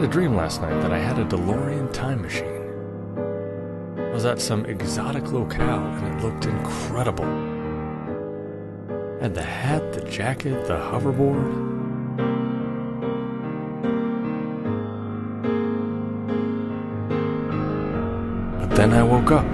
had a dream last night that I had a DeLorean time machine. I was at some exotic locale and it looked incredible. I had the hat, the jacket, the hoverboard. But then I woke up.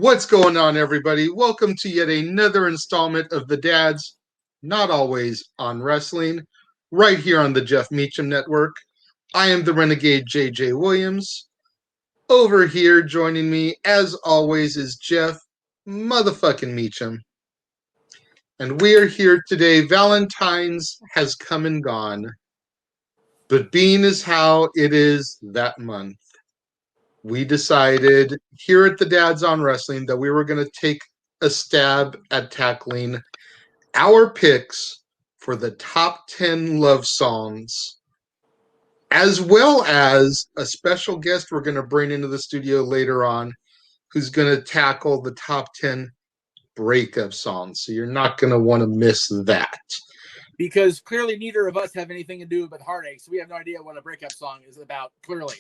What's going on, everybody? Welcome to yet another installment of the Dads, Not Always on Wrestling, right here on the Jeff Meacham Network. I am the Renegade JJ Williams. Over here joining me, as always, is Jeff motherfucking Meacham. And we are here today. Valentine's has come and gone, but being is how it is that month. We decided here at the Dads on Wrestling that we were going to take a stab at tackling our picks for the top 10 love songs, as well as a special guest we're going to bring into the studio later on who's going to tackle the top 10 breakup songs. So you're not going to want to miss that. Because clearly neither of us have anything to do with heartache, so we have no idea what a breakup song is about, clearly.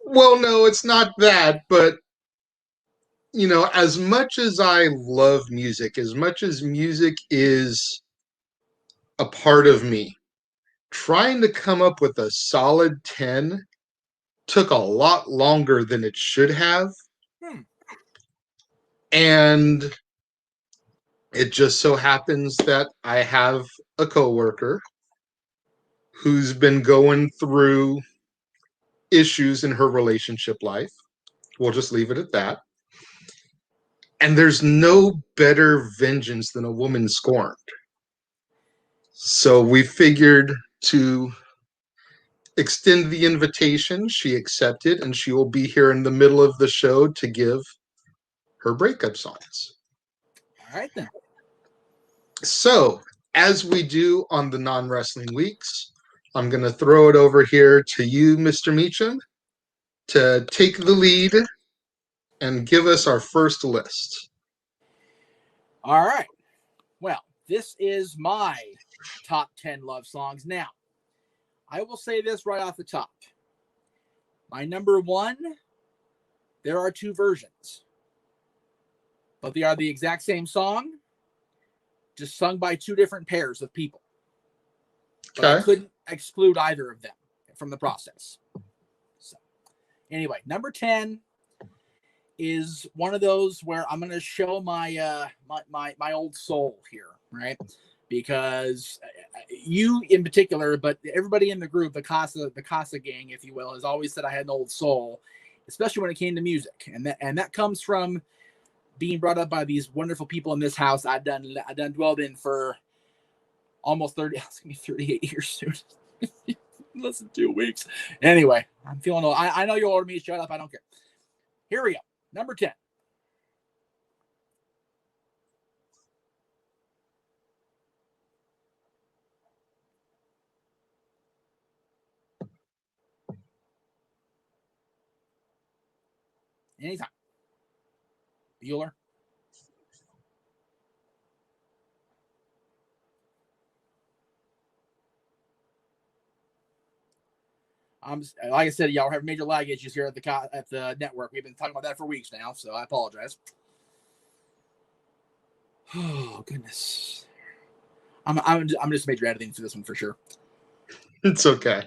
Well, no, it's not that, but, you know, as much as I love music, as much as music is a part of me, trying to come up with a solid 10 took a lot longer than it should have. And it just so happens that I have a coworker who's been going through issues in her relationship life. We'll just leave it at that. And there's no better vengeance than a woman scorned. So we figured to extend the invitation. She accepted, and she will be here in the middle of the show to give her breakup songs. All right, then. So, as we do on the non-wrestling weeks, I'm going to throw it over here to you, Mr. Meacham, to take the lead and give us our first list. All right. Well, this is my top 10 love songs. Now, I will say this right off the top. My number one, there are two versions, but they are the exact same song, just sung by two different pairs of people. But I couldn't exclude either of them from the process. So, anyway, number 10 is one of those where I'm going to show my my old soul here, right? Because you in particular, but everybody in the group, the Casa gang, if you will, has always said I had an old soul, especially when it came to music, and that comes from being brought up by these wonderful people in this house. I done dwelled in for almost 30. It's gonna be 38 years soon. Less than 2 weeks. Anyway, I'm feeling old. I know you're older than me. Shut up. I don't care. Here we go. Number 10. Anytime. Bueller. Like I said, y'all have major lag issues here at the network. We've been talking about that for weeks now, so I apologize. Oh goodness, I'm just major editing for this one for sure. It's okay.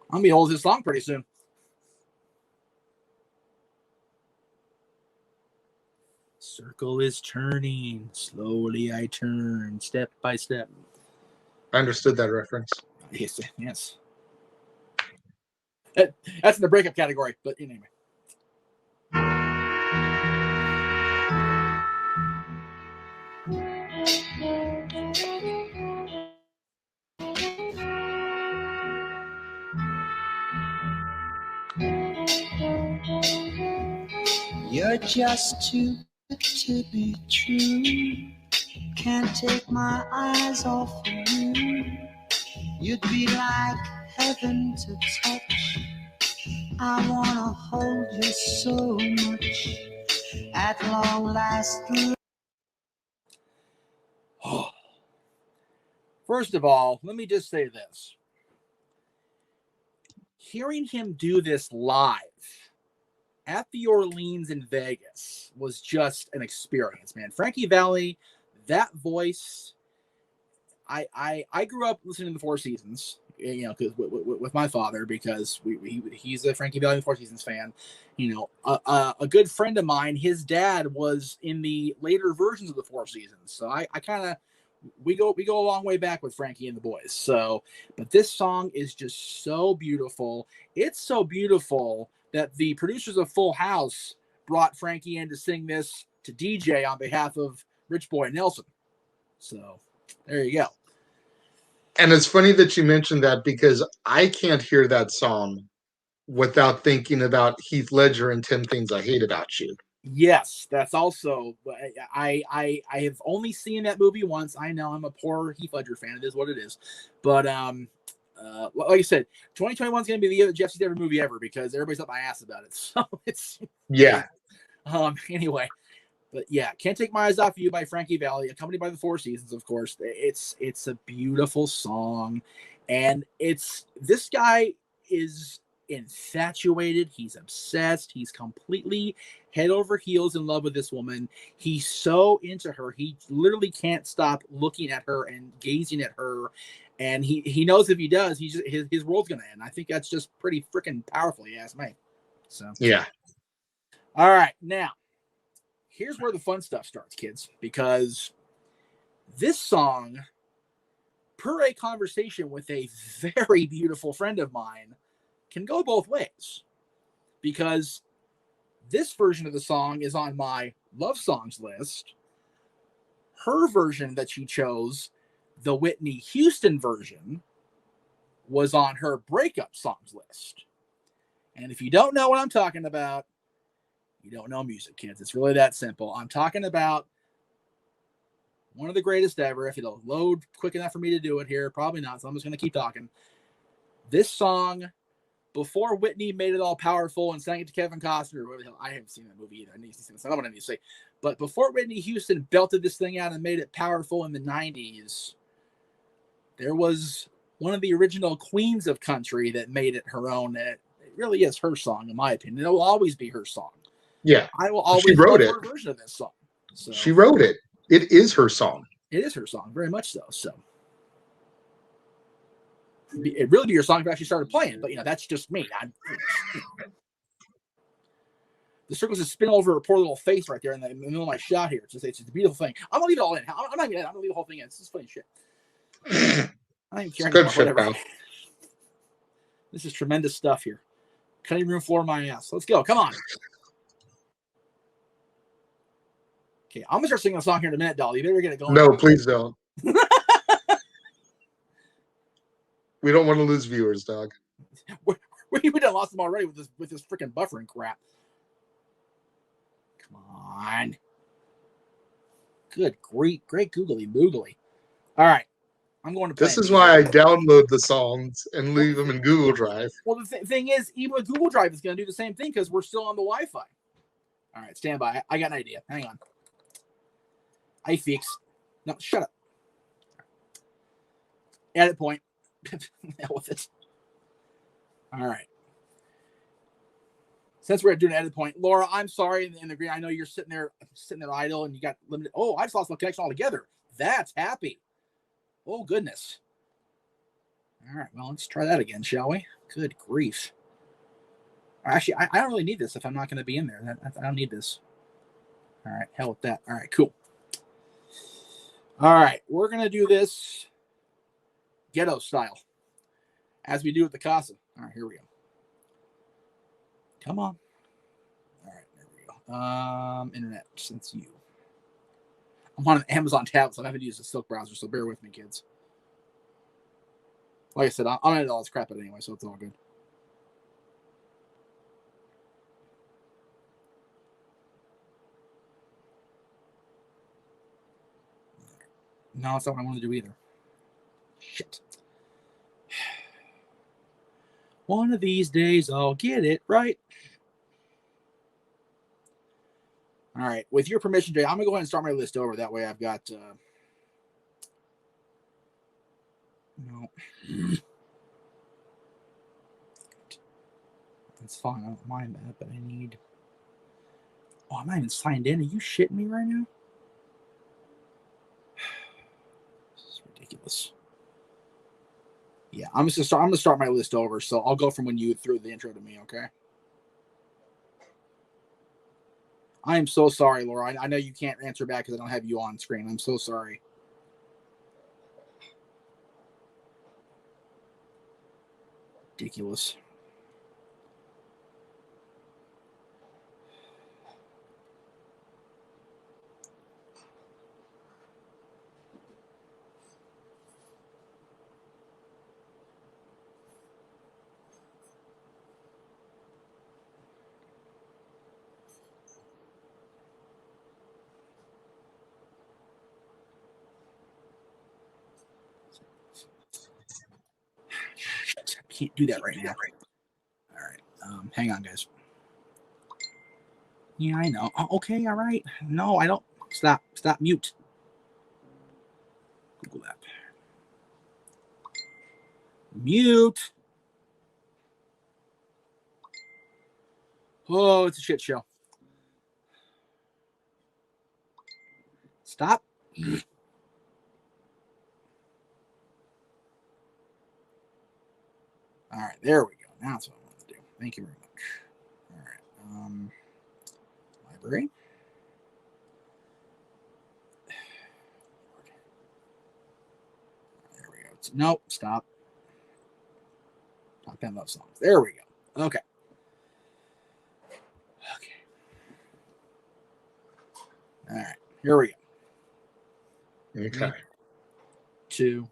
I'm gonna be old as this song pretty soon. Circle is turning. Slowly I turn, step by step. I understood that reference. Yes, yes. That's in the breakup category, but anyway. You're just too good to be true. Can't take my eyes off of you. You'd be like heaven to touch. I wanna hold you so much. At long last. First of all, let me just say this. Hearing him do this live at the Orleans in Vegas was just an experience, man. Frankie Valli, that voice. I grew up listening to the Four Seasons, you know, because with my father, because he's a Frankie Valli and the Four Seasons fan. You know, a good friend of mine, his dad was in the later versions of the Four Seasons, so I kind of we go a long way back with Frankie and the boys. So, but this song is just so beautiful. It's so beautiful that the producers of Full House brought Frankie in to sing this to DJ on behalf of Rich Boy Nelson. So there you go. And it's funny that you mentioned that because I can't hear that song without thinking about Heath Ledger and 10 Things I Hate About You. Yes, that's also. I have only seen that movie once. I know I'm a poor Heath Ledger fan. It is what it is. But like I said, 2021 is going to be the year that Jeff sees every movie ever because everybody's up my ass about it. So it's yeah. Anyway, but yeah, Can't Take My Eyes Off You by Frankie Valli, accompanied by the Four Seasons, of course. It's a beautiful song, and this guy is infatuated. He's obsessed. He's completely head over heels in love with this woman. He's so into her. He literally can't stop looking at her and gazing at her. And he knows if he does, his world's gonna end. I think that's just pretty freaking powerful, you ask me. So yeah. All right, now here's where the fun stuff starts, kids, because this song, per a conversation with a very beautiful friend of mine, can go both ways. Because this version of the song is on my love songs list. Her version that she chose, the Whitney Houston version, was on her breakup songs list. And if you don't know what I'm talking about, you don't know music, kids. It's really that simple. I'm talking about one of the greatest ever. If it'll load quick enough for me to do it here, probably not. So I'm just going to keep talking. This song, before Whitney made it all powerful and sang it to Kevin Costner, I haven't seen that movie either. I need to see this. I don't know what I need to say. But before Whitney Houston belted this thing out and made it powerful in the 90s, there was one of the original queens of country that made it her own. It really is her song, in my opinion. It will always be her song. Yeah. I will always love her version of this song. So, she wrote it. It is her song. It is her song, very much so. So it'd really be your song if I actually started playing, but that's just me. The circle's just spin over her poor little face right there in the middle of my shot here. It's just a beautiful thing. I'm gonna leave it all in. I'm not gonna leave the whole thing in. It's just funny shit. I don't even care anymore. Whatever. This is tremendous stuff here. Cutting room floor my ass. Let's go. Come on. Okay, I'm gonna start singing a song here in a minute, Dolly. You better get it going. No, please don't. We don't want to lose viewers, dog. We done lost them already with this freaking buffering crap. Come on. Good, great googly boogly. All right, I'm going to play. This is why I download the songs and leave them in Google Drive. Well, the thing is, even with Google Drive, it's going to do the same thing because we're still on the Wi-Fi. All right, stand by. I got an idea. Hang on. I fix. No, shut up. Edit point. Hell with it. All right. Since we're doing an edit point, Laura, I'm sorry in the green. I know you're sitting there idle and you got limited. Oh, I just lost my connection altogether. That's happy. Oh goodness. All right, well, let's try that again, shall we? Good grief. Actually, I don't really need this if I'm not going to be in there. I don't need this. All right, hell with that. All right, cool. All right, we're going to do this ghetto style, as we do at the Casa. All right, here we go. Come on. All right, there we go. Internet, since you. I'm on an Amazon tablet, so I haven't used a Silk browser, so bear with me, kids. Like I said, I'm going to edit all this crap out anyway, so it's all good. No, that's not what I want to do either. Shit. One of these days, I'll get it right. All right. With your permission, Jay, I'm going to go ahead and start my list over. That way I've got... No. That's fine. I don't mind that, but I need... Oh, I'm not even signed in. Are you shitting me right now? This is ridiculous. Yeah, I'm gonna start my list over. So I'll go from when you threw the intro to me, okay? I am so sorry, Laura. I know you can't answer back because I don't have you on screen. I'm so sorry. Ridiculous. I can't do that right now. All right. Hang on, guys. Yeah, I know. Oh, okay, all right. No, I don't. Stop. Mute. Google that. Mute. Oh, it's a shit show. Stop. All right, there we go. Now that's what I want to do. Thank you very much. All right. Library. There we go. Nope, stop. Top 10 love songs. There we go. Okay. All right, here we go. Okay. 2.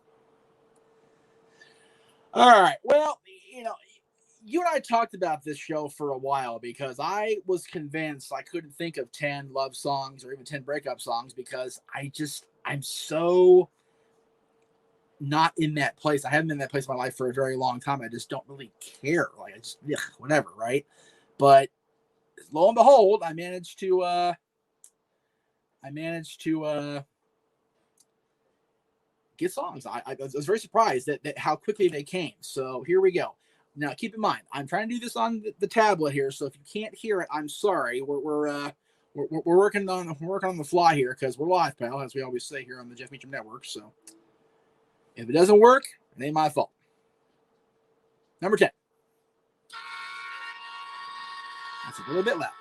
All right. Well, you and I talked about this show for a while because I was convinced I couldn't think of 10 love songs or even 10 breakup songs because I'm so not in that place. I haven't been in that place in my life for a very long time. I just don't really care. Like, I just, whatever, right? But lo and behold, I managed to get songs. I was very surprised that how quickly they came. So here we go. Now keep in mind, I'm trying to do this on the tablet here. So if you can't hear it, I'm sorry. We're working on the fly here because we're live, pal, as we always say here on the Jeff Meacham Network. So if it doesn't work, it ain't my fault. Number 10. That's a little bit loud.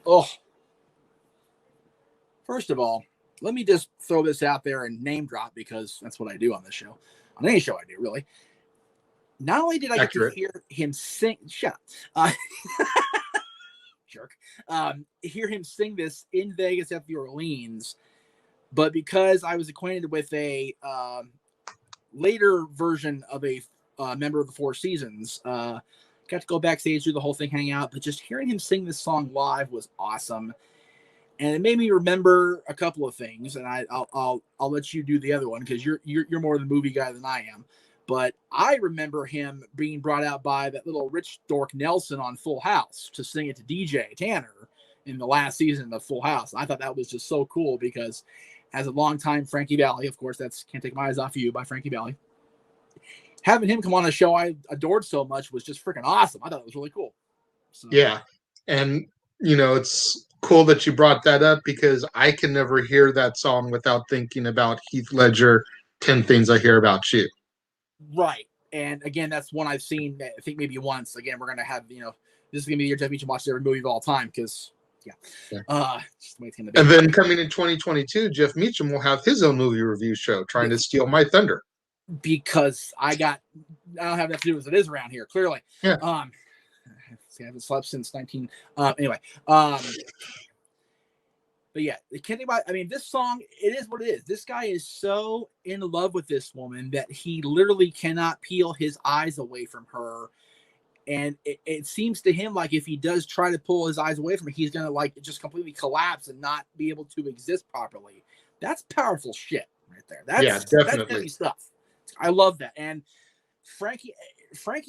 Oh, first of all, let me just throw this out there and name drop because that's what I do on this show. On any show I do, really. Not only did I get to hear him sing, shut up, jerk, hear him sing this in Vegas at the Orleans, but because I was acquainted with a later version of a member of the Four Seasons, got to go backstage, do the whole thing, hang out, but just hearing him sing this song live was awesome. And it made me remember a couple of things, and I'll let you do the other one because you're more the movie guy than I am. But I remember him being brought out by that little rich dork Nelson on Full House to sing it to DJ Tanner in the last season of Full House. I thought that was just so cool because as a longtime Frankie Valli, of course, that's Can't Take My Eyes Off You by Frankie Valli. Having him come on a show I adored so much was just freaking awesome. I thought it was really cool. So. Yeah. And, it's cool that you brought that up because I can never hear that song without thinking about Heath Ledger, 10 Things I Hear About You. Right. And again, that's one I've seen, I think maybe once. Again, we're going to have, this is going to be the year Jeff Meacham watches every movie of all time because, just the way it's going to be. And then coming in 2022, Jeff Meacham will have his own movie review show trying to steal my thunder. Because I don't have enough to do as it is around here, clearly. Yeah. I haven't slept since 19. Anyway. But yeah, this song, it is what it is. This guy is so in love with this woman that he literally cannot peel his eyes away from her. And it seems to him like if he does try to pull his eyes away from her, he's going to just completely collapse and not be able to exist properly. That's powerful shit right there. That's heavy stuff. I love that. And Frankie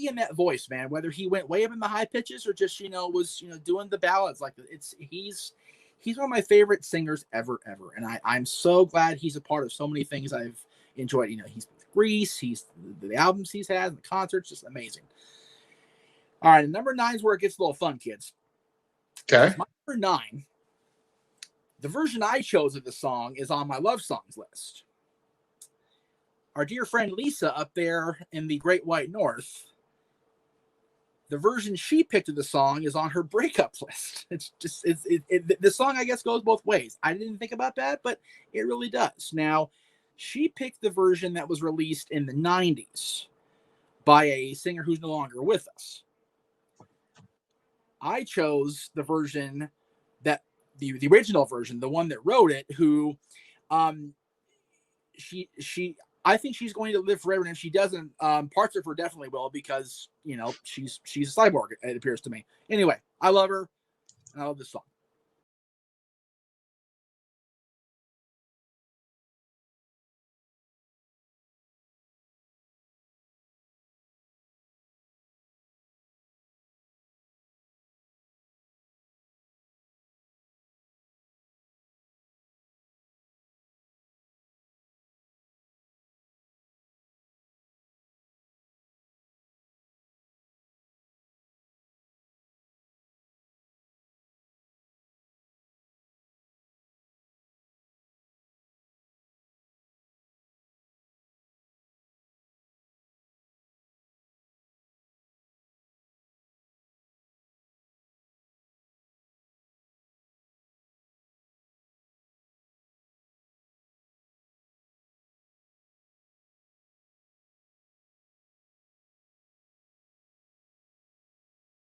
in that voice, man, whether he went way up in the high pitches or just, was, doing the ballads like he's one of my favorite singers ever. And I'm so glad he's a part of so many things I've enjoyed. He's with Grease, he's the albums he's had, the concerts, just amazing. All right, number 9 is where it gets a little fun, kids. Okay. My number 9, the version I chose of the song is on my love songs list. Our dear friend Lisa up there in the Great White North, the version she picked of the song is on her breakup list. It's just, the song, I guess, goes both ways. I didn't think about that, but it really does. Now, she picked the version that was released in the 90s by a singer who's no longer with us. I chose the version that the original version, the one that wrote it, who I think she's going to live forever, and if she doesn't, parts of her definitely will because she's a cyborg. It appears to me. Anyway, I love her, and I love this song.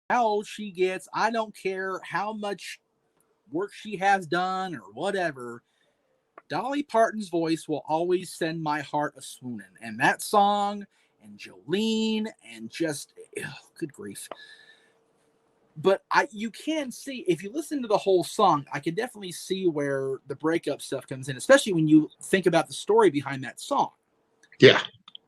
How old she gets, I don't care how much work she has done or whatever. Dolly Parton's voice will always send my heart a swooning. And that song and Jolene and just, good grief. But you can see, if you listen to the whole song, I can definitely see where the breakup stuff comes in, especially when you think about the story behind that song. Yeah.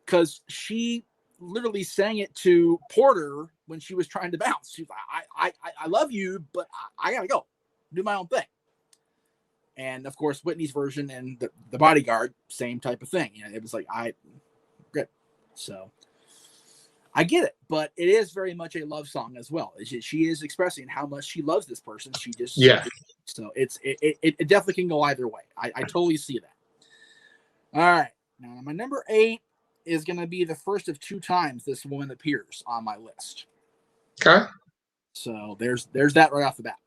Because she literally sang it to Porter when she was trying to bounce. She's like, I love you, but I gotta go do my own thing. And of course, Whitney's version and the Bodyguard, same type of thing. It was like, good. So I get it, but it is very much a love song as well. She is expressing how much she loves this person. She just, so it definitely can go either way. I totally see that. All right. Now my number 8 is going to be the first of 2 times this woman appears on my list. Okay. So there's that right off the bat.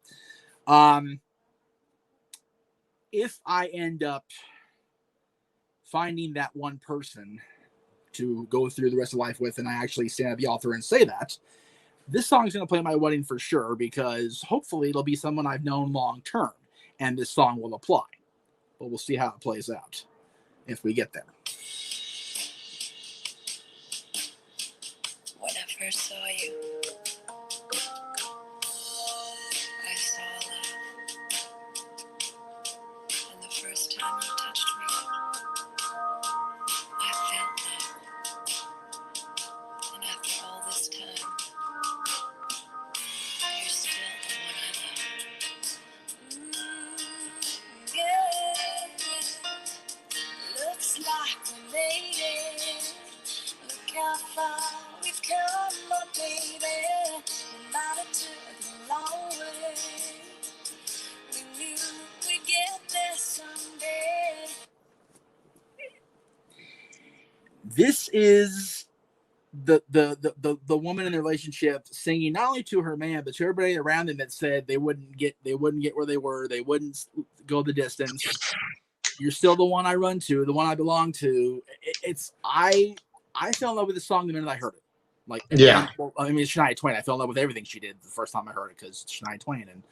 If I end up finding that one person to go through the rest of life with, and I actually stand at the altar and say that, this song is going to play at my wedding for sure, because hopefully it'll be someone I've known long term, and this song will apply. But we'll see how it plays out if we get there. When I first saw you, I saw love. And the first time you touched me, I felt love. This is the woman in the relationship singing not only to her man, but to everybody around them that said they wouldn't get where they were, they wouldn't go the distance. You're still the one I run to, the one I belong to. I fell in love with this song the minute I heard it. Like, Yeah. I mean, Shania Twain. I fell in love with everything she did the first time I heard it because it's Shania Twain. And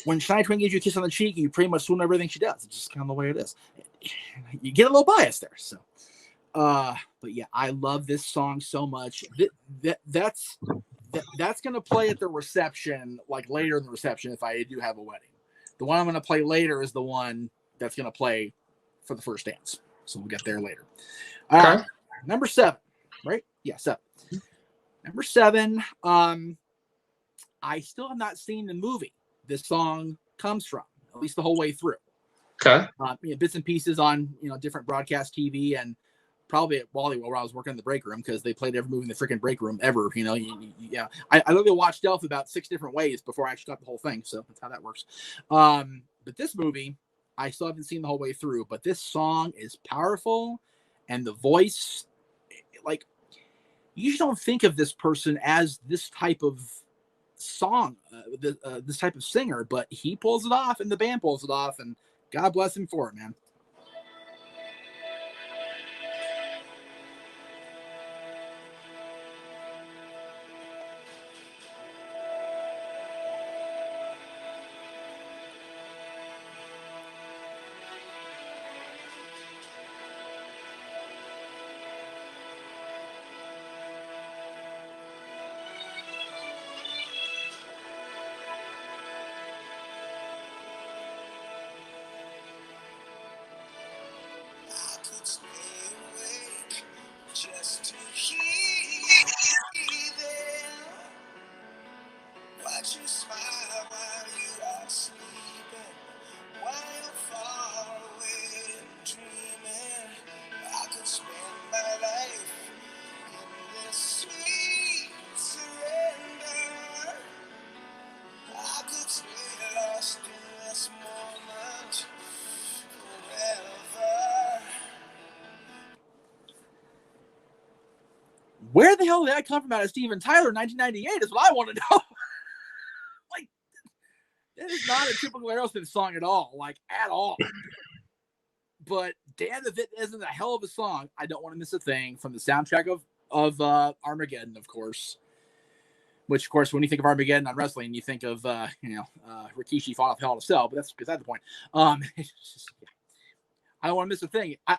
when Shania Twain gives you a kiss on the cheek, you pretty much swoon everything she does. It's just kind of the way it is. You get a little biased there. So, but yeah, I love this song so much. That's gonna play at the reception, like later in the reception if I do have a wedding. The one I'm gonna play later is the one that's gonna play for the first dance. So we'll get there later. Okay. Number 7, right? Yeah, 7. Number 7. I still have not seen the movie this song comes from, at least the whole way through. Okay. Bits and pieces on different broadcast TV and probably at Wally where I was working in the break room because they played every movie in the freaking break room ever. Yeah. I literally watched Delph about 6 different ways before I actually got the whole thing. So that's how that works. But this movie, I still haven't seen the whole way through. But this song is powerful, and the voice, like, you don't think of this person as this type of song, this type of singer, but he pulls it off, and the band pulls it off, and God bless him for it, man. Where the hell did that come from out of Steven Tyler in 1998 is what I want to know. Like, that is not a typical Aerosmith song at all. Like, at all. But damn if it isn't a hell of a song. I Don't Want to Miss a Thing from the soundtrack of Armageddon, of course. Which, of course, when you think of Armageddon on wrestling, you think of, Rikishi falling off Hell in a Cell, but that's beside the point. I don't want to miss a thing. I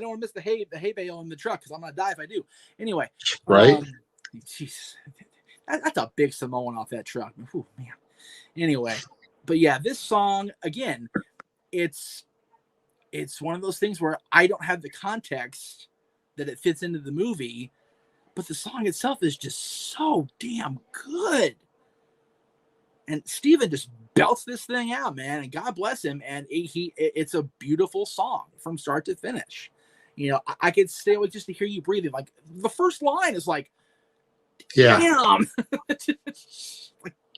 don't want to miss the hay bale in the truck because I'm going to die if I do. Anyway. Right. Jeez. That's a big Samoan off that truck. Ooh, man. Anyway. But yeah, this song, again, it's one of those things where I don't have the context that it fits into the movie, but the song itself is just so damn good. And Steven just belts this thing out, man, and God bless him. And it's a beautiful song from start to finish. I could stay with just to hear you breathing. Like, the first line is like, damn.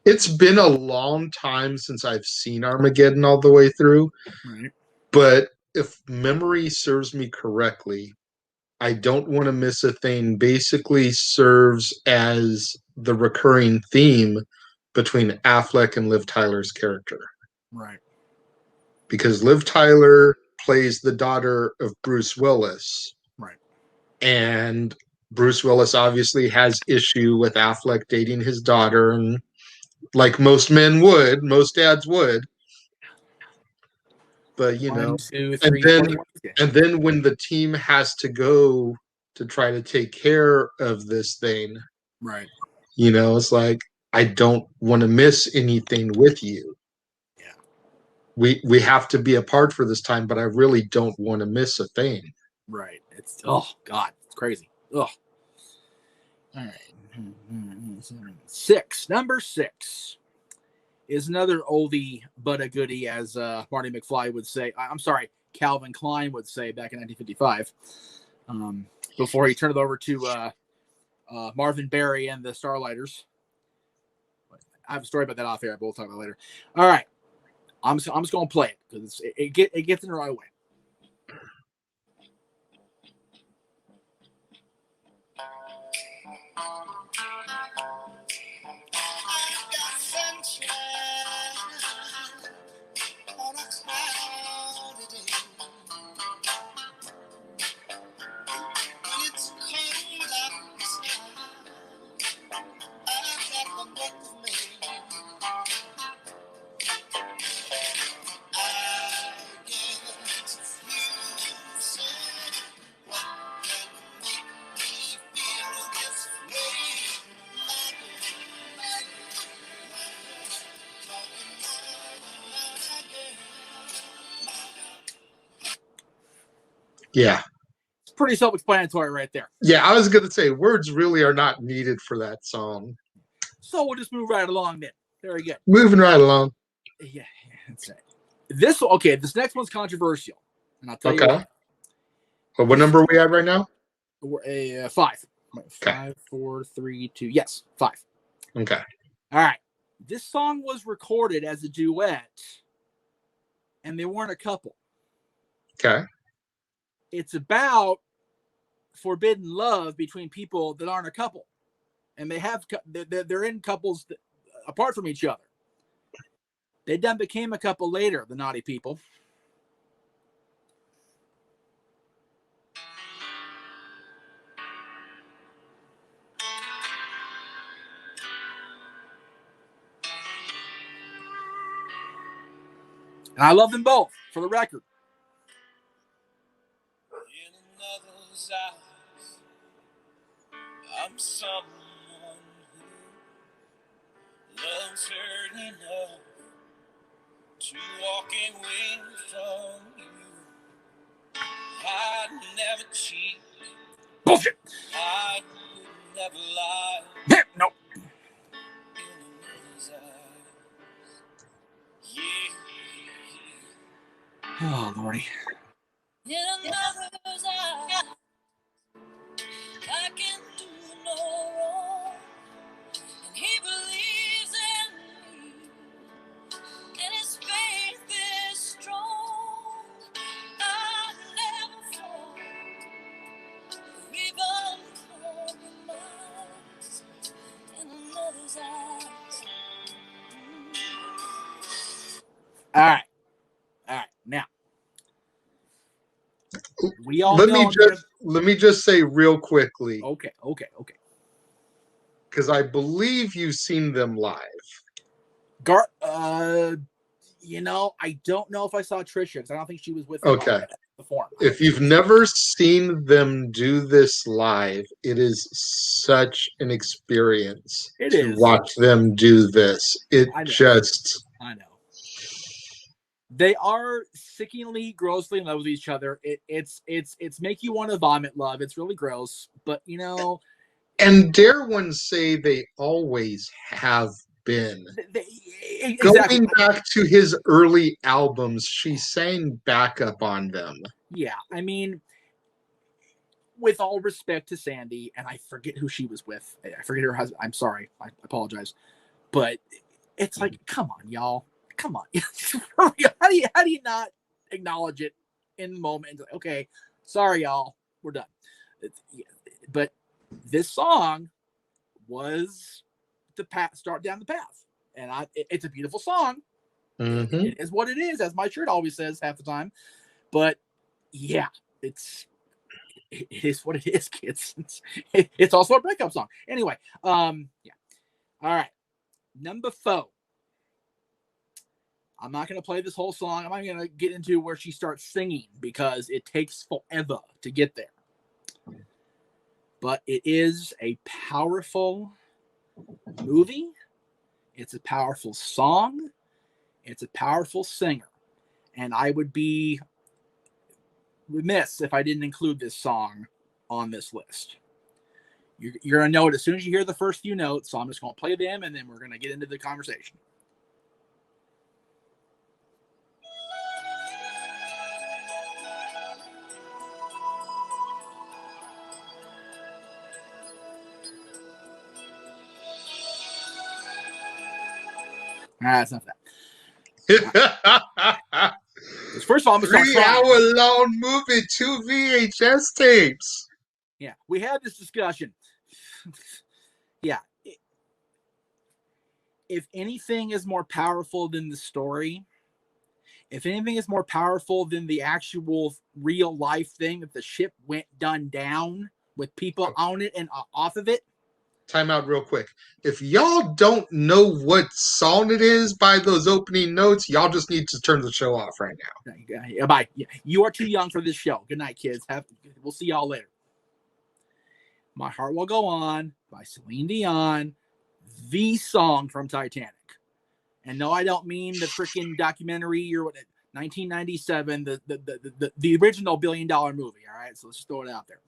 It's been a long time since I've seen Armageddon all the way through. Right. But if memory serves me correctly, I Don't Want to Miss a Thing basically serves as the recurring theme between Affleck and Liv Tyler's character. Right. Because Liv Tyler plays the daughter of Bruce Willis. Right. And Bruce Willis obviously has issue with Affleck dating his daughter, and like most men would, most dads would. But One, two, three, and then when the team has to go to try to take care of this thing, right? It's like, I don't want to miss anything with you. Yeah, we have to be apart for this time, but I really don't want to miss a thing. Right. It's God, it's crazy. All right. 6. Number 6 is another oldie but a goodie, as Marty McFly would say. I'm sorry, Calvin Klein would say back in 1955, before he turned it over to Marvin Berry and the Starlighters. I have a story about that off air, but we'll talk about it later. All right, I'm just going to play it because it gets in the right way. Yeah. It's pretty self-explanatory right there. Yeah, I was going to say words really are not needed for that song. So we'll just move right along then. Very good. Moving right along. Yeah, that's it. This next one's controversial, and I'll tell you why. Well, what number are we at right now? We're 5. 5, 4, 3, 2. Yes, 5. Okay. All right. This song was recorded as a duet, and they weren't a couple. Okay. It's about forbidden love between people that aren't a couple, and they're in couples apart from each other. They then became a couple later, the Naughty People. And I love them both, for the record. In another's eyes, I'm someone who loves her enough to walk away from you. I'd never cheat. Bullshit. I would never lie. Nope. In another's eyes. Yeah. Oh, Lordy. In another's eyes, I can do no wrong. And he believes in me, and his faith is strong. I never fall, or even compromise in another's eyes. All right. Now, we all know. Let me just say real quickly. Okay. Because I believe you've seen them live. I don't know if I saw Trisha because I don't think she was with them Okay. before. If you've never seen them do this live, it is such an experience to watch them do this. I know. They are sickeningly, grossly in love with each other. It's make you want to vomit love. It's really gross, but And dare one say they always have been. Exactly. Going back to his early albums, she sang backup on them. Yeah, I mean, with all respect to Sandy, and I forget who she was with. I forget her husband. I'm sorry. I apologize. But it's like, come on, y'all. Come on. How do you not acknowledge it in the moment? Okay, sorry, y'all. We're done. But this song was the path, start down the path. And it's a beautiful song. Mm-hmm. It is what it is, as my shirt always says half the time. But yeah, it is what it is, kids. It's also a breakup song. Anyway, yeah. All right. Number 4. I'm not going to play this whole song. I'm not going to get into where she starts singing because it takes forever to get there. But it is a powerful movie. It's a powerful song. It's a powerful singer. And I would be remiss if I didn't include this song on this list. You're going to know it as soon as you hear the first few notes. So I'm just going to play them and then we're going to get into the conversation. That's enough of that. First of all, I'm going to start crying. 3-hour-long movie, 2 VHS tapes. Yeah, we had this discussion. yeah. If anything is more powerful than the story, if anything is more powerful than the actual real life thing that the ship went down with people on it and off of it. Time out real quick. If y'all don't know what song it is by those opening notes, y'all just need to turn the show off right now. Bye. You are too young for this show. Good night, kids. We'll see y'all later. My Heart Will Go On by Celine Dion, the song from Titanic. And no, I don't mean the freaking documentary or what, 1997, the original $1 billion movie. All right, so let's just throw it out there.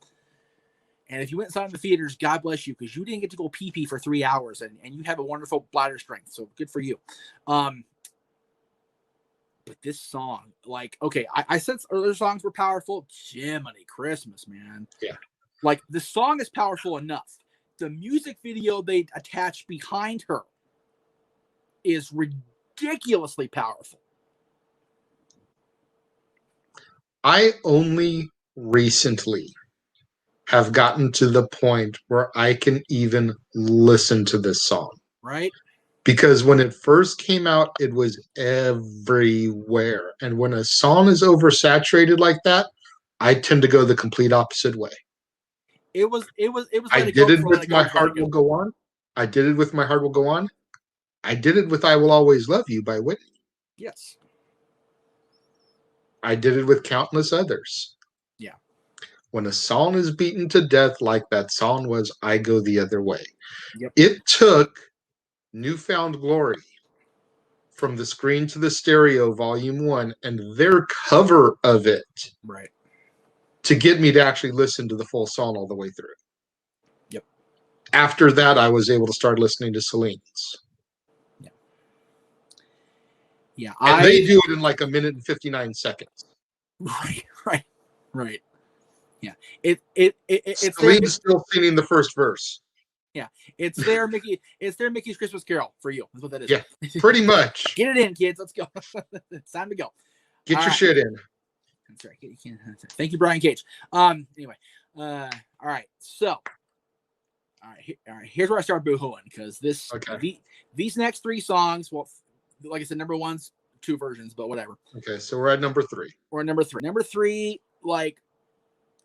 And if you went and saw it in the theaters, God bless you, because you didn't get to go pee-pee for 3 hours, and you have a wonderful bladder strength, so good for you. But this song, like, okay, I said other songs were powerful. Jiminy Christmas, man. Yeah. Like, the song is powerful enough. The music video they attach behind her is ridiculously powerful. I only recently have gotten to the point where I can even listen to this song. Right? Because when it first came out, it was everywhere. And when a song is oversaturated like that, I tend to go the complete opposite way. It was I did it with My Heart Will Go On. I did it with My Heart Will Go On. I did it with I Will Always Love You by Whitney. Yes. I did it with countless others. Yeah. When a song is beaten to death like that song was, I go the other way. Yep. It took Newfound Glory from the Screen to the Stereo Volume 1 and their cover of it, right, to get me to actually listen to the full song all the way through. Yep. After that, I was able to start listening to Celine's. Yeah. Yeah. And they do it in like 1 minute and 59 seconds. Right. Yeah. It's Celine's still singing the first verse. Yeah. It's their Mickey's Christmas Carol for you. That's what that is. Yeah, pretty much. Get it in, kids. Let's go. It's time to go. Get your shit in. That's right. Thank you, Brian Cage. Anyway. All right. So, all right. Here's where I start boohooing, because these next 3 songs, well, like I said, number 1's 2 versions, but whatever. Okay, so we're at number 3. We're at number 3. Number 3, like,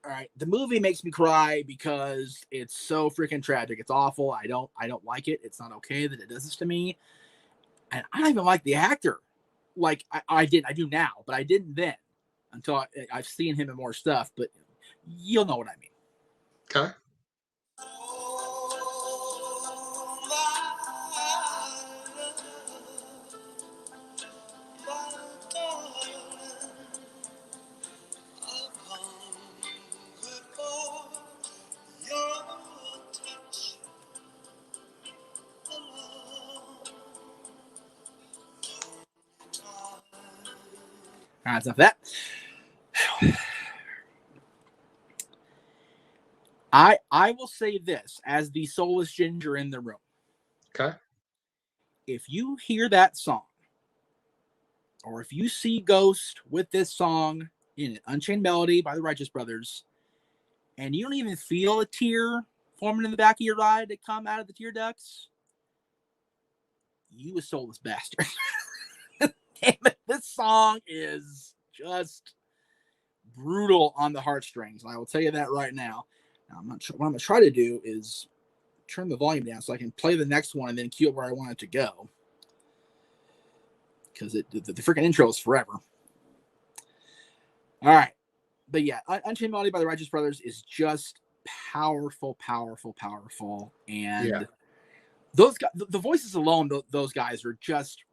all right, the movie makes me cry because it's so freaking tragic. It's awful. I don't like it. It's not okay that it does this to me. And I don't even like the actor. Like, I do now, but I didn't then until I've seen him in more stuff. But you'll know what I mean. Okay. All right, enough of that. I will say this as the soulless ginger in the room. Okay. If you hear that song, or if you see Ghost with this song in it, Unchained Melody by the Righteous Brothers, and you don't even feel a tear forming in the back of your eye to come out of the tear ducts, you a soulless bastard. Damn it, this song is just brutal on the heartstrings. I will tell you that right now. What I'm going to try to do is turn the volume down so I can play the next one and then cue it where I want it to go. Because the freaking intro is forever. All right. But yeah, Unchained Melody by the Righteous Brothers is just powerful. And those guys, the voices alone, those guys are just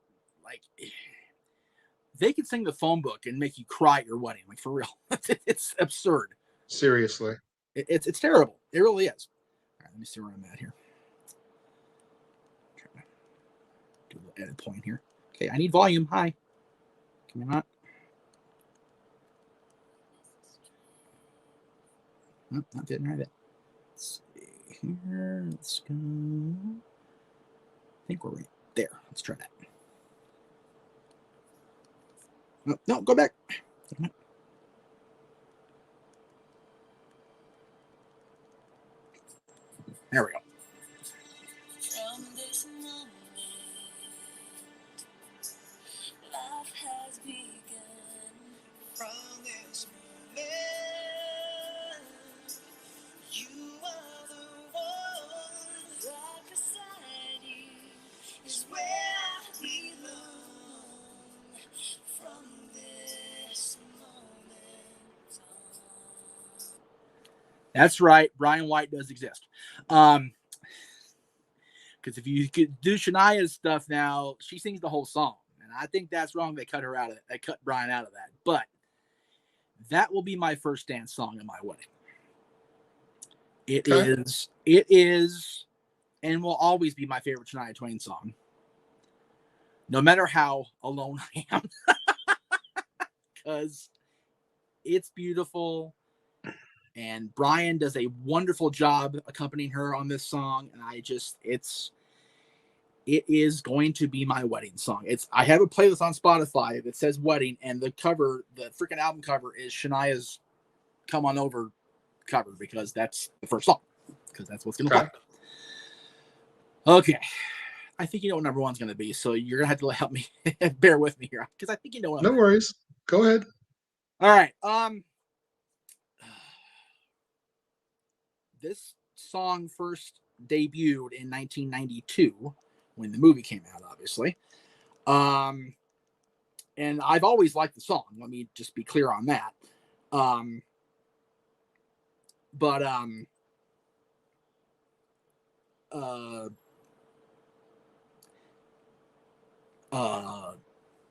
like, they can sing the phone book and make you cry at your wedding. Like, for real. It's absurd. Seriously. It's terrible. It really is. All right, let me see where I'm at here. Try to do a little edit point here. Okay, I need volume. Hi. Can you not? Nope, not didn't have it. Let's see here. Let's go. I think we're right there. Let's try that. No, go back. There we go. has begun. From this moment, you are the one. Rock beside you Is where I belong. from this moment on. That's right. Brian White does exist. Because if you could do Shania's stuff now, she sings the whole song. And I think that's wrong. They cut her out of it. They cut Brian out of that. But that will be my first dance song in my wedding. It is, and will always be my favorite Shania Twain song. No matter how alone I am. Because it's beautiful. And Brian does a wonderful job accompanying her on this song. And it is going to be my wedding song. I have a playlist on Spotify that says wedding, and the freaking album cover is Shania's Come On Over cover, because that's the first song, because that's what's going to play. Okay. I think you know what number one's going to be, so you're going to have to help me bear with me here, because I think you know what No worries. Go ahead. All right. This song first debuted in 1992 when the movie came out, obviously. And I've always liked the song. Let me just be clear on that.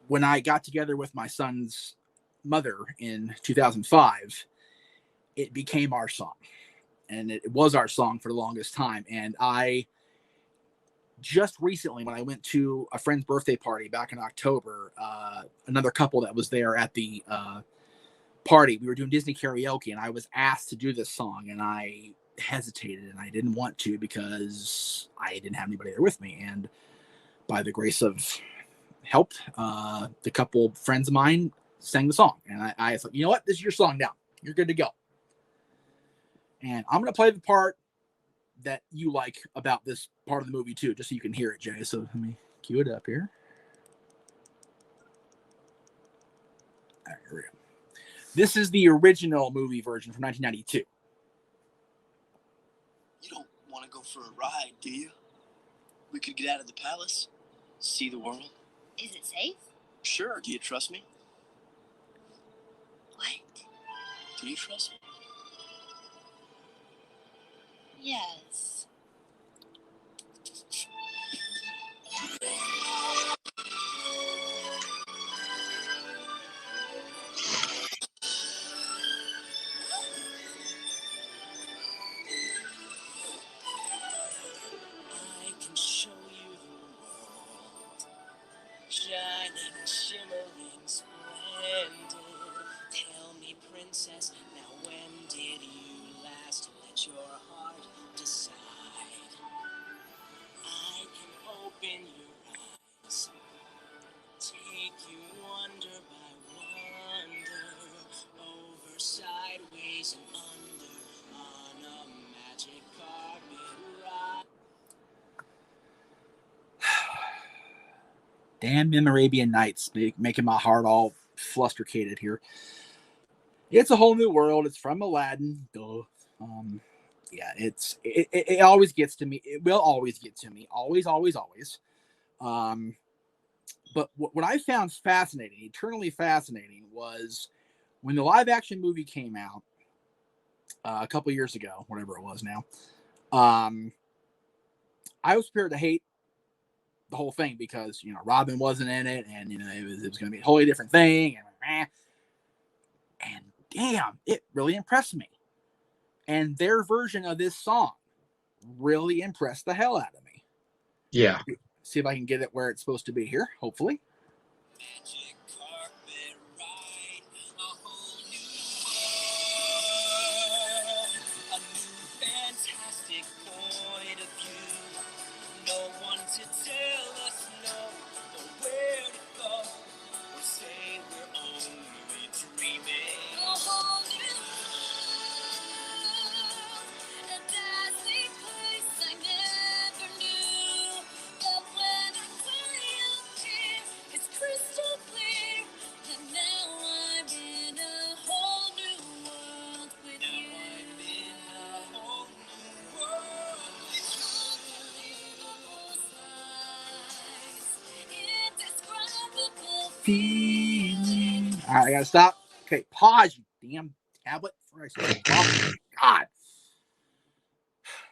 When I got together with my son's mother in 2005, it became our song. And it was our song for the longest time. And I just recently, when I went to a friend's birthday party back in October, another couple that was there at the party, we were doing Disney karaoke, and I was asked to do this song, and I hesitated, and I didn't want to because I didn't have anybody there with me. And by the grace of help, the couple friends of mine sang the song, and I thought, you know what, this is your song now. You're good to go. And I'm going to play the part that you like about this part of the movie too, just so you can hear it, Jay. So let me cue it up here. All right, here we go. This is the original movie version from 1992. You don't want to go for a ride, do you? We could get out of the palace, see the world. Is it safe? Sure. Do you trust me? What? Do you trust me? Yes. I can show you the world, shining, shimmering, splendid. Tell me, princess, now when did you last let your heart decide? I can open your eyes, take you wonder by wonder, over, sideways, and under, on a magic carpet ride. Damn them Arabian Nights, making my heart all flustercated here. It's a whole new world. It's from Aladdin. Duh. Yeah, it always gets to me. It will always get to me. Always, always, always. But what I found fascinating, eternally fascinating, was when the live action movie came out a couple years ago, whatever it was now. I was prepared to hate the whole thing because, you know, Robin wasn't in it, and, you know, it was going to be a wholly different thing. And damn, it really impressed me. And their version of this song really impressed the hell out of me. Yeah. See if I can get it where it's supposed to be here, hopefully. Magic carpet ride, a whole new world, a new fantastic point of view. No one to tell us no, or where to go, or say we're only dreaming. A whole new world, a dazzling place I never knew. But when I fly up here, it's crystal clear. feeling. All right, I gotta stop. Okay, pause, you damn tablet. Before I start talking. God.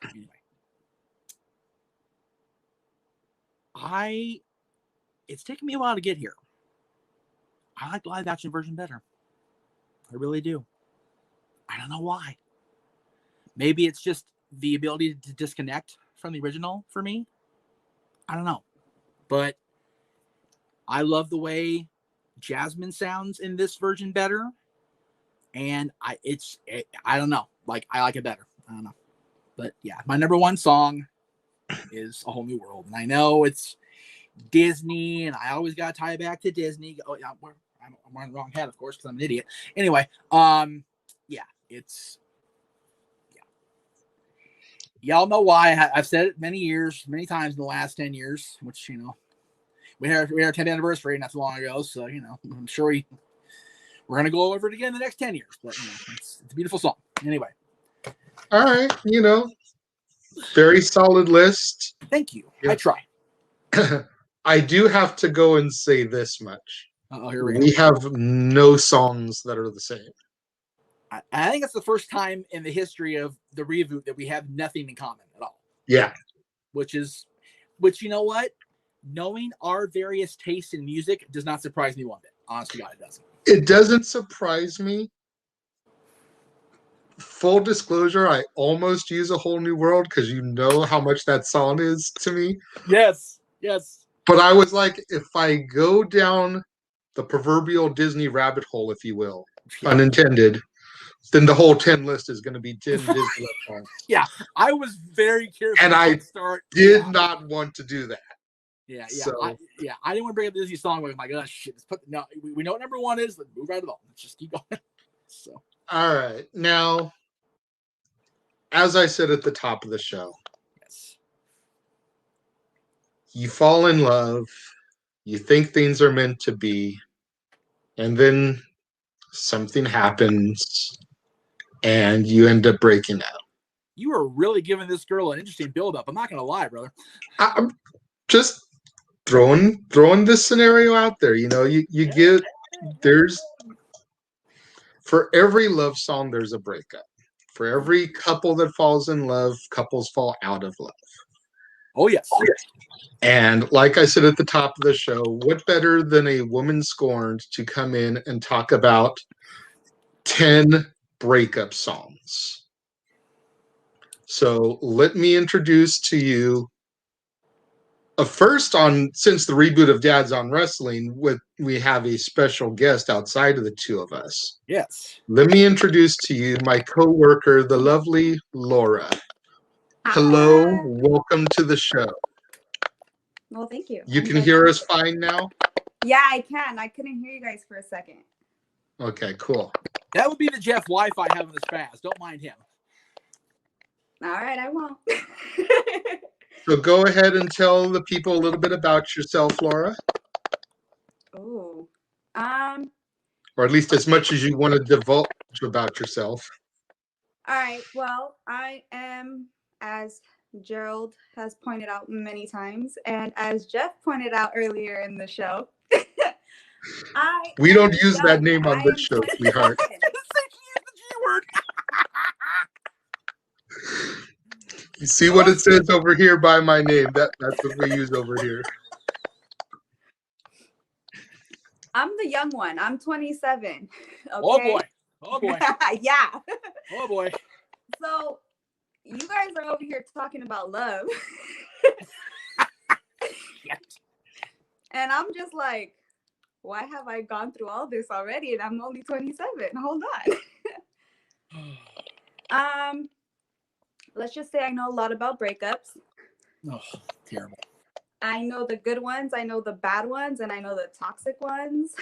Anyway, it's taken me a while to get here. I like the live action version better. I really do. I don't know why. Maybe it's just the ability to disconnect from the original for me. I don't know. But I love the way Jasmine sounds in this version better. And I don't know. Like, I like it better. I don't know. But yeah, my number one song is A Whole New World. And I know it's Disney, and I always got to tie it back to Disney. Oh, yeah, I'm wearing the wrong hat, of course, because I'm an idiot. Anyway, yeah, it's, yeah. Y'all know why. I've said it many times in the last 10 years, which, you know, we had our 10th anniversary not too long ago. So, you know, I'm sure we're going to go over it again in the next 10 years. But, you know, it's a beautiful song. Anyway. All right. You know, very solid list. Thank you. Yeah. I try. I do have to go and say this much. Here we have no songs that are the same. I think it's the first time in the history of the reboot that we have nothing in common at all. Yeah. Which, you know what? Knowing our various tastes in music does not surprise me one bit. Honestly, God, it doesn't. It doesn't surprise me. Full disclosure, I almost use A Whole New World because you know how much that song is to me. Yes. But I was like, if I go down the proverbial Disney rabbit hole, if you will, unintended, then the whole 10 list is going to be 10 Disney songs. Yeah, I was very careful. And I did not want to do that. Yeah. So, I didn't want to bring up the Disney song. I'm like, oh, shit. We know what number one is. Let's move right along. Let's just keep going. So. All right. Now, as I said at the top of the show, yes, you fall in love, you think things are meant to be, and then something happens, and you end up breaking out. You are really giving this girl an interesting build-up. I'm not going to lie, brother. I'm just throwing this scenario out there. You know, you get, there's, for every love song, there's a breakup. For every couple that falls in love, couples fall out of love. Oh, yes. And like I said at the top of the show, what better than a woman scorned to come in and talk about 10 breakup songs? So let me introduce to you first since the reboot of Dads on Wrestling, we have a special guest outside of the two of us. Yes. Let me introduce to you my co-worker, the lovely Laura. Hello, welcome to the show. Well, thank you. You can hear us fine now? Yeah, I can. I couldn't hear you guys for a second. Okay, cool. That would be the Jeff Wi-Fi having the spaz. Don't mind him. All right, I won't. So go ahead and tell the people a little bit about yourself, Laura. Oh. Or at least as much as you want to divulge about yourself. All right. Well, I am, as Gerald has pointed out many times, and as Jeff pointed out earlier in the show, we don't use that name on this show, sweetheart. You see what it says over here by my name? That's what we use over here. I'm the young one. I'm 27. Okay? Oh boy. Yeah. Oh boy. So you guys are over here talking about love. And I'm just like, why have I gone through all this already? And I'm only 27. Hold on. Let's just say I know a lot about breakups. Oh, terrible. I know the good ones, I know the bad ones, and I know the toxic ones.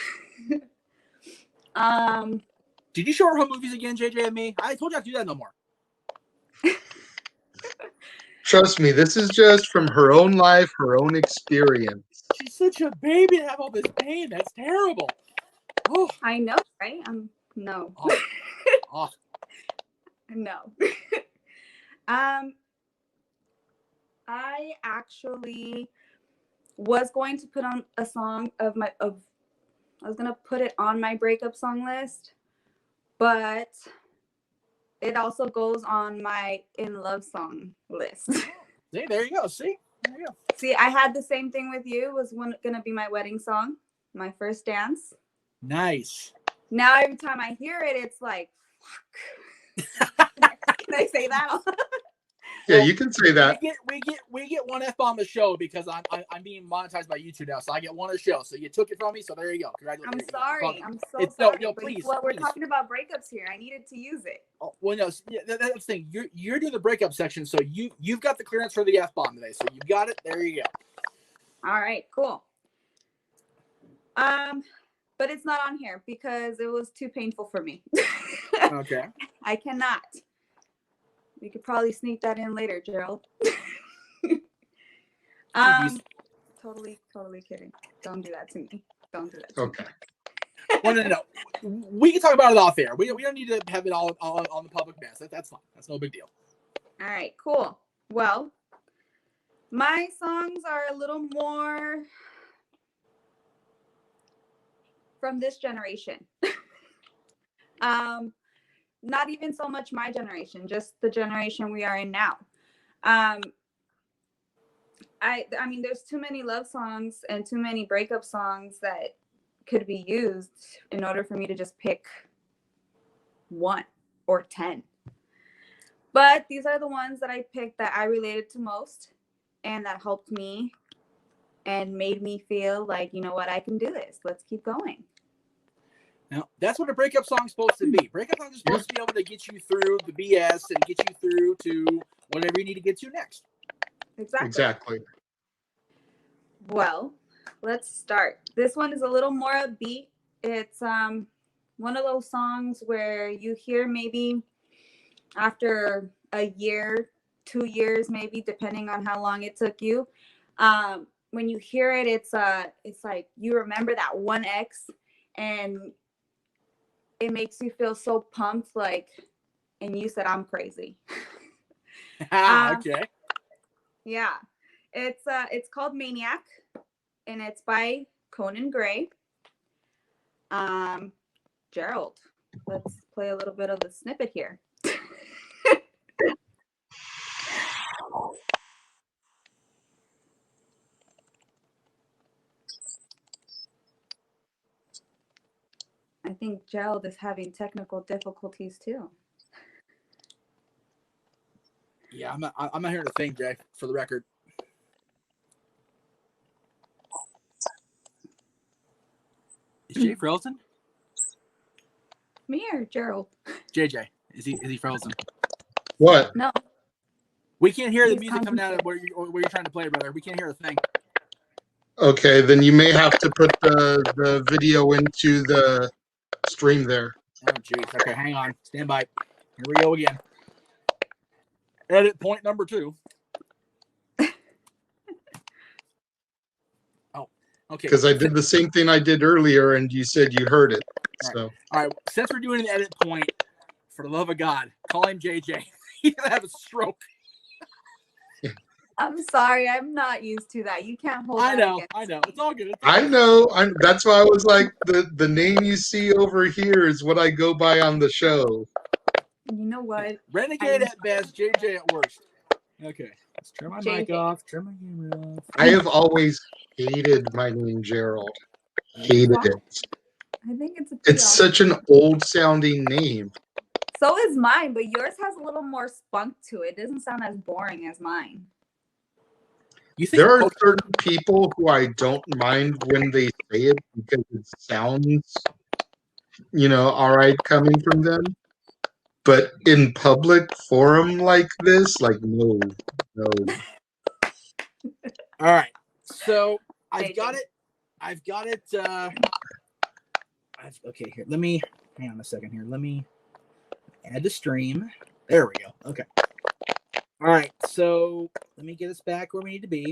Did you show her home movies again, JJ and me? I told you not to do that no more. Trust me, this is just from her own life, her own experience. She's such a baby to have all this pain. That's terrible. Oh. I know, right? No. Oh. No. I actually was going to put on a song of I was gonna put it on my breakup song list, but it also goes on my in love song list. See, there you go. See, there you go. See, I had the same thing with you. Was gonna be my wedding song, my first dance. Nice. Now every time I hear it, it's like, fuck. Can I say that? Yeah, you can say that. We get one F-bomb a show because I'm being monetized by YouTube now, so I get one a show. So you took it from me, so there you go. I'm sorry. I'm so No, sorry. But please. We're talking about breakups here. I needed to use it. Oh, well, no, that's the thing. You're doing the breakup section, so you've got the clearance for the F-bomb today. So you got it. There you go. All right, cool. But it's not on here because it was too painful for me. Okay. I cannot. We could probably sneak that in later, Gerald. Totally kidding. Don't do that to me. Don't do that to me. Okay. Well, no. We can talk about it off air. We don't need to have it all on the public mess. That's fine. That's no big deal. All right, cool. Well, my songs are a little more from this generation. Not even so much my generation, just the generation we are in now. I mean, there's too many love songs and too many breakup songs that could be used in order for me to just pick 1 or 10. But these are the ones that I picked that I related to most and that helped me and made me feel like, you know what, I can do this. Let's keep going. Now, that's what a breakup song's supposed to be. Breakup songs are supposed to be able to get you through the BS and get you through to whatever you need to get to next. Exactly. Well, let's start. This one is a little more upbeat. It's one of those songs where you hear maybe after a year, 2 years, maybe, depending on how long it took you. When you hear it, it's like you remember that one ex and it makes you feel so pumped, like, and you said, I'm crazy. Okay. Yeah. It's called Maniac, and it's by Conan Gray. Gerald, let's play a little bit of the snippet here. I think Gerald is having technical difficulties too. Yeah, I'm not hearing a thing, Jay, for the record. Is Jay frozen? Me or Gerald? JJ, is he frozen? What? No. We can't hear the He's music coming out of where you're trying to play, brother. We can't hear a thing. Okay, then you may have to put the video into the stream there. Oh, jeez. Okay, hang on. Stand by. Here we go again. Edit point number 2. Oh, okay. Because I did the same thing I did earlier, and you said you heard it. All right. Since we're doing an edit point, for the love of God, call him JJ. He's gonna have a stroke. I'm sorry, I'm not used to that. You can't hold. I know. It's all good. I know. That's why I was like, the name you see over here is what I go by on the show. You know what? Renegade at best, JJ at worst. Okay, let's turn my mic off. Turn my camera off. I have always hated my name Gerald. Hated it. I think it's such an old sounding name. So is mine, but yours has a little more spunk to it. It doesn't sound as boring as mine. There are certain people who I don't mind when they say it because it sounds, all right coming from them. But in public forum like this, like, no. All right. So I've got it. Okay, here. Let me hang on a second here. Let me add the stream. There we go. Okay. All right. So let me get us back where we need to be.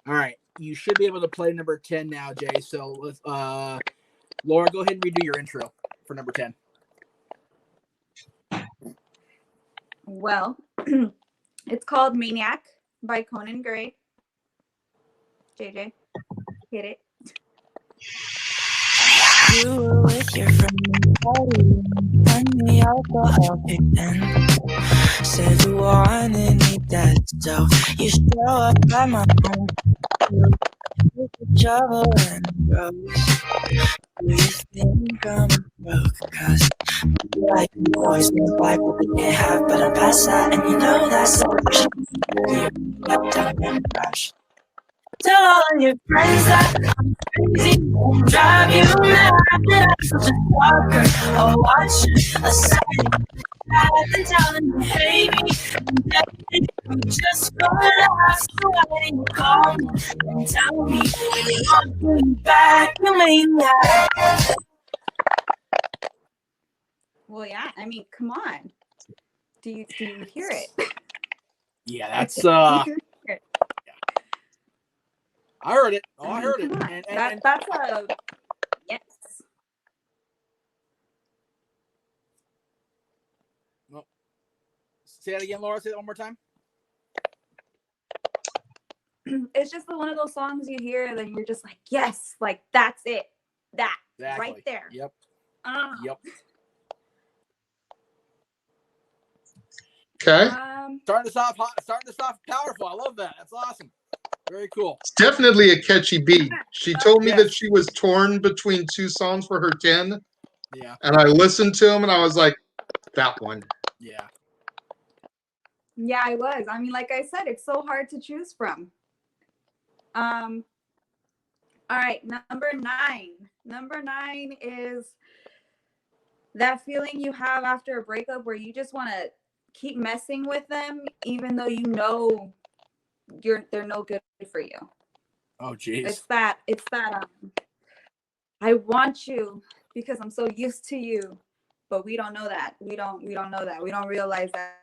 All right. You should be able to play number 10 now, Jay. So let's, Laura, go ahead and redo your intro for number 10. Well, it's called Maniac by Conan Gray. JJ, hit it. You were with your friend when the alcohol kicked in. Said you wanted me that stuff. You show up at my home with a shovel and a rose. Do you think I'm broke? Cause like you always know like what we can't have, but I'm past that, and you know that's the rush. You left out in a rush. Tell all of your friends that I'm crazy, won't drive you mad that I'm such a stalker. I'll watch a side and tell them you hate me. I'm just gonna ask you why didn't you call me and tell me you want me back. You made me happy. Well, yeah. I mean, come on. Do you hear it? Yeah, that's Do you hear it? I heard it. Oh, I mean, heard it. come on. And That's a yes. well, say that again, Laura. Say that one more time. It's just one of those songs you hear and then you're just like, yes, like that's it. That Exactly. right there. Yep. Yep. Okay. Starting this off powerful. I love that. That's awesome. Very cool. It's definitely a catchy beat. She told me Yes. that she was torn between two songs for her 10. Yeah. And I listened to them and I was like, that one. Yeah. Yeah, I was. I mean, like I said, it's so hard to choose from. All right, number 9. Number 9 is that feeling you have after a breakup where you just want to keep messing with them even though you know they're no good for you. Oh, geez. It's that I want you because I'm so used to you, but we don't know that. We don't know that. We don't realize that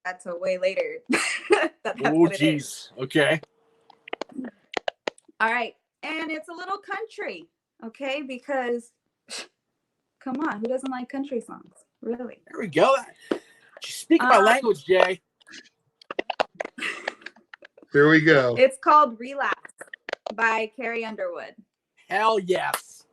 that's a way later. That's what it is. Okay. All right. And it's a little country, okay? Because come on, who doesn't like country songs? Really? There we go. Speak my language, Jay. Here we go. It's called Relapse by Carrie Underwood. Hell yes.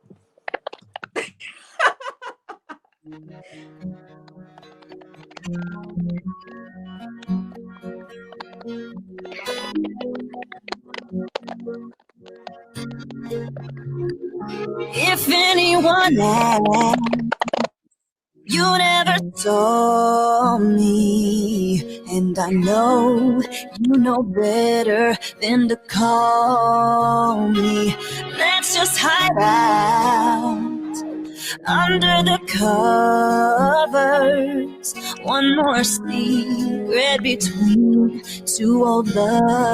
If anyone asked, you never told me, and I know you know better than to call me. Let's just hide out under the covers. One more secret between two old lovers.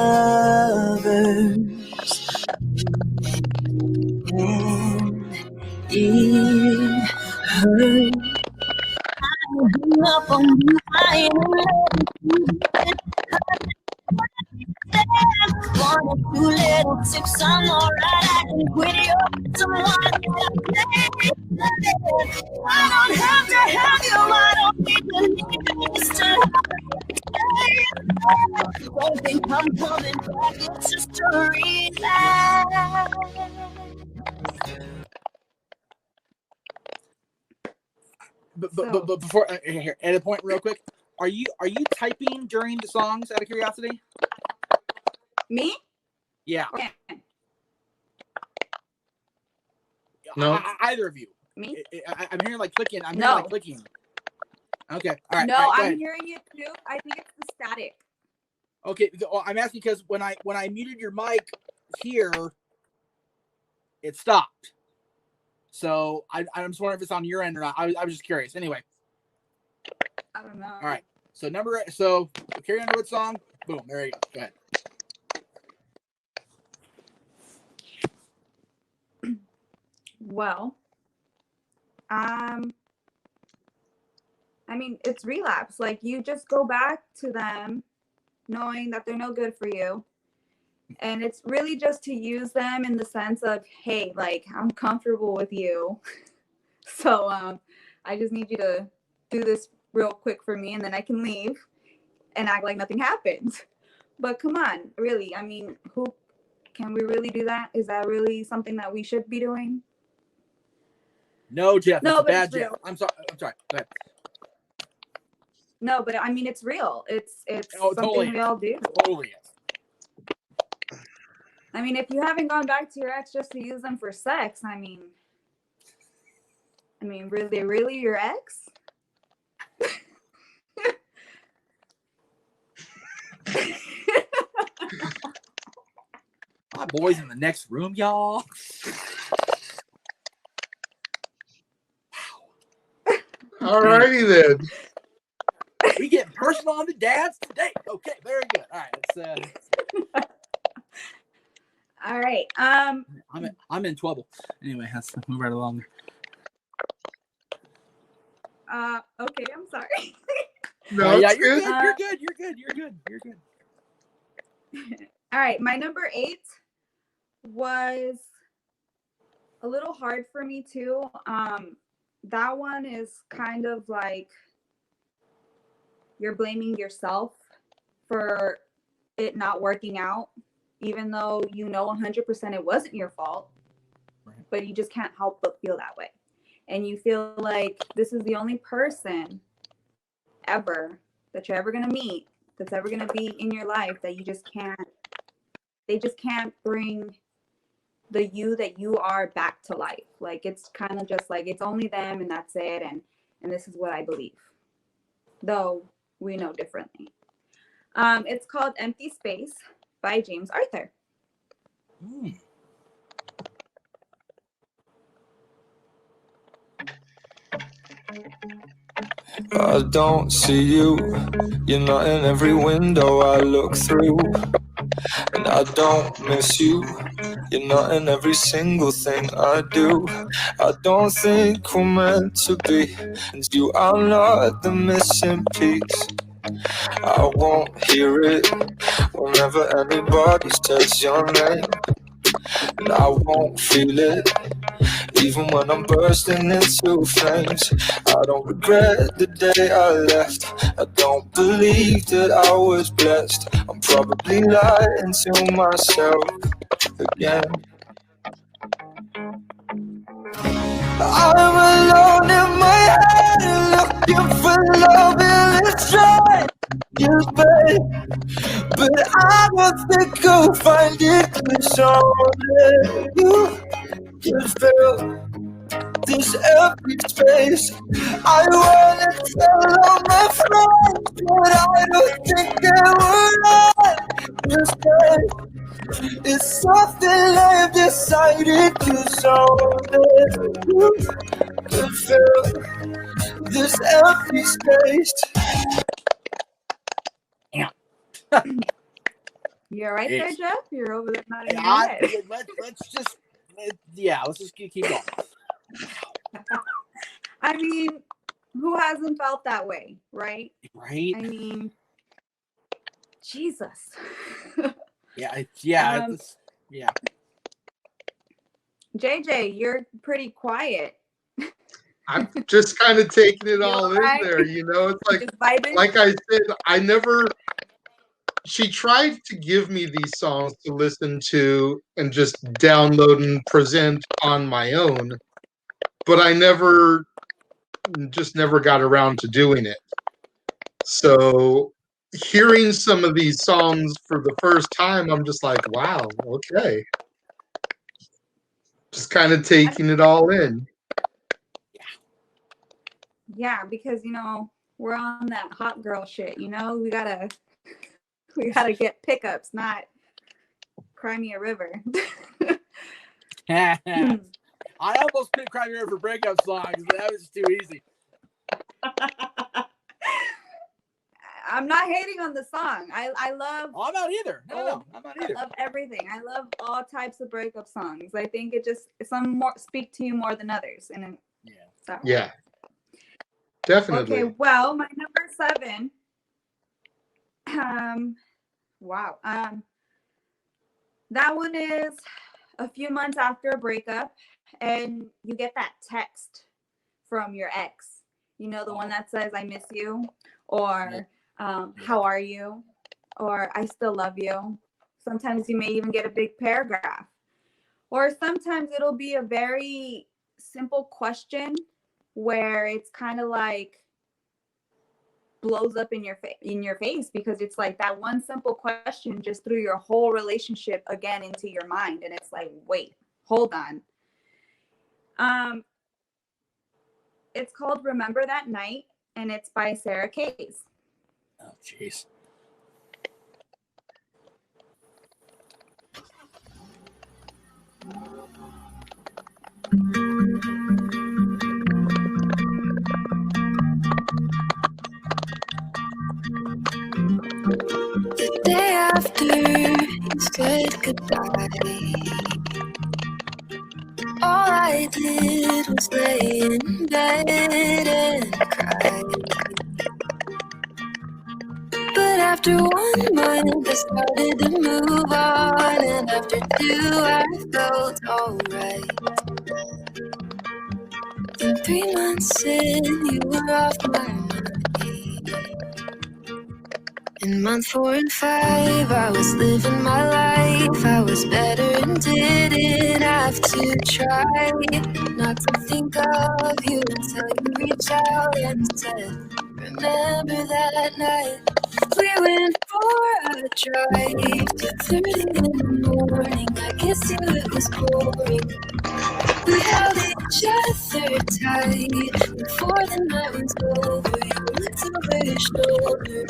And it hurt. I'm up on you. I am in love with you. One or two little tips. I'm alright. I can quit you. Someone I don't have to have you. I don't need to need this to don't think I'm coming back. It's just a relapse. But before here, at a point real quick, are you typing during the songs out of curiosity? Me? Yeah. Okay. No. Either of you. Me? I'm hearing like clicking. I'm No. hearing like clicking. Okay. All right. No, all right, go I'm ahead. hearing it too. I think it's the static. Okay. I'm asking because when I muted your mic here, it stopped. So I'm just wondering if it's on your end or not. I was just curious. Anyway. I don't know. All right. So Carrie Underwood song. Boom. There you go. Go ahead. Well, I mean, it's relapse. Like you just go back to them knowing that they're no good for you. And it's really just to use them in the sense of, hey, like I'm comfortable with you. So I just need you to do this real quick for me and then I can leave and act like nothing happened. But come on, really, I mean, who Can we really do that? Is that really something that we should be doing? No, Jeff. No, It's a but bad it's Jeff. real. I'm sorry. Go ahead. No, but I mean, it's real. It's Oh, something totally we is. all do. Totally is. I mean, if you haven't gone back to your ex just to use them for sex, I mean, really your ex? My boy's in the next room, y'all. All righty then. We get personal on the dads today. Okay, very good. All right, let's. All right. I'm in trouble. Anyway, let's move right along. Okay, I'm sorry. No, yeah, it's you're good. good. You're good. All right, my number 8 was a little hard for me too. That one is kind of like you're blaming yourself for it not working out, even though you know 100% it wasn't your fault, Right. but you just can't help but feel that way. And you feel like this is the only person ever that you're ever going to meet, that's ever going to be in your life, that you just can't, they just can't bring the you that you are back to life. Like, it's kind of just like, it's only them and that's it. And this is what I believe, though we know differently. It's called Empty Space by James Arthur. I don't see you. You're not in every window I look through. And I don't miss you. You're not in every single thing I do. I don't think we're meant to be, and you are not the missing piece. I won't hear it whenever anybody says your name, and I won't feel it even when I'm bursting into flames. I don't regret the day I left. I don't believe that I was blessed. I'm probably lying to myself again. I'm alone in my head, looking for love in its dry. Yes, babe, but I don't think I'll find it, 'cause only you can fill this empty space. I wanna tell all my friends, but I don't think they will understand. It's something I've decided, 'cause only you can fill this empty space. You're right there, Yes. Jeff? You're over there nodding your head. Let's just keep going. I mean, who hasn't felt that way, right? Right? I mean, Jesus. Yeah. JJ, you're pretty quiet. I'm just kind of taking it You all alright? in there, you know. It's like Just vibing? I said, she tried to give me these songs to listen to and just download and present on my own, but I never got around to doing it. So hearing some of these songs for the first time, I'm just like, wow, okay. Just kind of taking it all in. Yeah, because we're on that hot girl shit, we gotta get pickups, not cry me a river. I almost picked Cry Me a River for breakup songs. That was too easy. I'm not hating on the song. I love. Oh, I'm not either. No, I'm not either. I love everything. I love all types of breakup songs. I think some more speak to you more than others, and yeah, definitely. Okay, well, my number 7. Wow. That one is a few months after a breakup, and you get that text from your ex. The one that says, "I miss you," or "How are you?" or "I still love you." Sometimes you may even get a big paragraph. Or sometimes it'll be a very simple question where it's kind of like blows up in your face because it's like that one simple question just threw your whole relationship again into your mind, and it's like, wait, hold on. It's called Remember That Night, and it's by Sarah Case. Oh, jeez. The day after you said goodbye, all I did was lay in bed and cry. But after 1 month, I started to move on, and after 2, I felt alright. Then 3 months in, you were off my mind. In month 4 and 5, I was living my life. I was better and didn't have to try not to think of you until you reached out and said, remember that night. We went for a drive, 2:30 in the morning. I guess it was boring. We held each other tight before the night was over. You looked over your shoulder.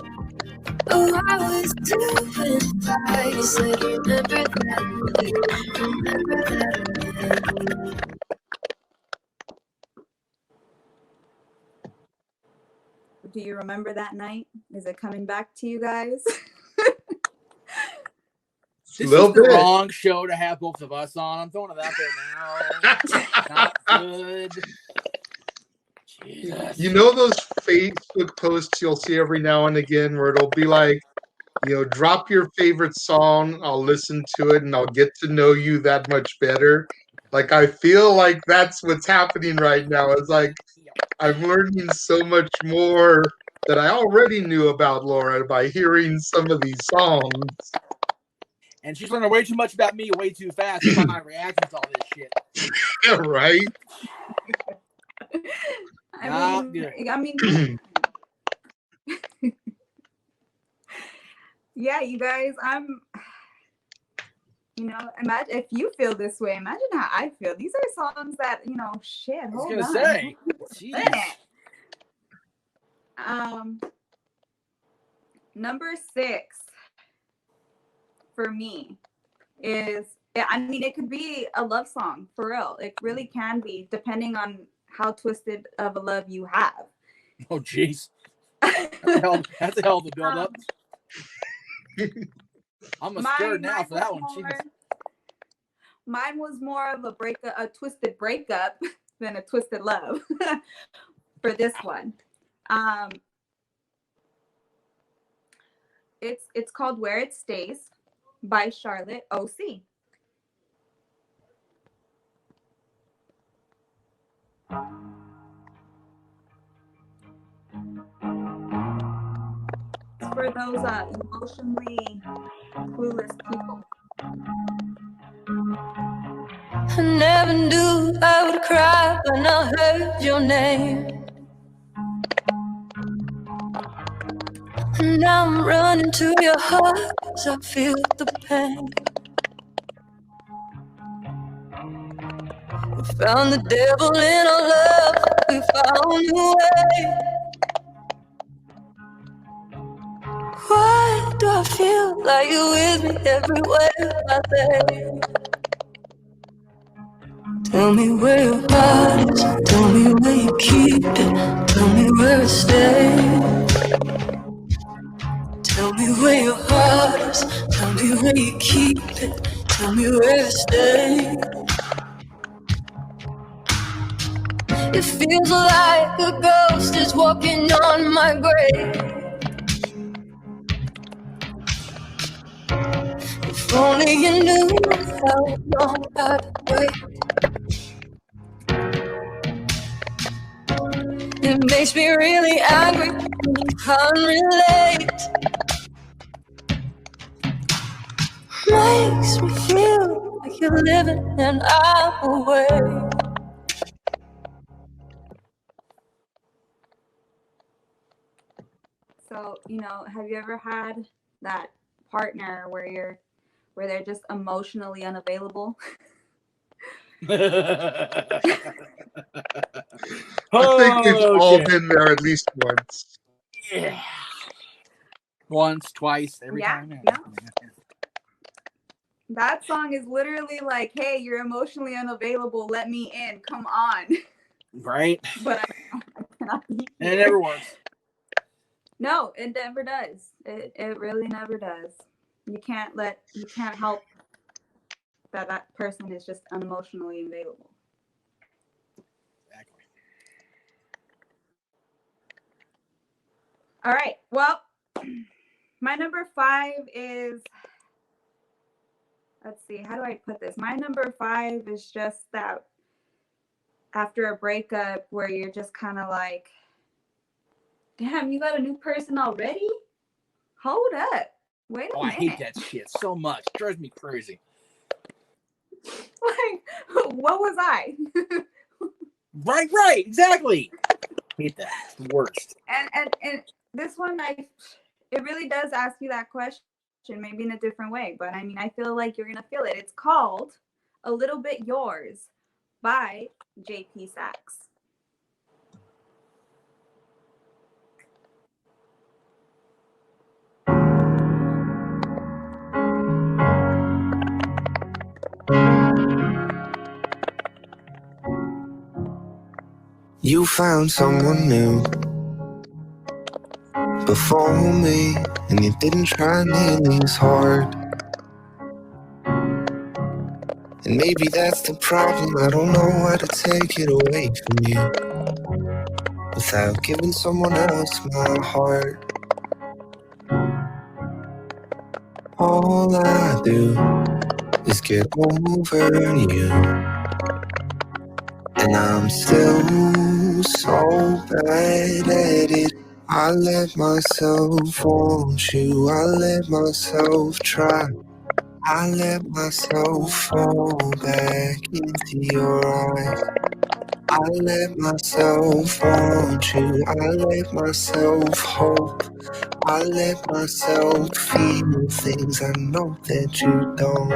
Oh, I was doing fine. You said, remember that night. Remember that night. Do you remember that night? Is it coming back to you guys? This is the wrong show to have both of us on. I'm throwing it out there now. Not good. Jesus. You know those Facebook posts you'll see every now and again where it'll be like, you know, drop your favorite song, I'll listen to it, and I'll get to know you that much better. Like, I feel like that's what's happening right now. It's like I'm learning so much more that I already knew about Laura by hearing some of these songs. And she's learning way too much about me way too fast by my reactions to all this shit. Yeah, right? I mean, yeah, you guys, imagine if you feel this way, imagine how I feel. These are songs that, shit, hold on. I was gonna say, jeez. Number 6 for me is, it could be a love song, for real. It really can be, depending on how twisted of a love you have. Oh, jeez. That's a hell of a build-up. I'm scared now for that one. Mine was more of a twisted breakup than a twisted love for this one. It's called Where It Stays by Charlotte O.C. For those emotionally clueless people. I never knew I would cry when I heard your name. And now I'm running to your heart as I feel the pain. We found the devil in our love, we found a way. Why do I feel like you're with me everywhere I say? Tell me where your heart is, tell me where you keep it, tell me where it stays. Tell me where your heart is, tell me where you keep it, tell me where it stays. It feels like a ghost is walking on my grave. If only you knew how long I'd wait. It makes me really angry when you can't relate. makes me feel like you're living and I'm away. So, have you ever had that partner where they're just emotionally unavailable? I think we've all been there at least once. Yeah. Once, twice, every time. Yeah. That song is literally like, hey, you're emotionally unavailable. Let me in. Come on. Right? But I cannot be And here. it never works. No, it never does. It really never does. You can't help that person is just unemotionally available. Exactly. All right. Well, my number 5 is, let's see, how do I put this? My number 5 is just that after a breakup where you're just kind of like, damn, you got a new person already? Hold up. Wait a minute. I hate that shit so much. It drives me crazy. Like, what was I? Right, exactly. Hate that. It's the worst. And this one, it really does ask you that question, maybe in a different way. But I mean, I feel like you're gonna feel it. It's called "A Little Bit Yours" by J.P. Saxe. You found someone new before me, and you didn't try nearly as hard. And maybe that's the problem. I don't know how to take it away from you without giving someone else my heart. All I do is get over you, and I'm still so bad at it. I let myself want you, I let myself try, I let myself fall back into your eyes. I let myself want you, I let myself hope, I let myself feel things I know that you don't.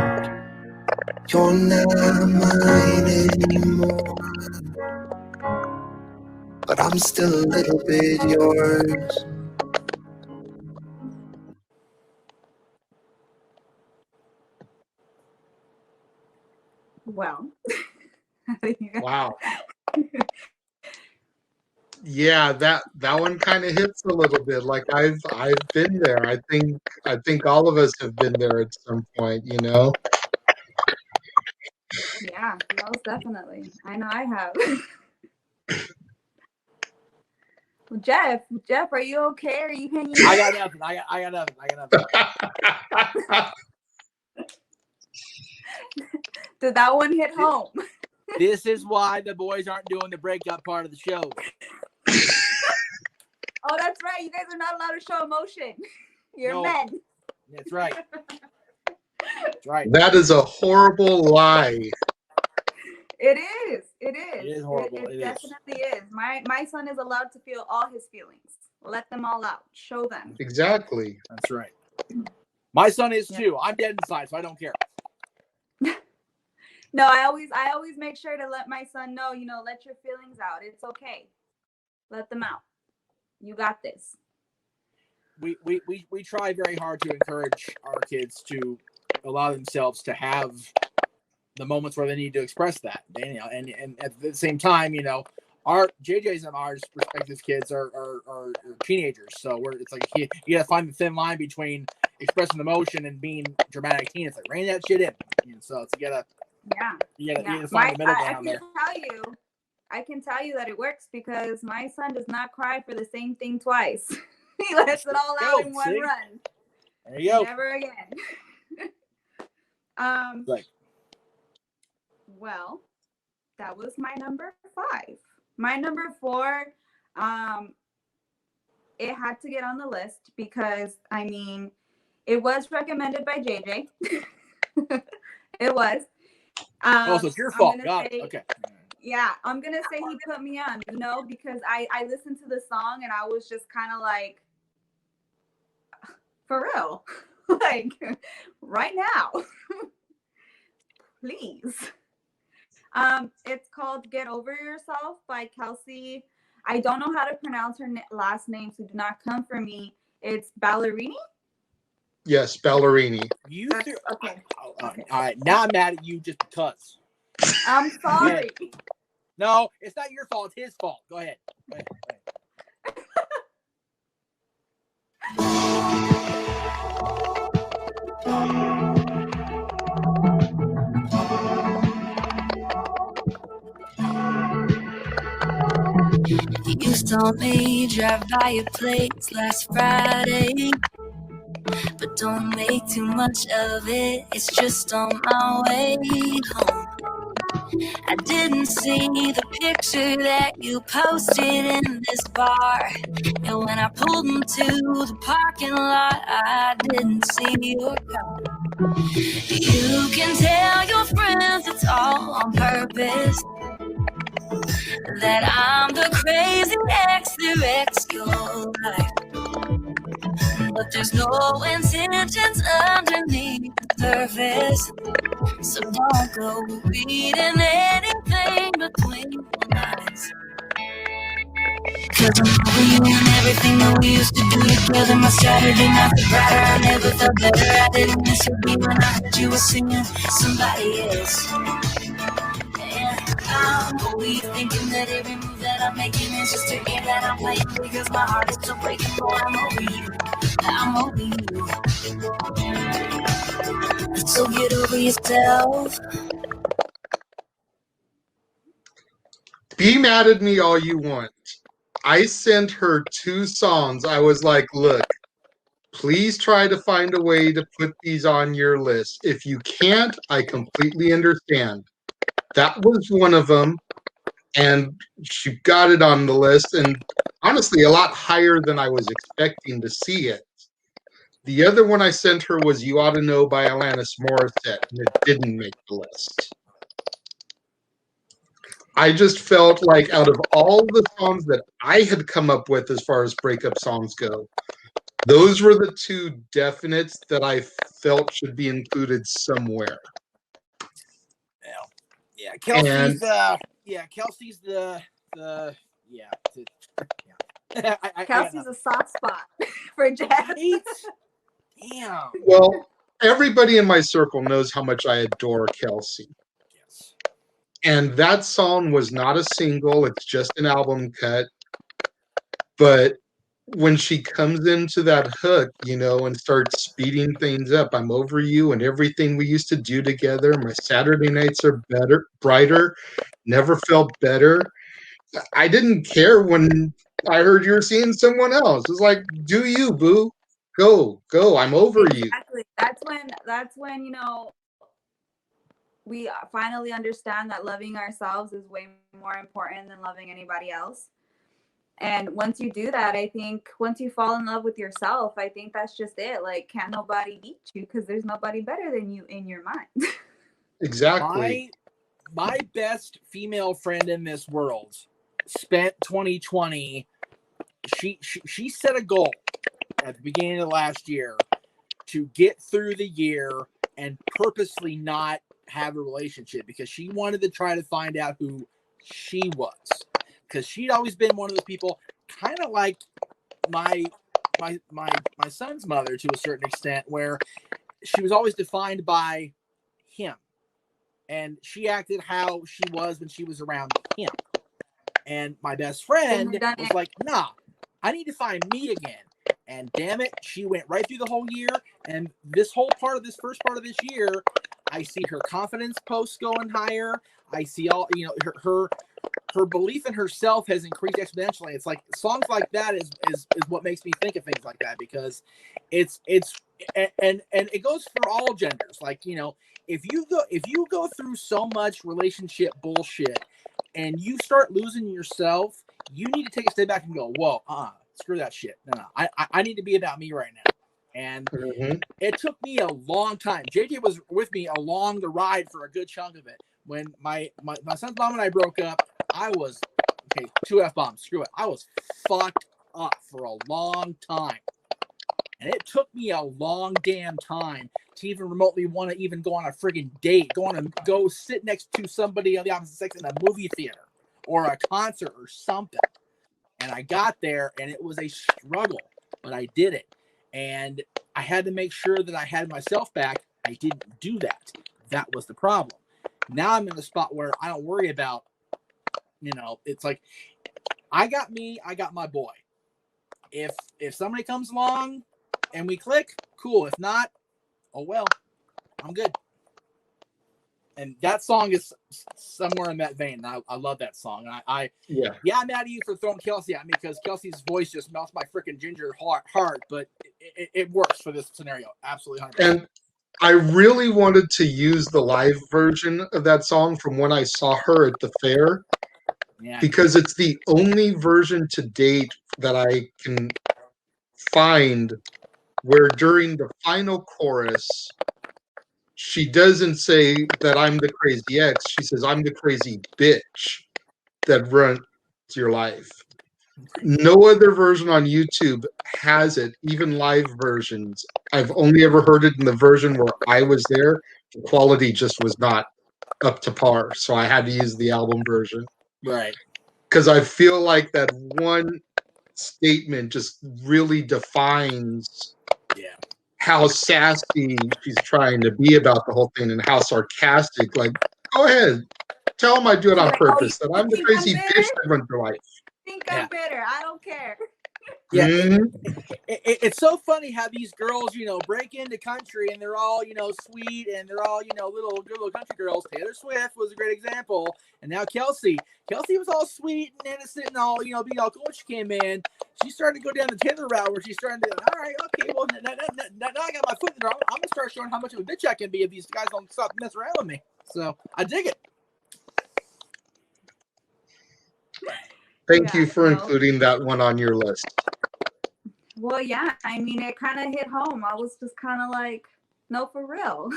You're not mine anymore, but I'm still a little bit yours. Well, Wow. Yeah, that one kind of hits a little bit. Like I've been there. I think all of us have been there at some point, Yeah, most definitely. I know I have. Well, Jeff, are you okay? Are you hanging? I got nothing. I got nothing. Did that one hit home? This is why the boys aren't doing the breakup part of the show. Oh, that's right. You guys are not allowed to show emotion. You're men. That's right. That's right. That is a horrible lie. It is. It is horrible. It definitely is. My son is allowed to feel all his feelings. Let them all out. Show them. Exactly. That's right. My son is too. I'm dead inside, so I don't care. No, I always make sure to let my son know, let your feelings out. It's okay. Let them out. You got this. We try very hard to encourage our kids to allow themselves to have the moments where they need to express that. And at the same time, our JJ's and ours respective kids are teenagers. So it's like you gotta find the thin line between expressing emotion and being dramatic teen. It's like rein that shit in. So it's you gotta find the middle ground there. I can tell you that it works because my son does not cry for the same thing twice. He lets it all out in one run. There you go. Never again. Right. Well, that was my number 5. My number 4, it had to get on the list because, it was recommended by JJ. It was. Oh, so it's your I'm fault. gonna Got say, it. Okay. yeah, I'm gonna say he put me on, because I listened to the song and I was just kind of like, for real, like right now, please. It's called "Get Over Yourself" by Kelsey. I don't know how to pronounce her last name, so do not come for me. It's Ballerini. Yes, Ballerini. You threw. Okay. Okay. All right. Now I'm mad at you just because. I'm sorry. No, it's not your fault. It's his fault. Go ahead. Go ahead. You saw me drive by your place last Friday, but don't make too much of it. It's just on my way home. I didn't see the picture that you posted in this bar, and when I pulled into the parking lot, I didn't see your car. You can tell your friends it's all on purpose, that I'm the crazy ex that wrecks your life, but there's no intentions underneath the surface. So don't go reading anything between the lines, 'cause I'm over you and everything that we used to do together. My Saturday night was brighter, I never felt better. I didn't miss your beat when I heard you were singing somebody else. And I'm always thinking that every move that I'm making is just a game that I'm playing, because my heart is still breaking. Boy, I'm over you. I'm over you. So get over yourself. Be mad at me all you want. I sent her 2 songs. I was like, look, please try to find a way to put these on your list. If you can't, I completely understand. That was one of them, and she got it on the list, and honestly, a lot higher than I was expecting to see it. The other one I sent her was "You Ought to Know" by Alanis Morissette, and it didn't make the list. I just felt like out of all the songs that I had come up with as far as breakup songs go, those were the 2 definites that I felt should be included somewhere. Yeah, Kelsey's Kelsey's the Kelsey's a soft spot for jazz. Damn. Well, everybody in my circle knows how much I adore Kelsey. Yes. And that song was not a single, it's just an album cut. But when she comes into that hook, and starts speeding things up, I'm over you and everything we used to do together. My Saturday nights are brighter, never felt better. I didn't care when I heard you were seeing someone else. It's like, do you, boo? Go. I'm over you. Exactly. That's when we finally understand that loving ourselves is way more important than loving anybody else. And once you do that, I think once you fall in love with yourself, I think that's just it. Like, can't nobody beat you, because there's nobody better than you in your mind. Exactly. My best female friend in this world spent 2020. She set a goal at the beginning of last year to get through the year and purposely not have a relationship, because she wanted to try to find out who she was. Because she'd always been one of those people, kind of like my son's mother to a certain extent, where she was always defined by him, and she acted how she was when she was around him. And my best friend was like, nah, I need to find me again. And damn it, she went right through the whole year. And this first part of this year, I see her confidence posts going higher. I see all, her belief in herself has increased exponentially. It's like songs like that is what makes me think of things like that, because it's and it goes for all genders. Like, if you go through so much relationship bullshit and you start losing yourself, you need to take a step back and go, whoa, screw that shit. No, I need to be about me right now. And Mhm. it took me a long time. JJ was with me along the ride for a good chunk of it. When my son's mom and I broke up, I was, okay, 2 F-bombs, screw it. I was fucked up for a long time. And it took me a long damn time to even remotely want to even go on a friggin' date, go sit next to somebody of the opposite sex in a movie theater or a concert or something. And I got there, and it was a struggle, but I did it. And I had to make sure that I had myself back. I didn't do that. That was the problem. Now I'm in the spot where I don't worry about, it's like, I got me, I got my boy. If somebody comes along and we click, cool. If not, oh well, I'm good. And that song is somewhere in that vein. I love that song. I'm mad at you for throwing Kelsey at me because Kelsey's voice just melts my freaking ginger heart. But it works for this scenario. Absolutely 100%. And I really wanted to use the live version of that song from when I saw her at the fair, because it's the only version to date that I can find where during the final chorus, she doesn't say that I'm the crazy ex. She says, I'm the crazy bitch that runs your life. No other version on YouTube has it, even live versions. I've only ever heard it in the version where I was there. The quality just was not up to par, so I had to use the album version. Right. Because I feel like that one statement just really defines how sassy she's trying to be about the whole thing and how sarcastic. Like, go ahead, tell them I do it on purpose. That I'm the crazy bitch that runs your life. Think I'm bitter. I don't care. Yeah, it's so funny how these girls, break into country and they're all, sweet and they're all, good little country girls. Taylor Swift was a great example, and now Kelsey was all sweet and innocent and all, being all cool when she came in. She started to go down the Taylor route where she's starting to, all right, okay, well, now I got my foot in the door. I'm gonna start showing how much of a bitch I can be if these guys don't stop messing around with me. So I dig it. Thank you for including that one on your list. Well, yeah, I mean, it kind of hit home. I was just kind of like, no, for real.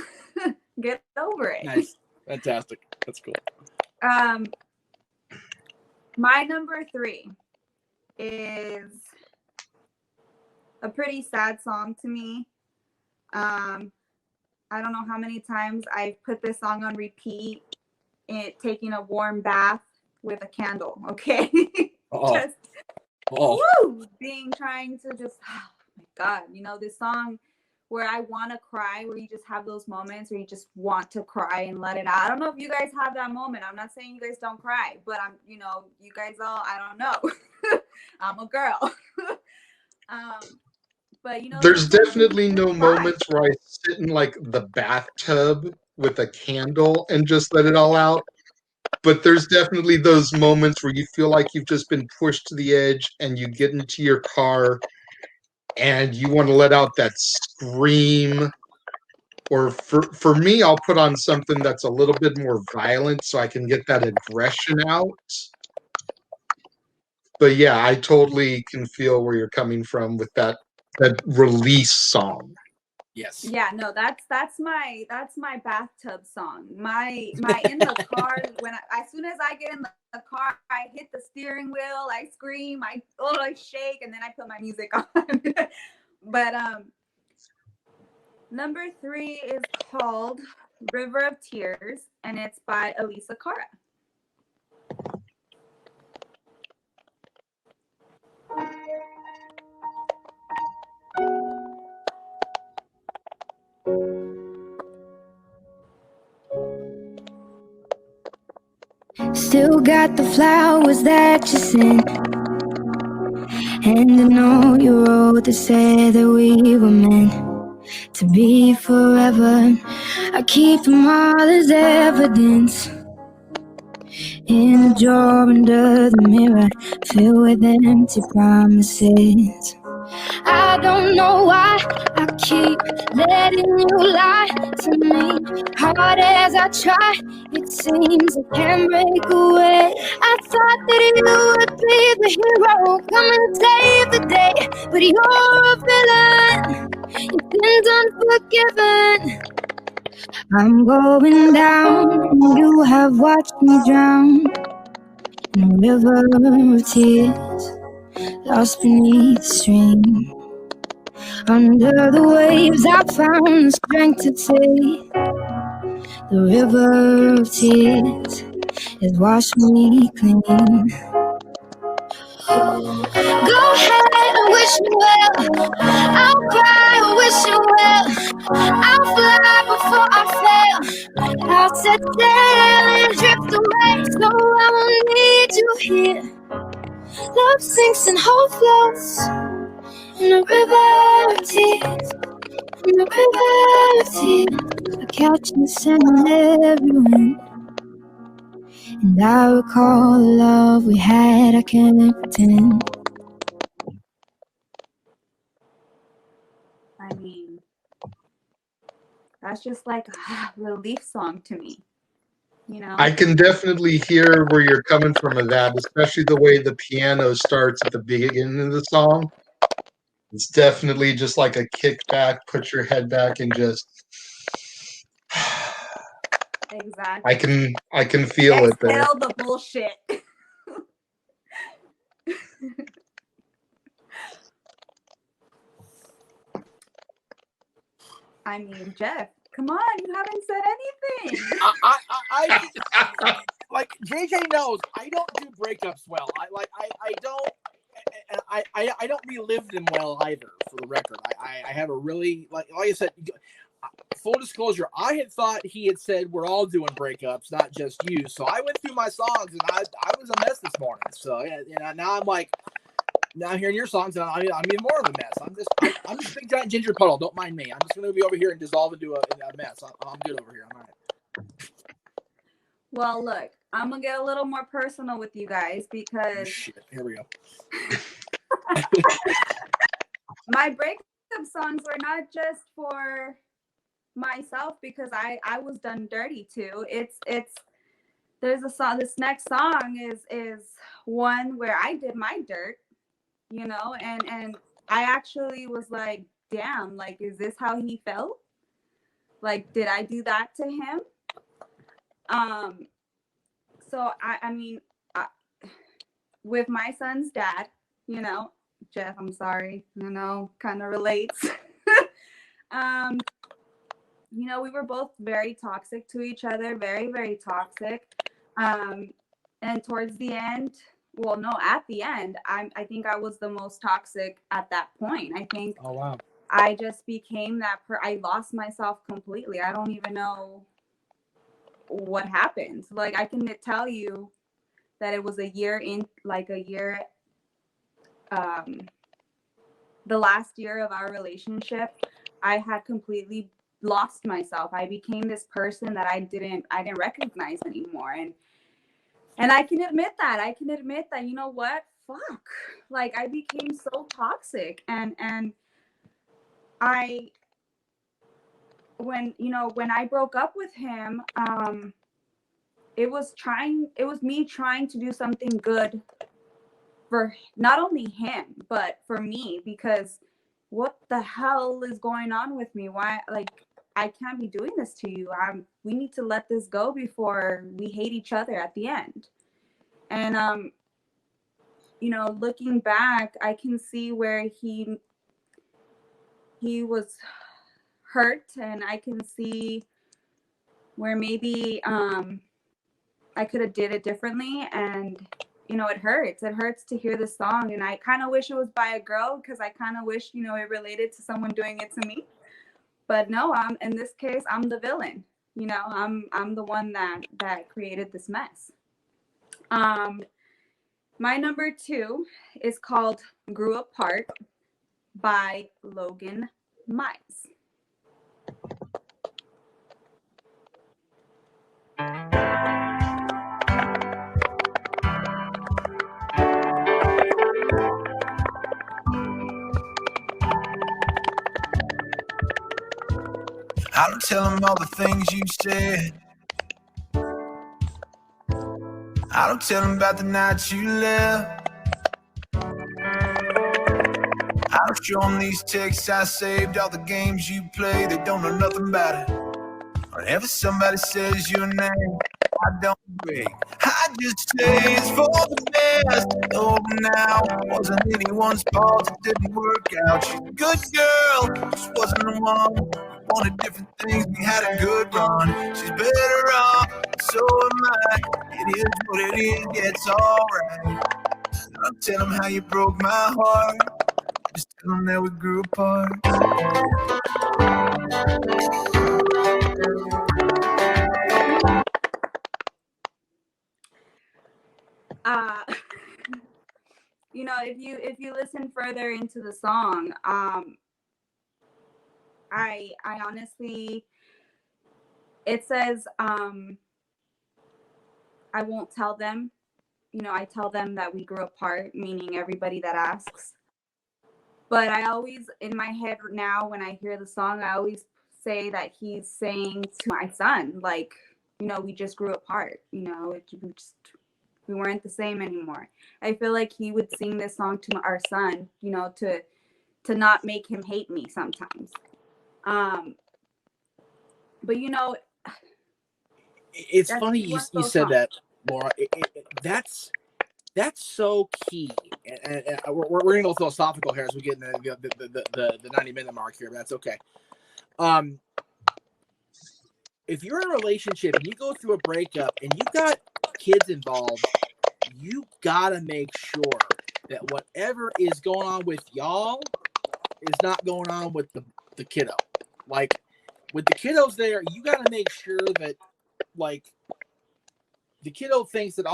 Get over it. Nice. Fantastic. That's cool. My number 3 is a pretty sad song to me. I don't know how many times I've put this song on repeat, taking a warm bath with a candle, okay? Trying to just, oh my God, this song where I want to cry, where you just have those moments where you just want to cry and let it out. I don't know if you guys have that moment. I'm not saying you guys don't cry, but you guys all, I don't know. I'm a girl. But there's definitely no moments where I sit in like the bathtub with a candle and just let it all out. But there's definitely those moments where you feel like you've just been pushed to the edge and you get into your car and you want to let out that scream. Or for me, I'll put on something that's a little bit more violent so I can get that aggression out. But yeah, I totally can feel where you're coming from with that release song. Yes. Yeah, no, that's my bathtub song. My in the car, as soon as I get in the car, I hit the steering wheel, I scream, I shake, and then I put my music on. But number 3 is called River of Tears, and it's by Elisa Cara. Still got the flowers that you sent, and I know you wrote to say that we were meant to be forever. I keep them all as evidence in a drawer under the mirror, filled with empty promises. I don't know why I keep letting you lie to me. Hard as I try, it seems I can't break away. I thought that you would be the hero, come and save the day, but you're a villain. Your sins unforgiven. I'm going down. You have watched me drown in a river of tears, lost beneath the stream. Under the waves, I found the strength to take. The river of tears has washed me clean. Go ahead and wish me well. I'll cry and wish you well. I'll fly before I fail. I'll set sail and drift away, so I won't need you here. Love sinks and hope floats in a river of tears. In a river of tears, I catch the scent of every wind. And I recall the love we had, I can't pretend. I mean, that's just like a relief song to me, you know? I can definitely hear where you're coming from with that, especially the way the piano starts at the beginning of the song. It's definitely just like a kickback, put your head back and just Exactly. I can feel it there. Exhale the bullshit. I mean, Jeff, come on, you haven't said anything. I like JJ knows I don't do breakups well. I don't relive them well either. For the record, I have a really like I said. Full disclosure, I had thought he had said we're all doing breakups, not just you. So I went through my songs and I was a mess this morning. So now I'm like, now I'm hearing your songs and I'm even more of a mess. I'm just a big giant ginger puddle. Don't mind me. I'm just going to be over here and dissolve into a mess. I'm good over here. I'm all right. Well, look, I'm gonna get a little more personal with you guys because oh, shit. Here we go. My breakup songs were not just for myself because I was done dirty too. There's a song. This next song is one where I did my dirt, you know, and I actually was like, damn, like, is this how he felt? Like, did I do that to him? So I mean, with my son's dad, you know, Jeff, I'm sorry, you know, kind of relates. You know, we were both very toxic to each other, very, very toxic. And towards the end, well, no, at the end, I think I was the most toxic at that point. I think Oh, wow. I just became I lost myself completely. I don't even know what happened. Like, I can tell you that it was a year, the last year of our relationship, I had completely lost myself. I became this person that I didn't recognize anymore. And I can admit that. You know what? Fuck. Like, I became so toxic. And when I broke up with him, it was me trying to do something good for not only him, but for me, because what the hell is going on with me? Why, like, I can't be doing this to you. We need to let this go before we hate each other at the end. And, you know, looking back, I can see where he was hurt, and I can see where maybe I could have did it differently. And, you know, it hurts to hear this song, and I kind of wish it was by a girl, because I kind of wish, you know, it related to someone doing it to me. But no, in this case, I'm the villain. You know, I'm the one that created this mess. My number 2 is called "Grew Apart" by Logan Mize. I don't tell him all the things you said. I don't tell him about the nights you left. I'll show them these texts I saved, all the games you play, they don't know nothing about it. Whenever somebody says your name, I don't break. I just say it's for the best. Oh, now wasn't anyone's fault. It didn't work out. She's a good girl, just wasn't the one. We wanted different things. We had a good run. She's better off, so am I. It is what it is. Yeah, it's alright. I'll tell them how you broke my heart. Just tell them that we grew apart. You know, if you listen further into the song, I honestly, it says, I won't tell them, you know, I tell them that we grew apart, meaning everybody that asks. But I always, in my head now, when I hear the song, I always say that he's saying to my son, like, you know, we just grew apart, you know, we weren't the same anymore. I feel like he would sing this song to our son, you know, to not make him hate me sometimes. But you know, it's funny you said that, Laura. That's so key. And we're gonna go philosophical here as we get in the 90-minute mark here, but that's okay. If you're in a relationship and you go through a breakup and you got kids involved, you gotta make sure that whatever is going on with y'all is not going on with the kiddo. Like, with the kiddos there, you gotta make sure that, like, the kiddo thinks that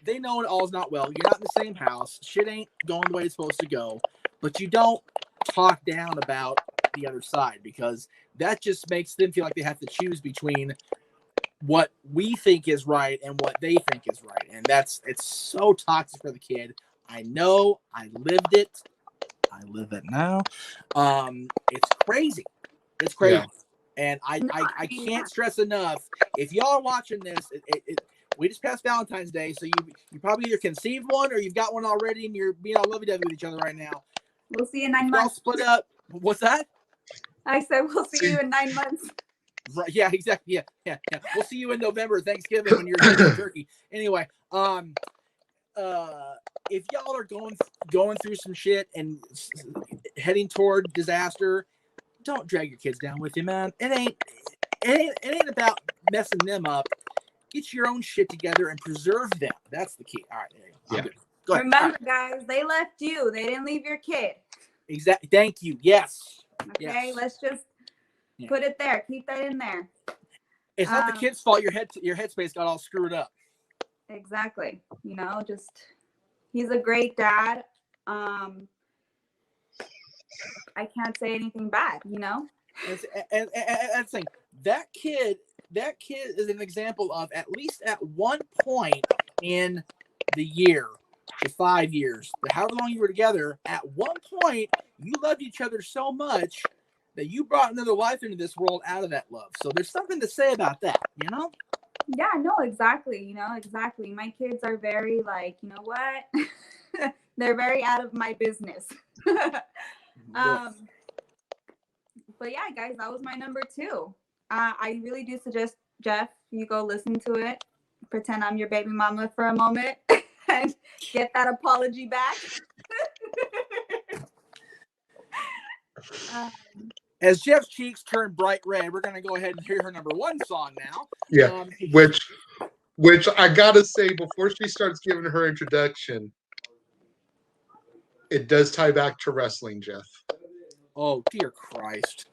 they know it all is not well. You're not in the same house. Shit ain't going the way it's supposed to go. But you don't talk down about the other side, because that just makes them feel like they have to choose between what we think is right and what they think is right. And it's so toxic for the kid. I know. I lived it. I live it now. It's crazy. It's crazy. Yeah. And I can't stress enough, if y'all are watching this, we just passed Valentine's Day, so you probably either conceived one or you've got one already, and you're being all lovey-dovey with each other right now. We'll see you in 9 months. Y'all split up. What's that? I said we'll see you in 9 months. Right? Yeah, exactly. Yeah. We'll see you in November, Thanksgiving, when you're eating turkey. Anyway, if y'all are going through some shit and heading toward disaster, don't drag your kids down with you, man. It ain't about messing them up. Get your own shit together and preserve them. That's the key. All right, there you go. Yeah. Go ahead. Remember, guys, they left you. They didn't leave your kid. Exactly. Thank you. Yes. Okay, yes. Let's just put it there. Keep that in there. It's not the kid's fault. Your headspace got all screwed up. Exactly. You know, he's a great dad. I can't say anything bad. You know. And the thing, that kid is an example of, at least at one point in the year, the 5 years, however long you were together, at one point you loved each other so much that you brought another life into this world out of that love. So there's something to say about that, you know? Yeah, no, exactly. You know, exactly. My kids are very, like, you know what? They're very out of my business. But yeah, guys, that was my number 2. I really do suggest, Jeff, you go listen to it, pretend I'm your baby mama for a moment, and get that apology back. As Jeff's cheeks turn bright red, we're going to go ahead and hear her number 1 song now. Yeah, which I gotta say, before she starts giving her introduction, it does tie back to wrestling, Jeff. Oh, dear Christ.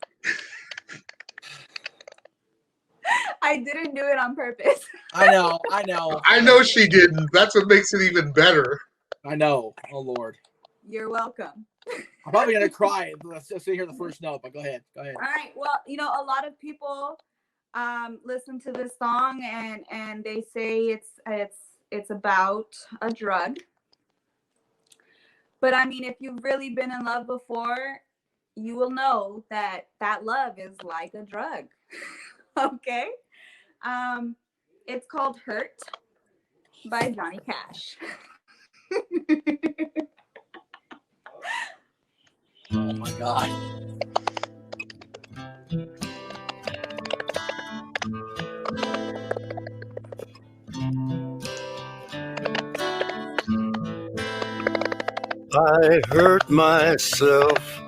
I didn't do it on purpose. I know. I know she didn't. That's what makes it even better. I know. Oh, Lord. You're welcome. I'm probably going to cry. Let's just hear the first note, but go ahead. All right. Well, you know, a lot of people listen to this song and they say it's about a drug. But I mean, if you've really been in love before, you will know that love is like a drug. Okay? It's called Hurt by Johnny Cash. Oh my God. I hurt myself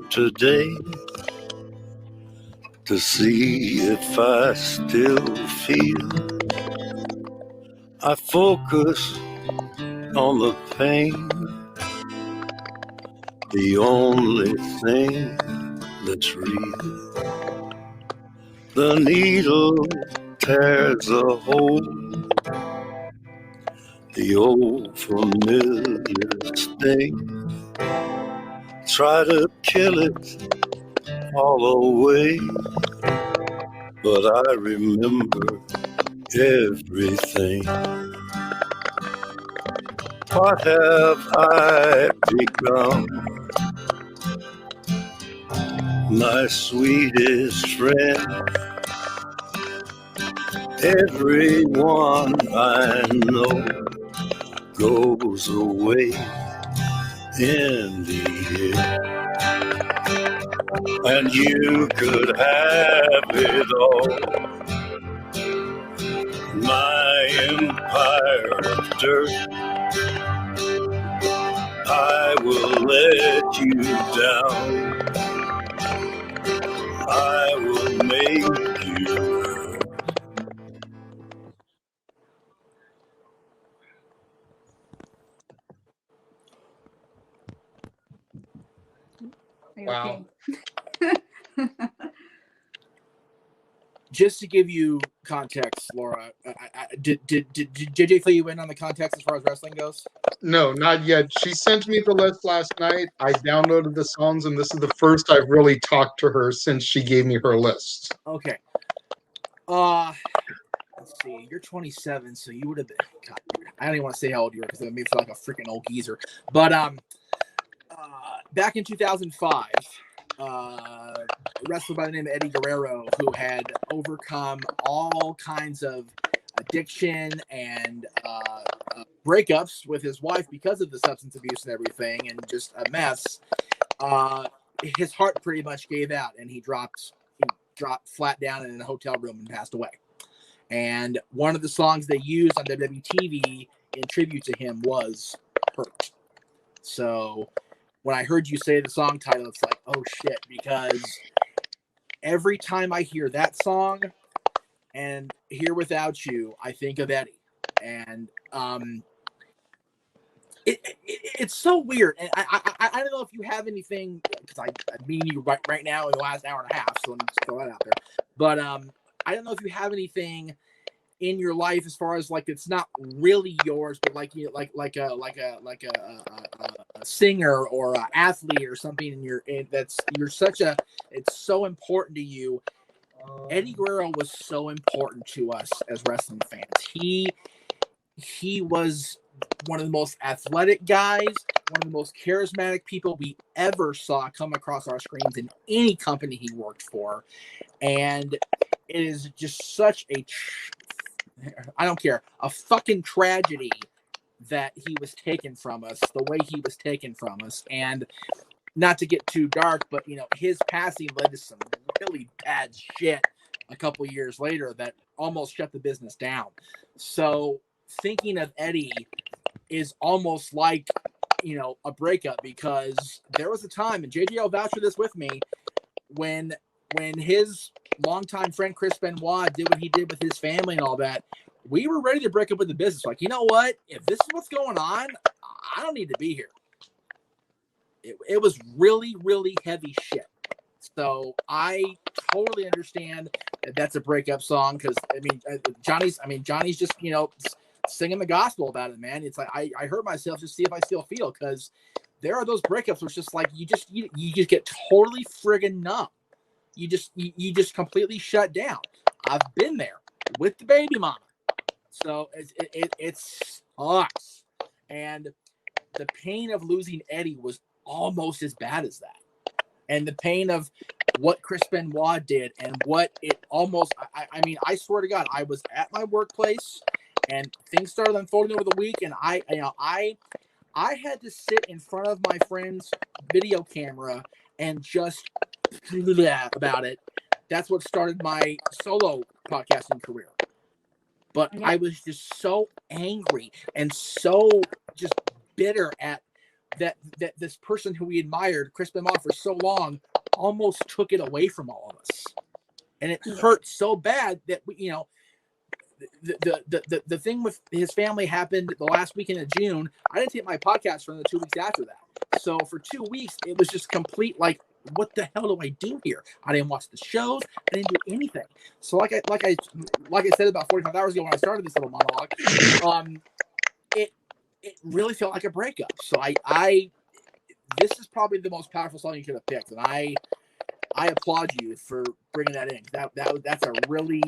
today to see if I still feel. I focus on the pain, the only thing that's real. The needle tears a hole, the old familiar sting. Try to kill it all away, but I remember everything. What have I become? My sweetest friend. Everyone I know goes away in the end. And you could have it all. My empire of dirt, I will let you down. I will make you hurt. Wow. Just to give you context, Laura, did JJ fill you in on the context as far as wrestling goes? No, not yet. She sent me the list last night. I downloaded the songs, and this is the first I've really talked to her since she gave me her list. Okay. Let's see. You're 27, so you would have been. God, I don't even want to say how old you are because it makes me feel like a freaking old geezer. But back in 2005, a wrestler by the name of Eddie Guerrero, who had overcome all kinds of addiction and breakups with his wife because of the substance abuse and everything, and just a mess. His heart pretty much gave out, and he dropped flat down in a hotel room and passed away. And one of the songs they used on WWTV in tribute to him was "Hurt." So when I heard you say the song title, it's like, oh shit, because every time I hear that song and Here Without You, I think of Eddie. And it's so weird. And I don't know if you have anything, because I'm meeting you right now in the last hour and a half, so let me just throw that out there. But I don't know if you have anything in your life as far as like it's not really yours, but like you like a singer or an athlete or something it's so important to you. Eddie Guerrero was so important to us as wrestling fans. He was one of the most athletic guys, one of the most charismatic people we ever saw come across our screens in any company he worked for. And it is just such I don't care, a fucking tragedy that he was taken from us, the way he was taken from us. And not to get too dark, but his passing led to some really bad shit a couple years later that almost shut the business down. So thinking of Eddie is almost like a breakup, because there was a time, and JJ will vouch for this with me, when his longtime friend Chris Benoit did what he did with his family and all that, we were ready to break up with the business. Like, you know what? If this is what's going on, I don't need to be here. It was really, really heavy shit. So I totally understand that that's a breakup song, because Johnny's just singing the gospel about it, man. It's like I hurt myself just to see if I still feel, because there are those breakups where it's just like you just get totally friggin' numb. You just completely shut down. I've been there with the baby mama, so it sucks. And the pain of losing Eddie was almost as bad as that. And the pain of what Chris Benoit did and what it almost, I swear to God, I was at my workplace and things started unfolding over the week. And I I had to sit in front of my friend's video camera and just about it. That's what started my solo podcasting career. But I was just so angry and so just bitter at that this person who we admired, Chris Benoit, for so long, almost took it away from all of us. And it hurt so bad that we, you know, the thing with his family happened the last weekend of June. I didn't take my podcast for the 2 weeks after that. So for 2 weeks, it was just complete, like, what the hell do I do here? I didn't watch the shows. I didn't do anything. So like I said about 45 hours ago when I started this little monologue, it really felt like a breakup. So I this is probably the most powerful song you could have picked, and I applaud you for bringing that in. That's a really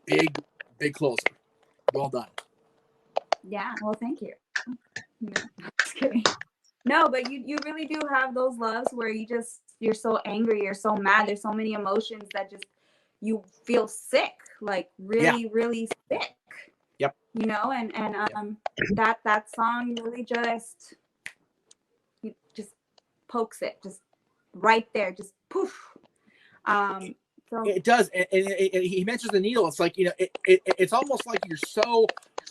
big closer. Well done. Yeah, well, thank you. No, just kidding. No, but you really do have those loves where you're so angry, you're so mad. There's so many emotions that just you feel sick, like really sick. Yep. You know, and that song really just pokes it, just right there, just poof. So it does, and he mentions the needle. It's like, you know, it's almost like you're so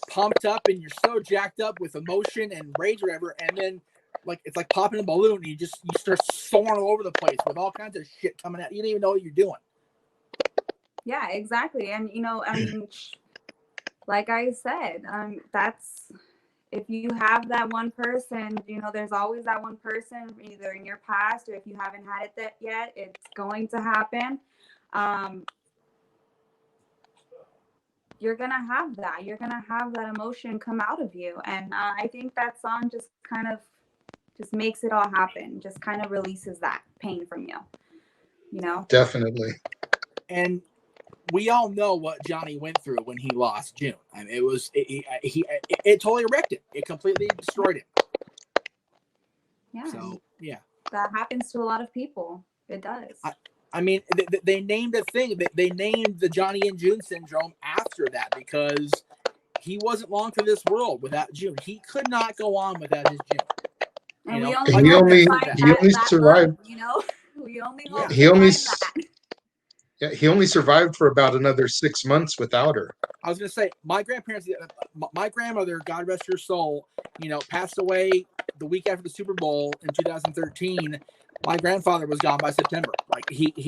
pumped up and you're so jacked up with emotion and rage or whatever, and then like it's like popping a balloon and you start soaring all over the place with all kinds of shit coming out. You don't even know what you're doing. Yeah, exactly. And you know, I mean, like I said, that's, if you have that one person, you know, there's always that one person either in your past, or if you haven't had it yet, it's going to happen. You're gonna have that. You're gonna have that emotion come out of you, and I think that song just kind of just makes it all happen. Just kind of releases that pain from you. You know. Definitely. And we all know what Johnny went through when he lost June. I mean, it totally wrecked it. It completely destroyed it. Yeah. So yeah, that happens to a lot of people. It does. I mean, they named a thing. They named the Johnny and June syndrome after that because he wasn't long for this world without June. He could not go on without his June. And you know, he only survived. You know, we only hope he only that. Yeah, he only survived for about another 6 months without her. I was going to say, my grandmother, God rest her soul, you know, passed away the week after the Super Bowl in 2013. My grandfather was gone by September. Like he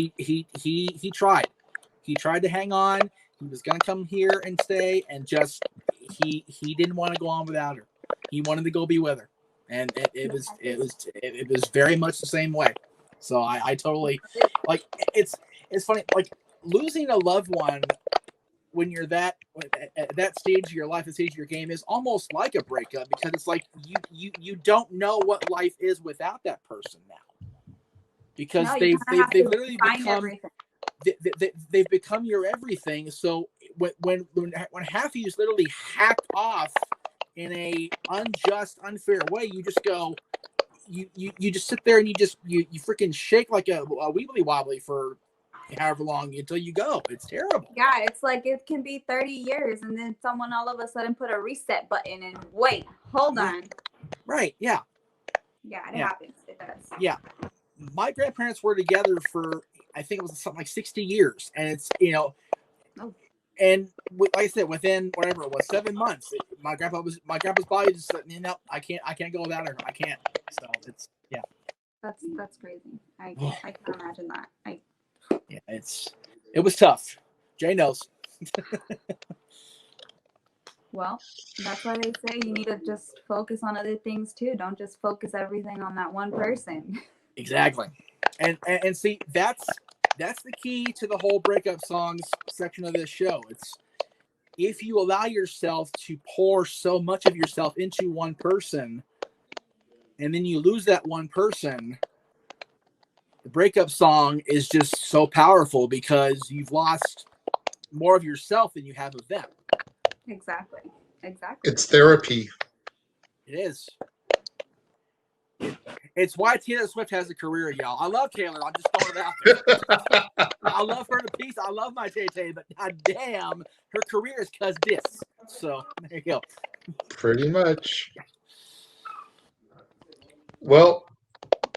tried. He tried to hang on. He was going to come here and stay, and just he didn't want to go on without her. He wanted to go be with her, and it was very much the same way. So I totally, like, it's funny, like, losing a loved one when you're at that stage of your life, the stage of your game, is almost like a breakup, because it's like you don't know what life is without that person now, because they've literally become they've become your everything. So when half of you is literally hacked off in a unjust, unfair way, you just go. You just sit there and you freaking shake like a wibbly wobbly for however long until you go. It's terrible. Yeah, it's like it can be 30 years and then someone all of a sudden put a reset button and wait, hold on. Right, yeah. Yeah, it happens. It does. Yeah. My grandparents were together for, I think it was something like 60 years. And it's, you know, and like I said, within whatever it was, 7 months, my grandpa's body just said, you know, I can't go without her. I can't. So it's, yeah. That's crazy. I can imagine that. Yeah, it was tough. Jay knows. Well, that's why they say you need to just focus on other things too. Don't just focus everything on that one person. Exactly. And see, that's the key to the whole breakup songs section of this show. It's if you allow yourself to pour so much of yourself into one person, and then you lose that one person, the breakup song is just so powerful because you've lost more of yourself than you have of them. Exactly. It's therapy. It is. It's why Taylor Swift has a career, y'all. I love Taylor. I'm just throwing it out there. I love her to pieces. I love my Tay-Tay, but god damn, her career is because this. So there you go. Pretty much. Well,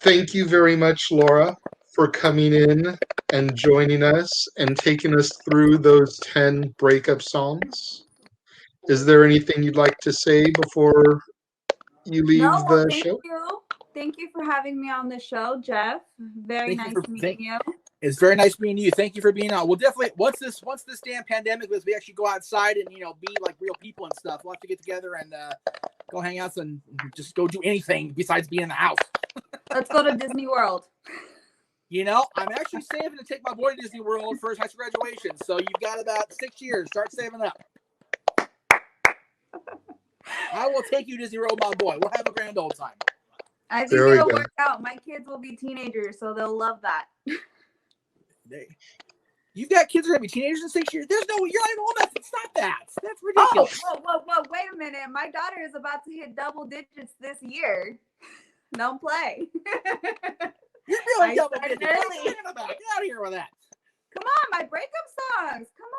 thank you very much, Laura, for coming in and joining us and taking us through those 10 breakup songs. Is there anything you'd like to say before you leave No, well, the thank show? you. Thank you for having me on the show, Jeff. Very nice meeting you. It's very nice meeting you. Thank you for being on. We'll definitely once this damn pandemic was, we actually go outside and be like real people and stuff. We'll have to get together and go hang out and just go do anything besides be in the house. Let's go to Disney World. I'm actually saving to take my boy to Disney World for his high school graduation. So you've got about 6 years. Start saving up. I will take you to Disney World, my boy. We'll have a grand old time. I think it'll work out. My kids will be teenagers, so they'll love that. You've got kids that are going to be teenagers in 6 years. There's no way. You're not even old enough. Stop that. That's ridiculous. Whoa. Wait a minute. My daughter is about to hit double digits this year. Don't play. You're really double digits. What are you talking about? Get out of here with that. Come on, my breakup songs. Come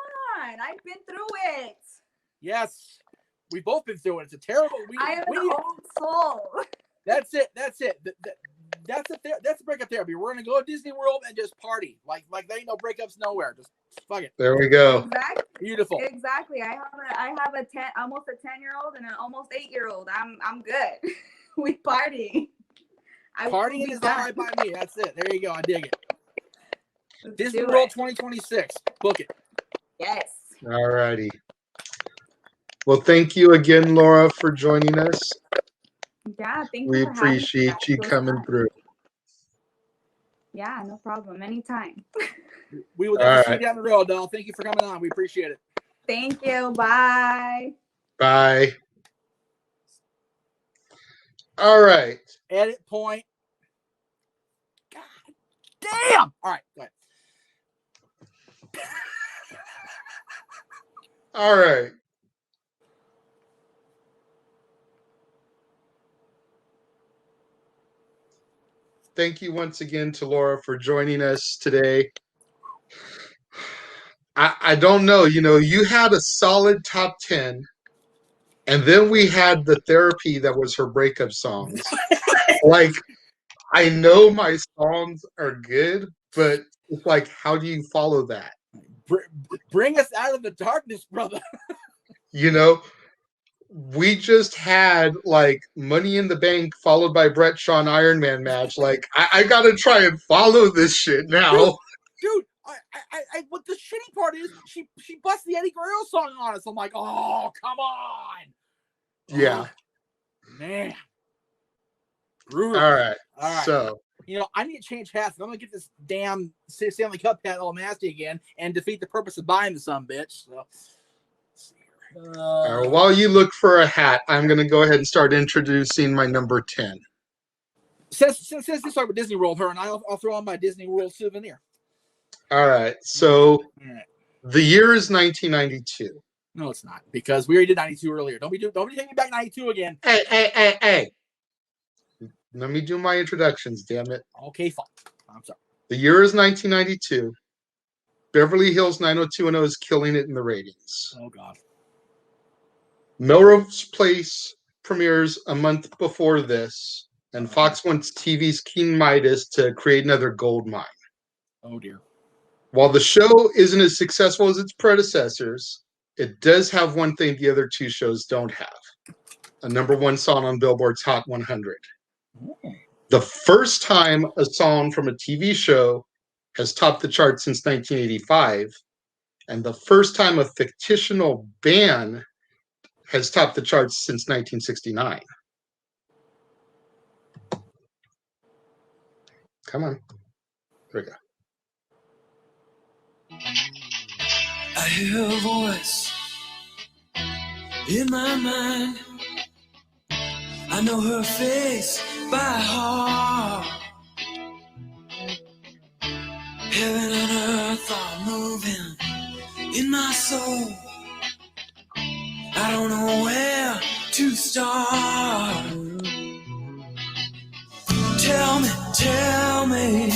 on. I've been through it. Yes. We've both been through it. It's a terrible. I am an old soul. That's it. That's the breakup therapy. We're gonna go to Disney World and just party. Like there ain't no breakups nowhere. Just fuck it. There we go. Exactly. Beautiful. Exactly. I have almost a 10-year-old and an almost 8-year-old. I'm good. We party. Partying is all right by me. That's it. There you go. I dig it. Disney do World it. 2026. Book it. Yes. All righty. Well, thank you again, Laura, for joining us. Yeah, thank you. We for having me. appreciate you It was coming fun. through. Yeah, no problem. Anytime. We will definitely see you down the road, though. Thank you for coming on. We appreciate it. Thank you. Bye. Bye. All right. Edit point. God damn. All right, go ahead. All right. Thank you once again to Laura for joining us today. I don't know, you had a solid top 10, and then we had the therapy that was her breakup songs. Like, I know my songs are good, but it's like, how do you follow that? Bring us out of the darkness, brother. We just had like Money in the Bank followed by Brett Shawn Iron Man match. Like, I gotta try and follow this shit now. Dude, what the shitty part is, she busts the Eddie Guerrero song on us. I'm like, oh, come on. Yeah. Oh, man. Brutal. All right. So, I need to change hats. I'm gonna get this damn Stanley Cup hat all nasty again and defeat the purpose of buying the bitch. So. while you look for a hat, I'm going to go ahead and start introducing my number 10. Since this started with Disney World, her and I'll throw on my Disney World souvenir. All right. So the year is 1992. No, it's not, because we already did 92 earlier. Don't be taking me back 92 again. Hey. Let me do my introductions, damn it. Okay, fine. I'm sorry. The year is 1992. Beverly Hills 90210 is killing it in the ratings. Oh, God. Melrose Place premieres a month before this, and Fox wants TV's King Midas to create another gold mine. Oh, dear. While the show isn't as successful as its predecessors, it does have one thing the other two shows don't have: a #1 song on Billboard's Hot 100. The first time a song from a TV show has topped the chart since 1985, and the first time a fictional band has topped the charts since 1969. Come on. There we go. I hear a voice in my mind. I know her face by heart. Heaven and earth are moving in my soul. I don't know where to start. Tell me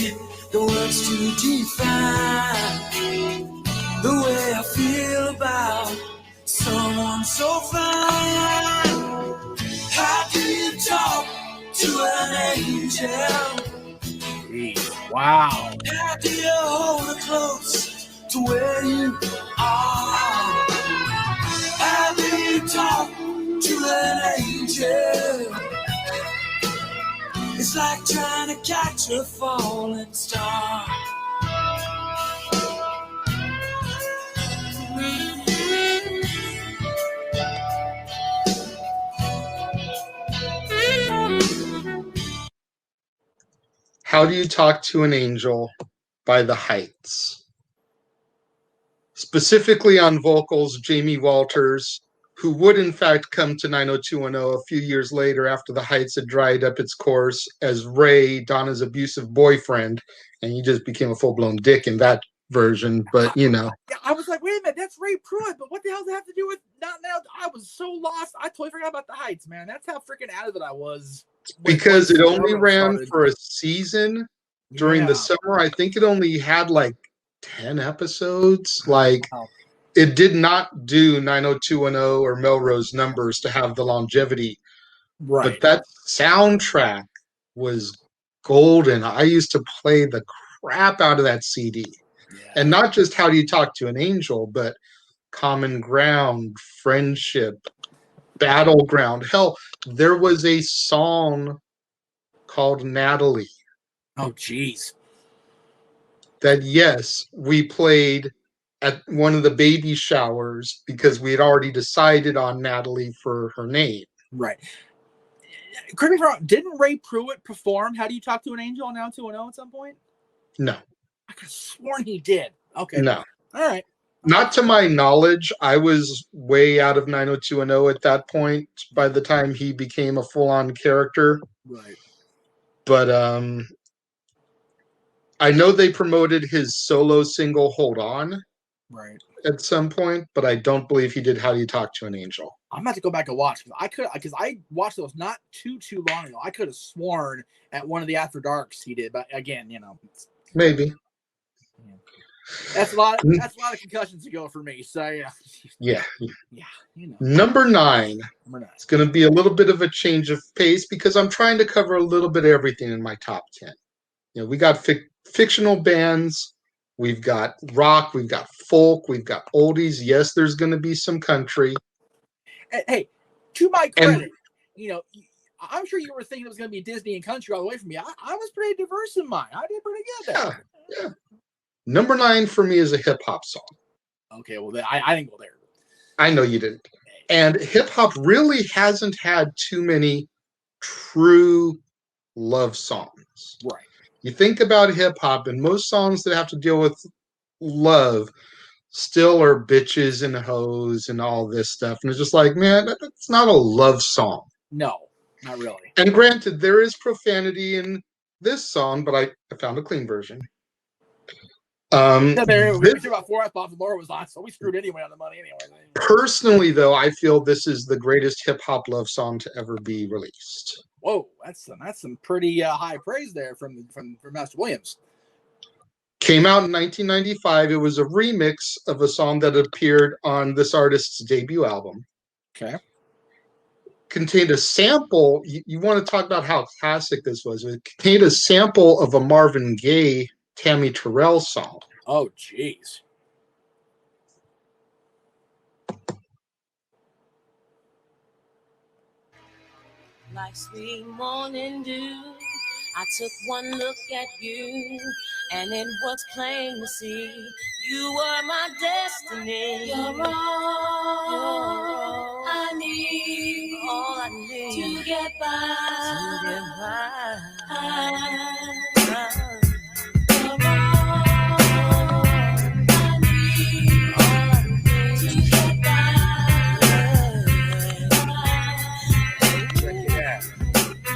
the words to define the way I feel about someone so fine. How do you talk to an Jeez. Wow. How do you hold her close to where you are? How do you talk to an angel? It's like trying to catch a falling star. How Do You Talk to an Angel by The Heights. Specifically on vocals, Jamie Walters, who would in fact come to 90210 a few years later after The Heights had dried up its course as Ray, Donna's abusive boyfriend, and he just became a full-blown dick in that version, but you know. Yeah, I was like, wait a minute, that's Ray Pruitt, but what the hell does that have to do with not now? I was so lost. I totally forgot about The Heights, man. That's how freaking out of it I was. Because it only ran for a season during the summer. I think it only had like 10 episodes. Like, it did not do 90210 or Melrose numbers to have the longevity. Right. But that soundtrack was golden. I used to play the crap out of that CD. Yeah. And not just How Do You Talk to an Angel, but Common Ground, Friendship, Battleground. Hell, there was a song called Natalie. Oh, jeez. That, yes, we played at one of the baby showers because we had already decided on Natalie for her name. Right. Correct me if I'm wrong, didn't Ray Pruitt perform How Do You Talk to an Angel on 90210 at some point? No. I could have sworn he did. Okay. No. All right. Not to my knowledge. I was way out of 90210 at that point by the time he became a full-on character. Right. But I know they promoted his solo single Hold On. Right. At some point, but I don't believe he did How Do You Talk to an Angel. I'm about to go back and watch because I watched those not too long ago. I could have sworn at one of the After Darks he did, but again, you know, maybe. That's a lot of concussions to go for me. So yeah. You know. Number 9. It's going to be a little bit of a change of pace because I'm trying to cover a little bit of everything in my top 10. You know, we got fictional bands, we've got rock, we've got folk, we've got oldies. Yes, there's going to be some country. Hey, to my credit, you know, I'm sure you were thinking it was going to be Disney and country all the way from me. I was pretty diverse in mine. I did pretty good there. Yeah. Number 9 for me is a hip-hop song. Okay, well, I didn't go there. I know you didn't. And hip-hop really hasn't had too many true love songs. Right. You think about hip-hop, and most songs that have to deal with love still are bitches and hoes and all this stuff. And it's just like, man, that's not a love song. No, not really. And granted, there is profanity in this song, but I found a clean version. We talked about 4F and Laura was on, so we screwed anyway on the money anyway. Personally, though, I feel this is the greatest hip-hop love song to ever be released. Whoa, that's some pretty high praise there from Master Williams. Came out in 1995. It was a remix of a song that appeared on this artist's debut album. Okay. Contained a sample. You want to talk about how classic this was. It contained a sample of a Marvin Gaye, Tammy Terrell song. Oh, jeez. Like sweet morning dew, I took one look at you, and it was plain to see you were my destiny. You're all I need, to get by.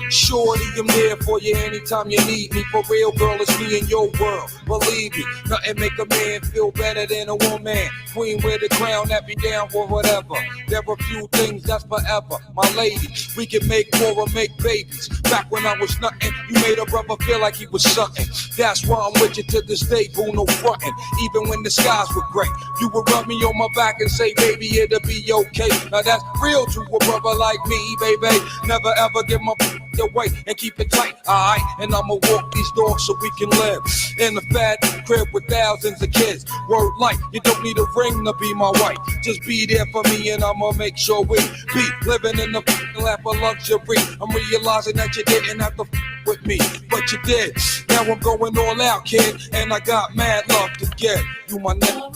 Shorty, I'm there for you anytime you need me. For real, girl, it's me in your world. Believe me, nothing make a man feel better than a woman. Queen with a crown that be down for whatever. There are few things that's forever. My lady, we can make more or make babies. Back when I was nothing, you made a brother feel like he was something. That's why I'm with you to this day, boo, no frontin'. Even when the skies were gray, you would rub me on my back and say, baby, it'll be okay. Now that's real to a brother like me, baby. Never ever give my your way and keep it tight, alright? And I'ma walk these dogs so we can live in a fat crib with thousands of kids. Word light, you don't need a ring to be my wife. Just be there for me and I'ma make sure we be living in the lap of luxury. I'm realizing that you didn't have to with me, but you did. Now I'm going all out, kid, and I got mad love to get. You my nigga.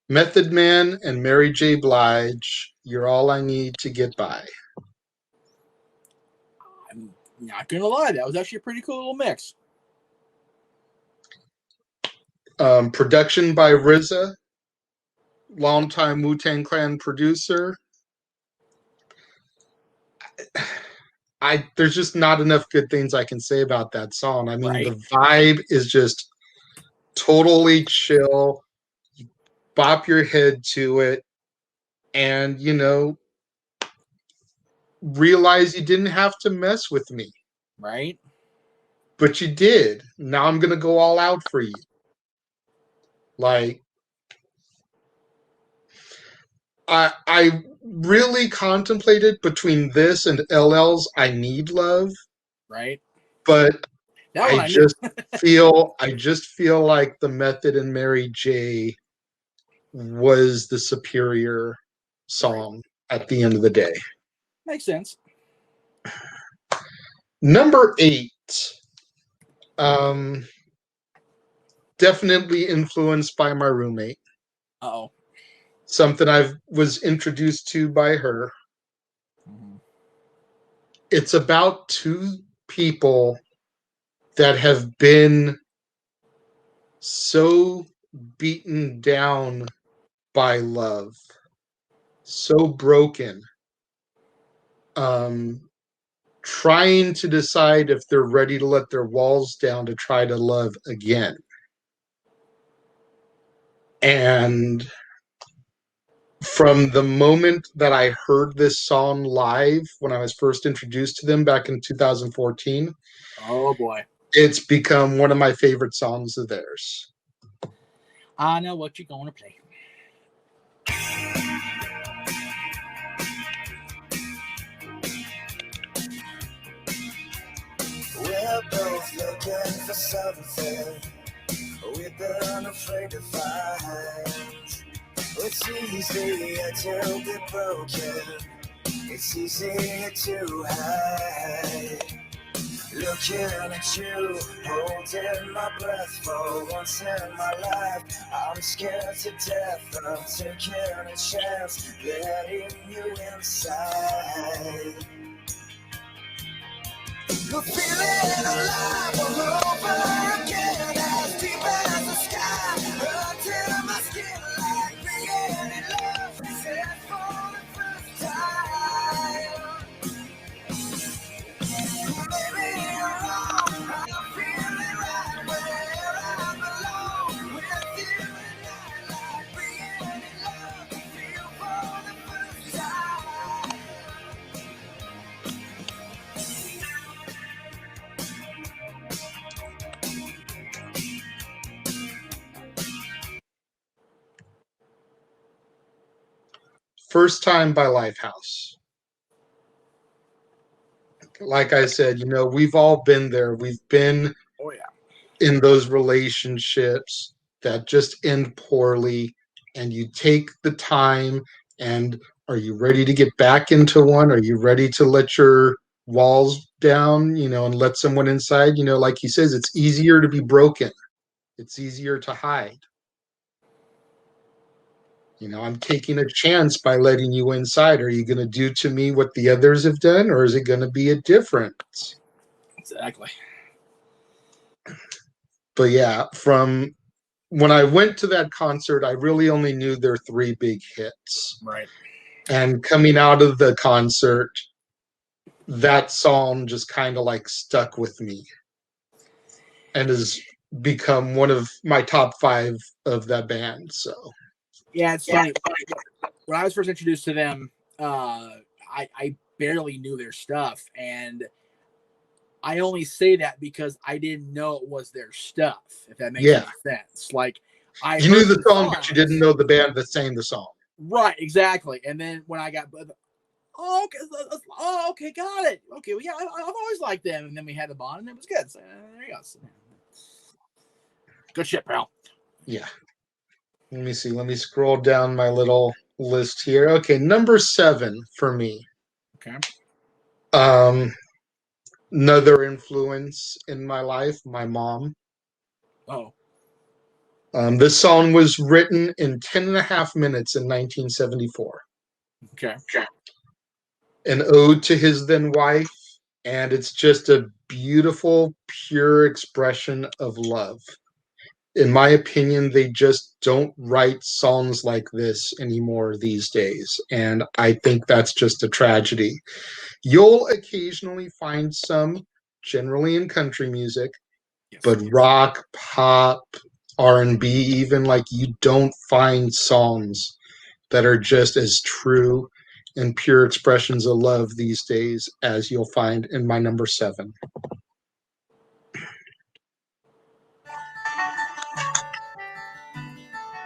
Method Man and Mary J. Blige, You're All I Need to Get By. I'm not gonna lie, that was actually a pretty cool little mix. Production by RZA, longtime Wu-Tang Clan producer. There's just not enough good things I can say about that song. I mean, Right. The vibe is just totally chill. You bop your head to it, and realize you didn't have to mess with me, Right. but you did. Now I'm gonna go all out for you. Like, I really contemplated between this and LL's I Need Love, Right. but That one I I knew. just feel like the Method and Mary J was the superior song at the end of the day. Makes sense. Number 8, definitely influenced by my roommate. Uh-oh. Something I was introduced to by her. Mhm. It's about two people that have been so beaten down by love, so broken, trying to decide if they're ready to let their walls down to try to love again. And from the moment that I heard this song live when I was first introduced to them back in 2014, Oh boy. it's become one of my favorite songs of theirs. I know what you're gonna play. We're both looking for something we've been afraid to find. It's easier to be broken. It's easier to hide. Looking at you, holding my breath for once in my life. I'm scared to death of taking a chance, letting you inside. You're feeling alive all over again, as deep as the sky, until my skin like being in love, said for the first time. Maybe you're wrong, I'm feeling right where I belong, with you and I, like being in love, feel for the first time. First Time by Lifehouse. Like I said, we've all been there. We've been Oh yeah. in those relationships that just end poorly, and you take the time, and are you ready to get back into one? Are you ready to let your walls down, and let someone inside? Like he says, it's easier to be broken. It's easier to hide. I'm taking a chance by letting you inside. Are you going to do to me what the others have done, or is it going to be a difference? Exactly. But yeah, from when I went to that concert, I really only knew their 3 big hits. Right. And coming out of the concert, that song just kind of like stuck with me and has become one of my top 5 of that band. So Yeah, it's funny. When I was first introduced to them, I barely knew their stuff, and I only say that because I didn't know it was their stuff, if that makes Yeah. any sense. Like, I You knew heard the the song, but you didn't songs. know the band that sang the song. Right, exactly. And then when I got, okay, got it. Okay, well, yeah, I've always liked them. And then we had a bond, and it was good. So there you go. Good shit, pal. Yeah. Let me see. Let me scroll down my little list here. Okay, number 7 for me. Okay. Another influence in my life, my mom. Oh. This song was written in 10 and a half minutes in 1974. Okay. An ode to his then wife, and it's just a beautiful, pure expression of love. In my opinion, they just don't write songs like this anymore these days, and I think that's just a tragedy. You'll occasionally find some, generally in country music, but rock, pop, R&B, even, like, you don't find songs that are just as true and pure expressions of love these days as you'll find in my number 7.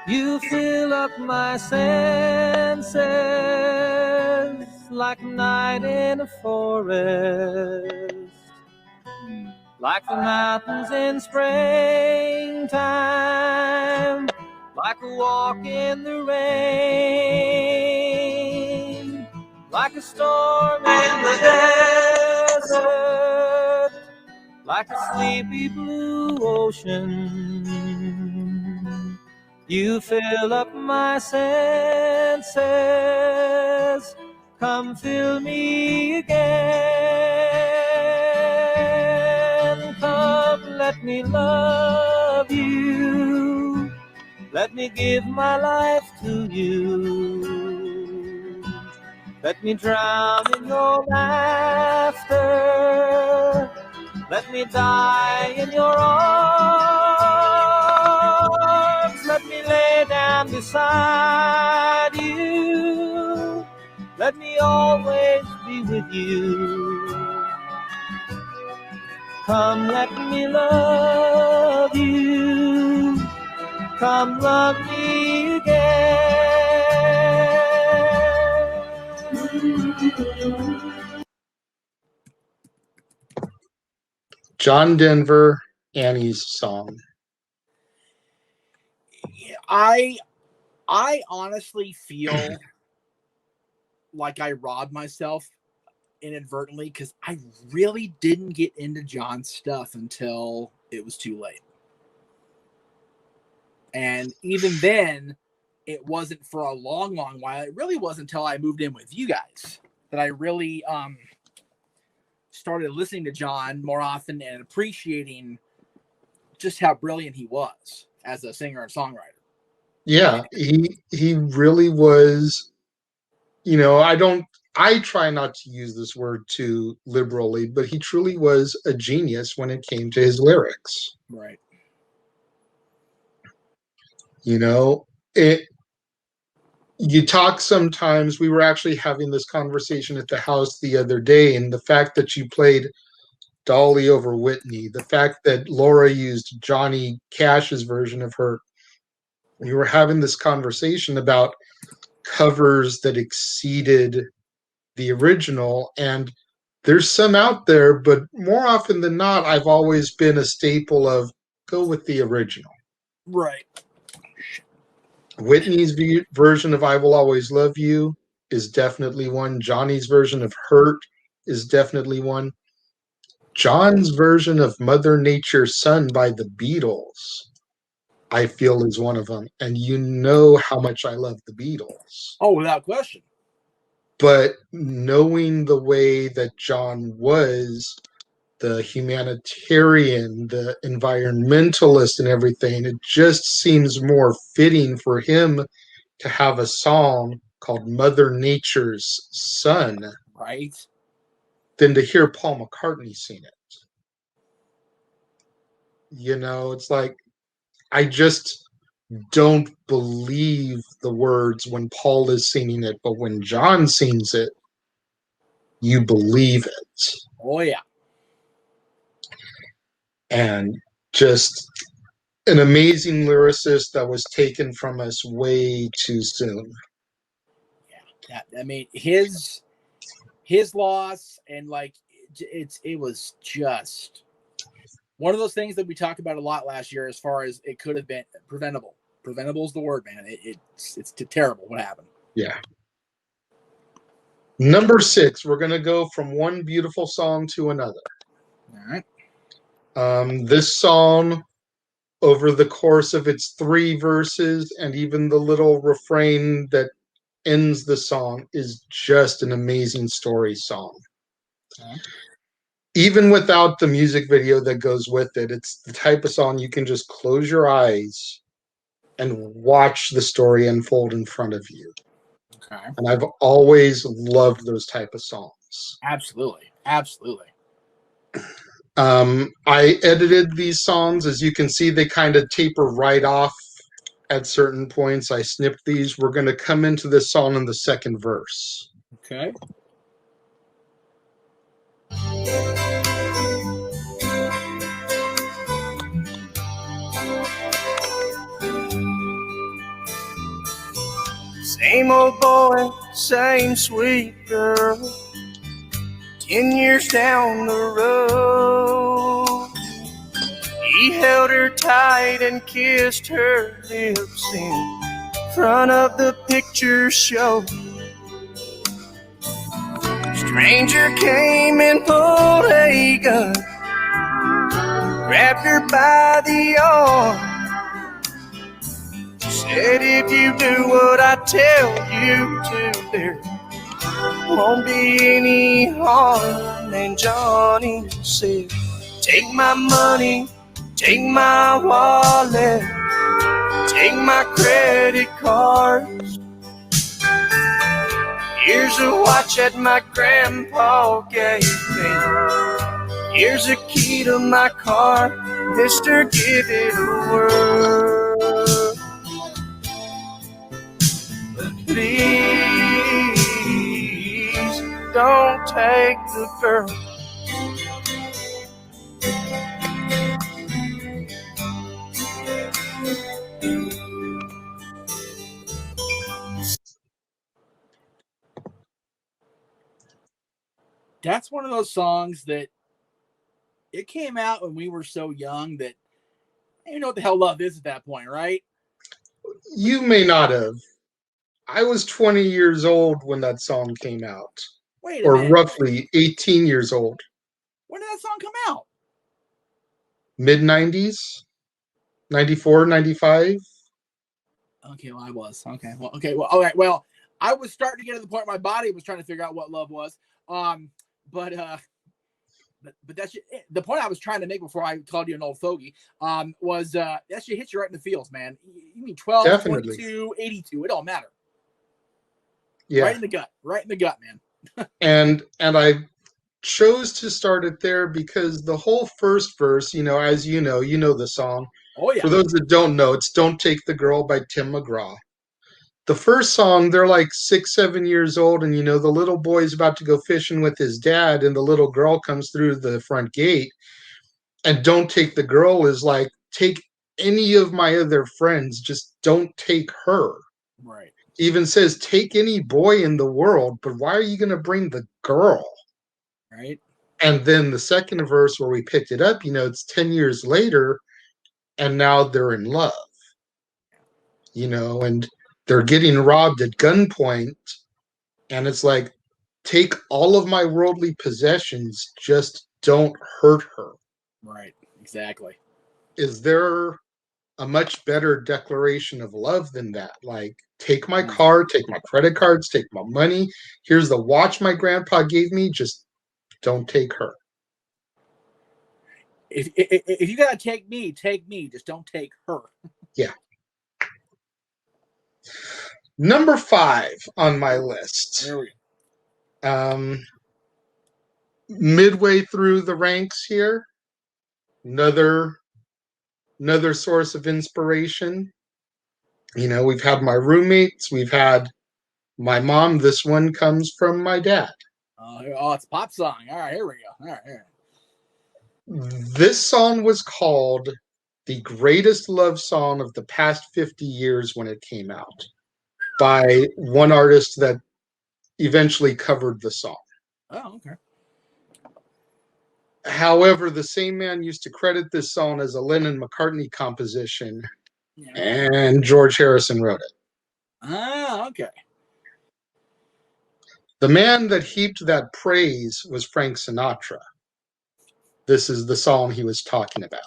You fill up my senses like a night in a forest, like the mountains in springtime, like a walk in the rain, like a storm in the desert, like a sleepy blue ocean. You fill up my senses, come fill me again. Come, let me love you, let me give my life to you. Let me drown in your laughter, let me die in your arms, let me lay down beside you, let me always be with you. Come, let me love you, come love me again. John Denver, Annie's song. I honestly feel like I robbed myself inadvertently because I really didn't get into John's stuff until it was too late. And even then, it wasn't for a long, long while. It really wasn't until I moved in with you guys that I really started listening to John more often and appreciating just how brilliant he was as a singer and songwriter. Yeah, he really was, I try not to use this word too liberally, but he truly was a genius when it came to his lyrics. Right. You talk sometimes, we were actually having this conversation at the house the other day, and the fact that you played Dolly over Whitney, the fact that Laura used Johnny Cash's version of her, we were having this conversation about covers that exceeded the original, and there's some out there, but more often than not, I've always been a staple of go with the original. Right. Whitney's version of I Will Always Love You is definitely one. Johnny's version of Hurt is definitely one. John's version of Mother Nature's Son by the Beatles, I feel, is one of them. And you know how much I love the Beatles. Oh, without question. But knowing the way that John was, the humanitarian, the environmentalist and everything, it just seems more fitting for him to have a song called Mother Nature's Son, right, than to hear Paul McCartney sing it. It's like, I just don't believe the words when Paul is singing it, but when John sings it, you believe it. Oh, yeah. and just an amazing lyricist that was taken from us way too soon. Yeah, I mean his loss, and like it was just one of those things that we talked about a lot last year, as far as it could have been preventable. Preventable is the word, man. It's terrible what happened. Yeah. Number 6, we're going to go from one beautiful song to another. All right. This song, over the course of its 3 verses and even the little refrain that ends the song, is just an amazing story song. Okay. Even without the music video that goes with it, it's the type of song you can just close your eyes and watch the story unfold in front of you. Okay. And I've always loved those type of songs. Absolutely. I edited these songs. As you can see, they kind of taper right off at certain points. I snipped these. We're going to come into this song in the second verse. Okay. Same old boy, same sweet girl, 10 years down the road. He held her tight and kissed her lips in front of the picture show. Stranger came and pulled a gun, grabbed her by the arm, said, if you do what I tell you to, there won't be any harm. And Johnny said, take my money, take my wallet, take my credit cards. Here's a watch that my grandpa gave me. Here's a key to my car, mister, give it a whirl. Please don't take the girl. That's one of those songs that it came out when we were so young that you know what the hell love is at that point, right? You may not have. I was 20 years old when that song came out. Wait a or minute. roughly 18 years old. When did that song come out? Mid-90s? 94, 95? Okay, well, I was. Okay, well, all right. Well, I was starting to get to the point where my body was trying to figure out what love was. But that's the point I was trying to make before I called you an old fogey. Was that shit hits you right in the feels, man. You mean 12, Definitely. 22, 82? It don't matter. Yeah. Right in the gut, man. and I chose to start it there because the whole first verse, as you know the song. Oh yeah. For those that don't know, it's "Don't Take the Girl" by Tim McGraw. The first song, they're like 6, 7 years old, and the little boy's about to go fishing with his dad, and the little girl comes through the front gate. And "Don't Take the Girl" is like, take any of my other friends, just don't take her. Right. Even says, take any boy in the world, but why are you going to bring the girl? Right. And then the second verse where we picked it up, it's 10 years later, and now they're in love. And they're getting robbed at gunpoint, and it's like, take all of my worldly possessions, just don't hurt her. Right. Exactly. Is there a much better declaration of love than that? Like, take my car, take my credit cards, take my money. Here's the watch my grandpa gave me. Just don't take her. If you gotta take me. Just don't take her. Yeah. Number 5 on my list. There we go. Midway through the ranks here, another source of inspiration. We've had my roommates, we've had my mom. This one comes from my dad. Oh, it's a pop song. All right, here we go. All right. This song was called the greatest love song of the past 50 years when it came out by one artist that eventually covered the song. Oh, okay. However, the same man used to credit this song as a Lennon-McCartney composition, and George Harrison wrote it. Ah, okay. The man that heaped that praise was Frank Sinatra. This is the song he was talking about.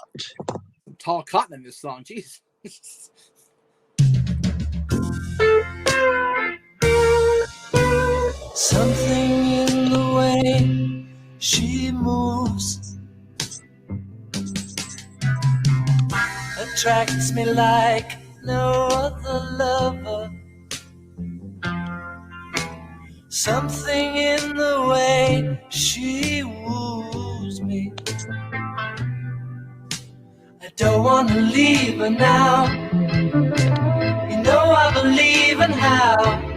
Some tall cotton in this song. Jeez. Something in the way she moves attracts me like no other lover. Something in the way she woos me. I don't want to leave her now. You know I believe in how.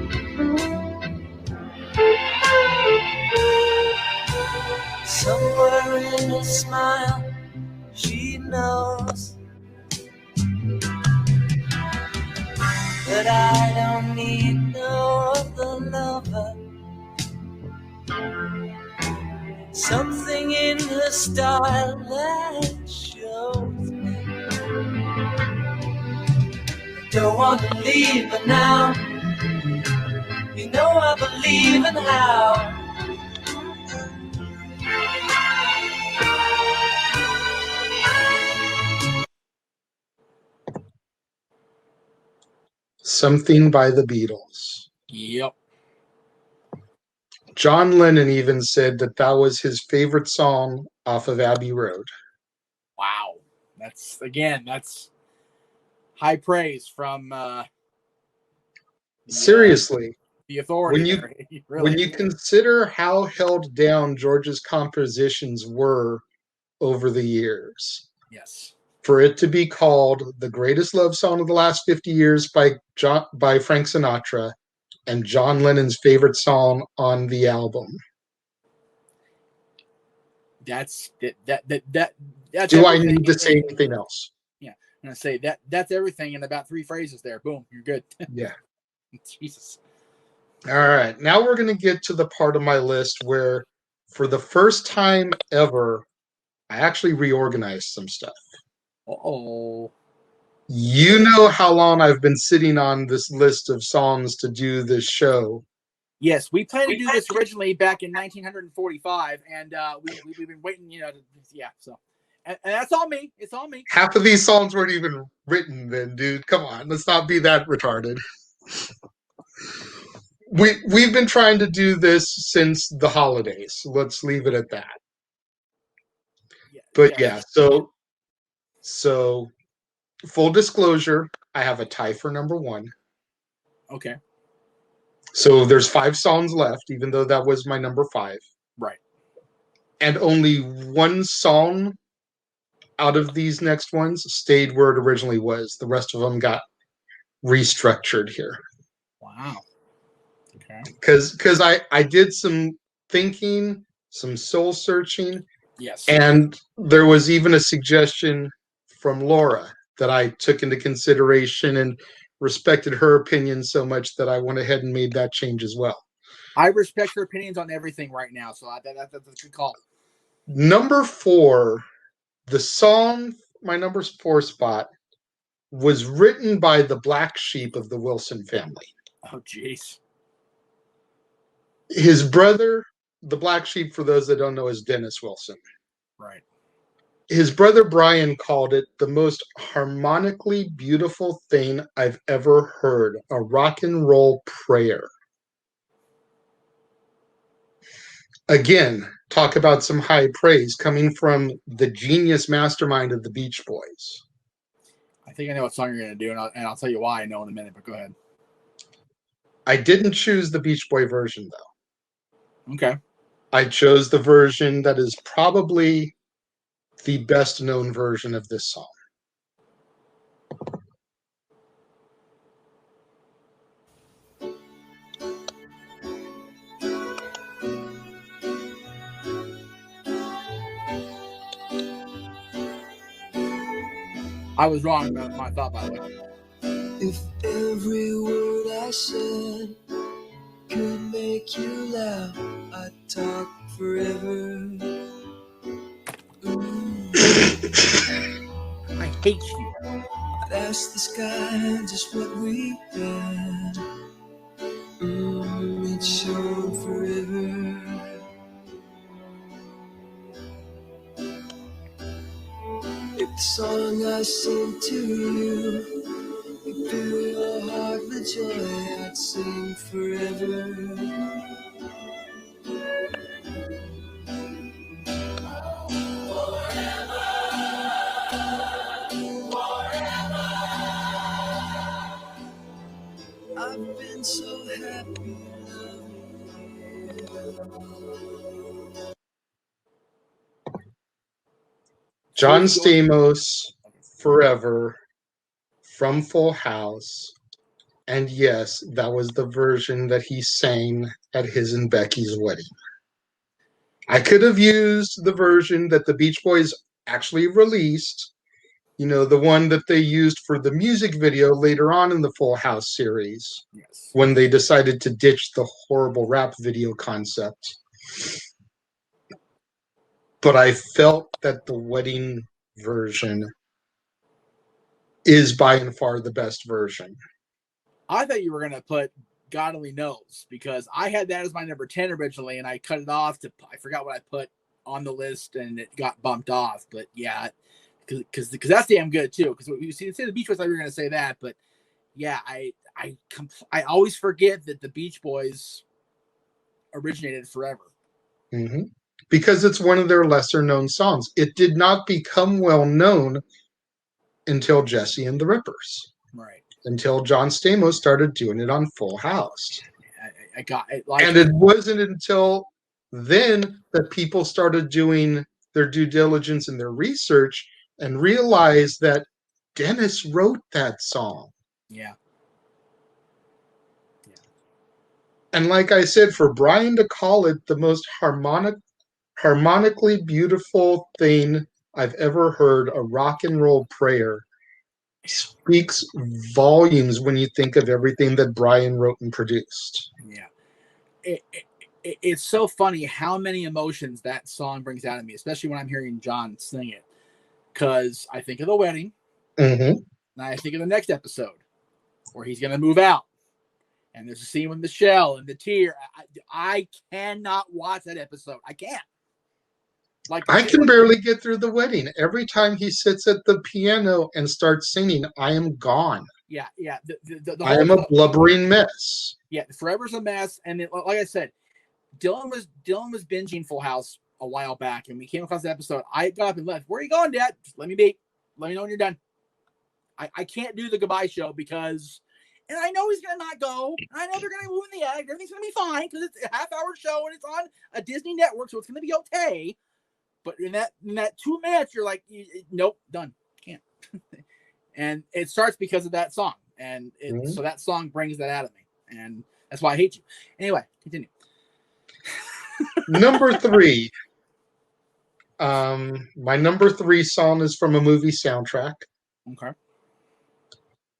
Somewhere in her smile, she knows that I don't need no other lover. Something in her style that shows me I don't want to leave her now. You know I believe in how. Something by the Beatles. Yep. John Lennon even said that that was his favorite song off of Abbey Road. Wow. That's high praise from Seriously, the authority. when you consider how held down George's compositions were over the years, yes, for it to be called the greatest love song of the last 50 years by Frank Sinatra and John Lennon's favorite song on the album. That's Do I need to say anything else? Yeah, I'm gonna say that's everything in about 3 phrases there. Boom, you're good. Yeah. Jesus. All right, now we're going to get to the part of my list where, for the first time ever, I actually reorganized some stuff. Uh-oh. You know how long I've been sitting on this list of songs to do this show. Yes, we planned to do this originally back in 1945, and we've been waiting, so. And that's all me. It's all me. Half of these songs weren't even written then, dude. Come on, let's not be that retarded. We've been trying to do this since the holidays. Let's leave it at that. But yeah, so full disclosure, I have a tie for number 1. Okay. So there's 5 songs left, even though that was my number 5. Right. And only one song out of these next ones stayed where it originally was. The rest of them got restructured here. Wow. Okay. Because I did some thinking, some soul searching. Yes. And there was even a suggestion from Laura that I took into consideration and respected her opinion so much that I went ahead and made that change as well. I respect her opinions on everything right now, so that's a good call. Number 4, the song, my number 4 spot, was written by the black sheep of the Wilson family. Oh, jeez. His brother, the black sheep, for those that don't know, is Dennis Wilson. Right. His brother Brian called it the most harmonically beautiful thing I've ever heard, a rock and roll prayer. Again, talk about some high praise coming from the genius mastermind of the Beach Boys. I think I know what song you're going to do, and I'll tell you why I know in a minute, but go ahead. I didn't choose the Beach Boy version, though. Okay. I chose the version that is probably the best known version of this song. I was wrong about my thought, by the way. If every word I said could make you laugh, I'd talk forever. I hate you. I'd ask the sky just what we had. It shone forever. If the song I sing to you could fill your heart with joy, I'd sing forever. I've been so happy loving you. John Stamos, Forever, from Full House. And yes, that was the version that he sang at his and Becky's wedding. I could have used the version that the Beach Boys actually released, you know, the one that they used for the music video later on in the Full House series, Yes. when they decided to ditch the horrible rap video concept. But I felt that the wedding version is by and far the best version. I thought you were going to put God Only Knows, because I had that as my number 10 originally, and I cut it off to, I forgot what I put on the list, and it got bumped off. But yeah, because that's damn good too. Because you see the Beach Boys, I thought you were going to say that, but yeah, I always forget that the Beach Boys originated Forever. Mm-hmm. Because it's one of their lesser known songs. It did not become well known until Jesse and the Rippers. Right. Until John Stamos started doing it on Full House. I got it. And it wasn't until then that people started doing their due diligence and their research and realized that Dennis wrote that song. Yeah. And like I said, for Brian to call it the most harmonically beautiful thing I've ever heard, a rock and roll prayer, speaks volumes when you think of everything that Brian wrote and produced. Yeah. It's so funny how many emotions that song brings out of me, especially when I'm hearing John sing it. Because I think of the wedding, and I think of the next episode where he's going to move out. And there's a scene with Michelle and the tear. I cannot watch that episode. I can't. Like, I can barely get through the wedding. Every time he sits at the piano and starts singing, I am gone. Yeah. The I am a blubbering mess. Yeah, Forever's a mess. And it, like I said, Dylan was binging Full House a while back, and we came across the episode. I got up and left. Where are you going, Dad? Just let me be. Let me know when you're done. I can't do the goodbye show because, and I know he's gonna not go. I know they're gonna move in the egg. Everything's gonna be fine because it's a half-hour show and it's on a Disney network, so it's gonna be okay. But in that 2 minutes, you're like, nope, done, can't. And it starts because of that song, and so that song brings that out of me, and that's why I hate you. Anyway, continue. Number 3. My number 3 song is from a movie soundtrack. Okay.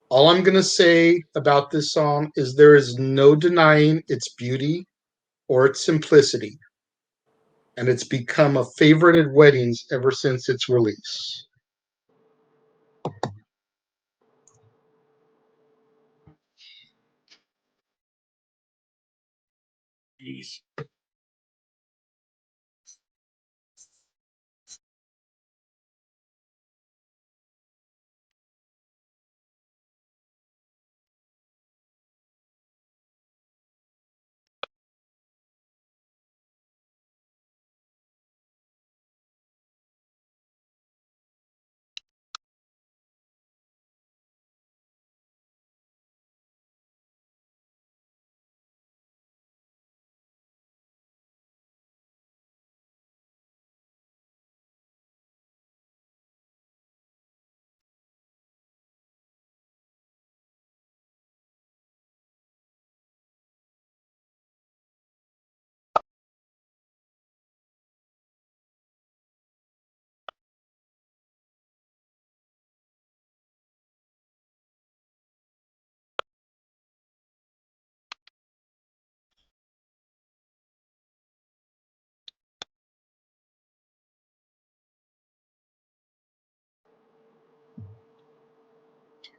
All I'm going to say about this song is there is no denying its beauty or its simplicity. And it's become a favorite at weddings ever since its release. Jeez.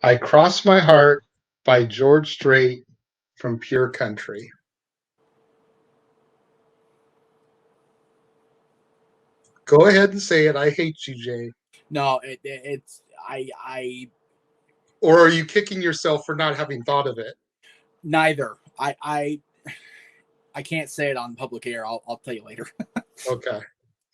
I Cross My Heart by George Strait from Pure Country. Go ahead and say it. I hate you, Jay. No, it's I Or are you kicking yourself for not having thought of it? neither. I can't say it on public air. I'll tell you later. Okay.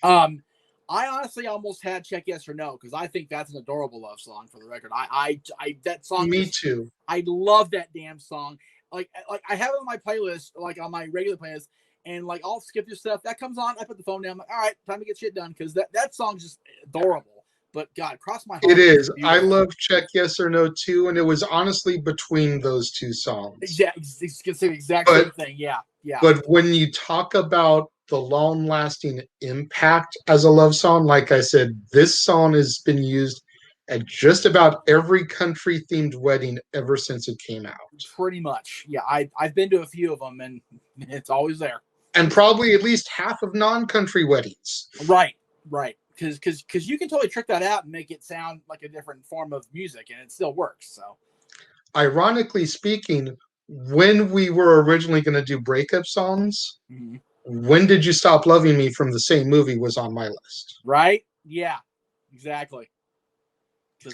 I honestly almost had Check Yes or No because I think that's an adorable love song. For the record, I that song. Me too. I love that damn song. Like I have it on my playlist, like on my regular playlist, and like I'll skip this stuff that comes on. I put the phone down. I'm like, all right, time to get shit done because that song's just adorable. But God, Cross My Heart. It is. I beautiful. love Check Yes or No too, and it was honestly between those two songs. Exact same thing. Yeah. But when you talk about the long-lasting impact as a love song, like I said, this song has been used at just about every country-themed wedding ever since it came out. Pretty much. Yeah, I've been to a few of them, and it's always there. And probably at least half of non-country weddings. Right. Because you can totally trick that out and make it sound like a different form of music, and it still works. So, ironically speaking, when we were originally going to do breakup songs, When Did You Stop Loving Me from the same movie was on my list. Right? Yeah, exactly.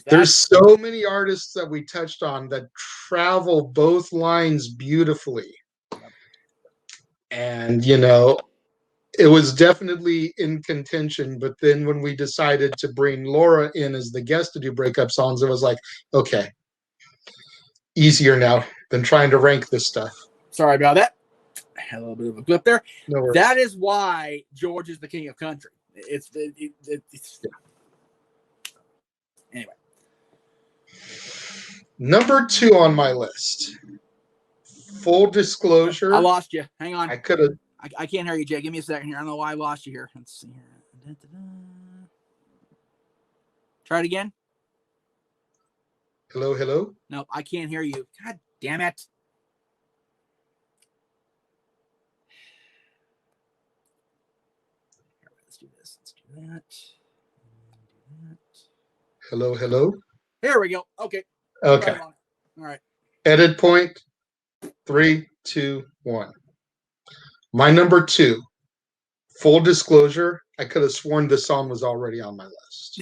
There's so many artists that we touched on that travel both lines beautifully. And, you know, it was definitely in contention. But then when we decided to bring Laura in as the guest to do breakup songs, it was like, okay, easier now than trying to rank this stuff. Sorry about that. I had a little bit of a blip there. No worries. That is why George is the king of country. It's anyway. Number 2 on my list. Full disclosure. I lost you. Hang on. I could have. I can't hear you, Jay. Give me a second here. I don't know why I lost you here. Let's see here. Try it again. Hello, hello. Nope, I can't hear you. God damn it. Let's do this. Let's do that. Hello, hello. Here we go. Okay. Okay. All right. Edit point. 3, 2, 1. My number 2. Full disclosure. I could have sworn this song was already on my list.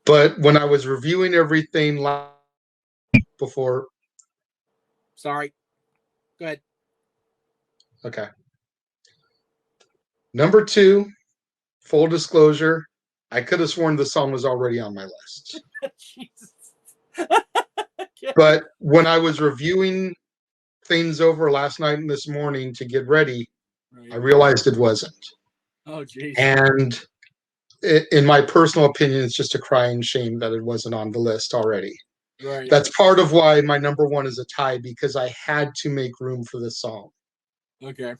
But when I was reviewing everything before. Sorry. Go ahead. Okay. Number 2. Full disclosure. I could have sworn the song was already on my list. Jesus. But when I was reviewing things over last night and this morning to get ready, I realized it wasn't. Oh, geez. And in my personal opinion, it's just a crying shame that it wasn't on the list already. Right. That's part of why my number 1 is a tie, because I had to make room for this song. Okay.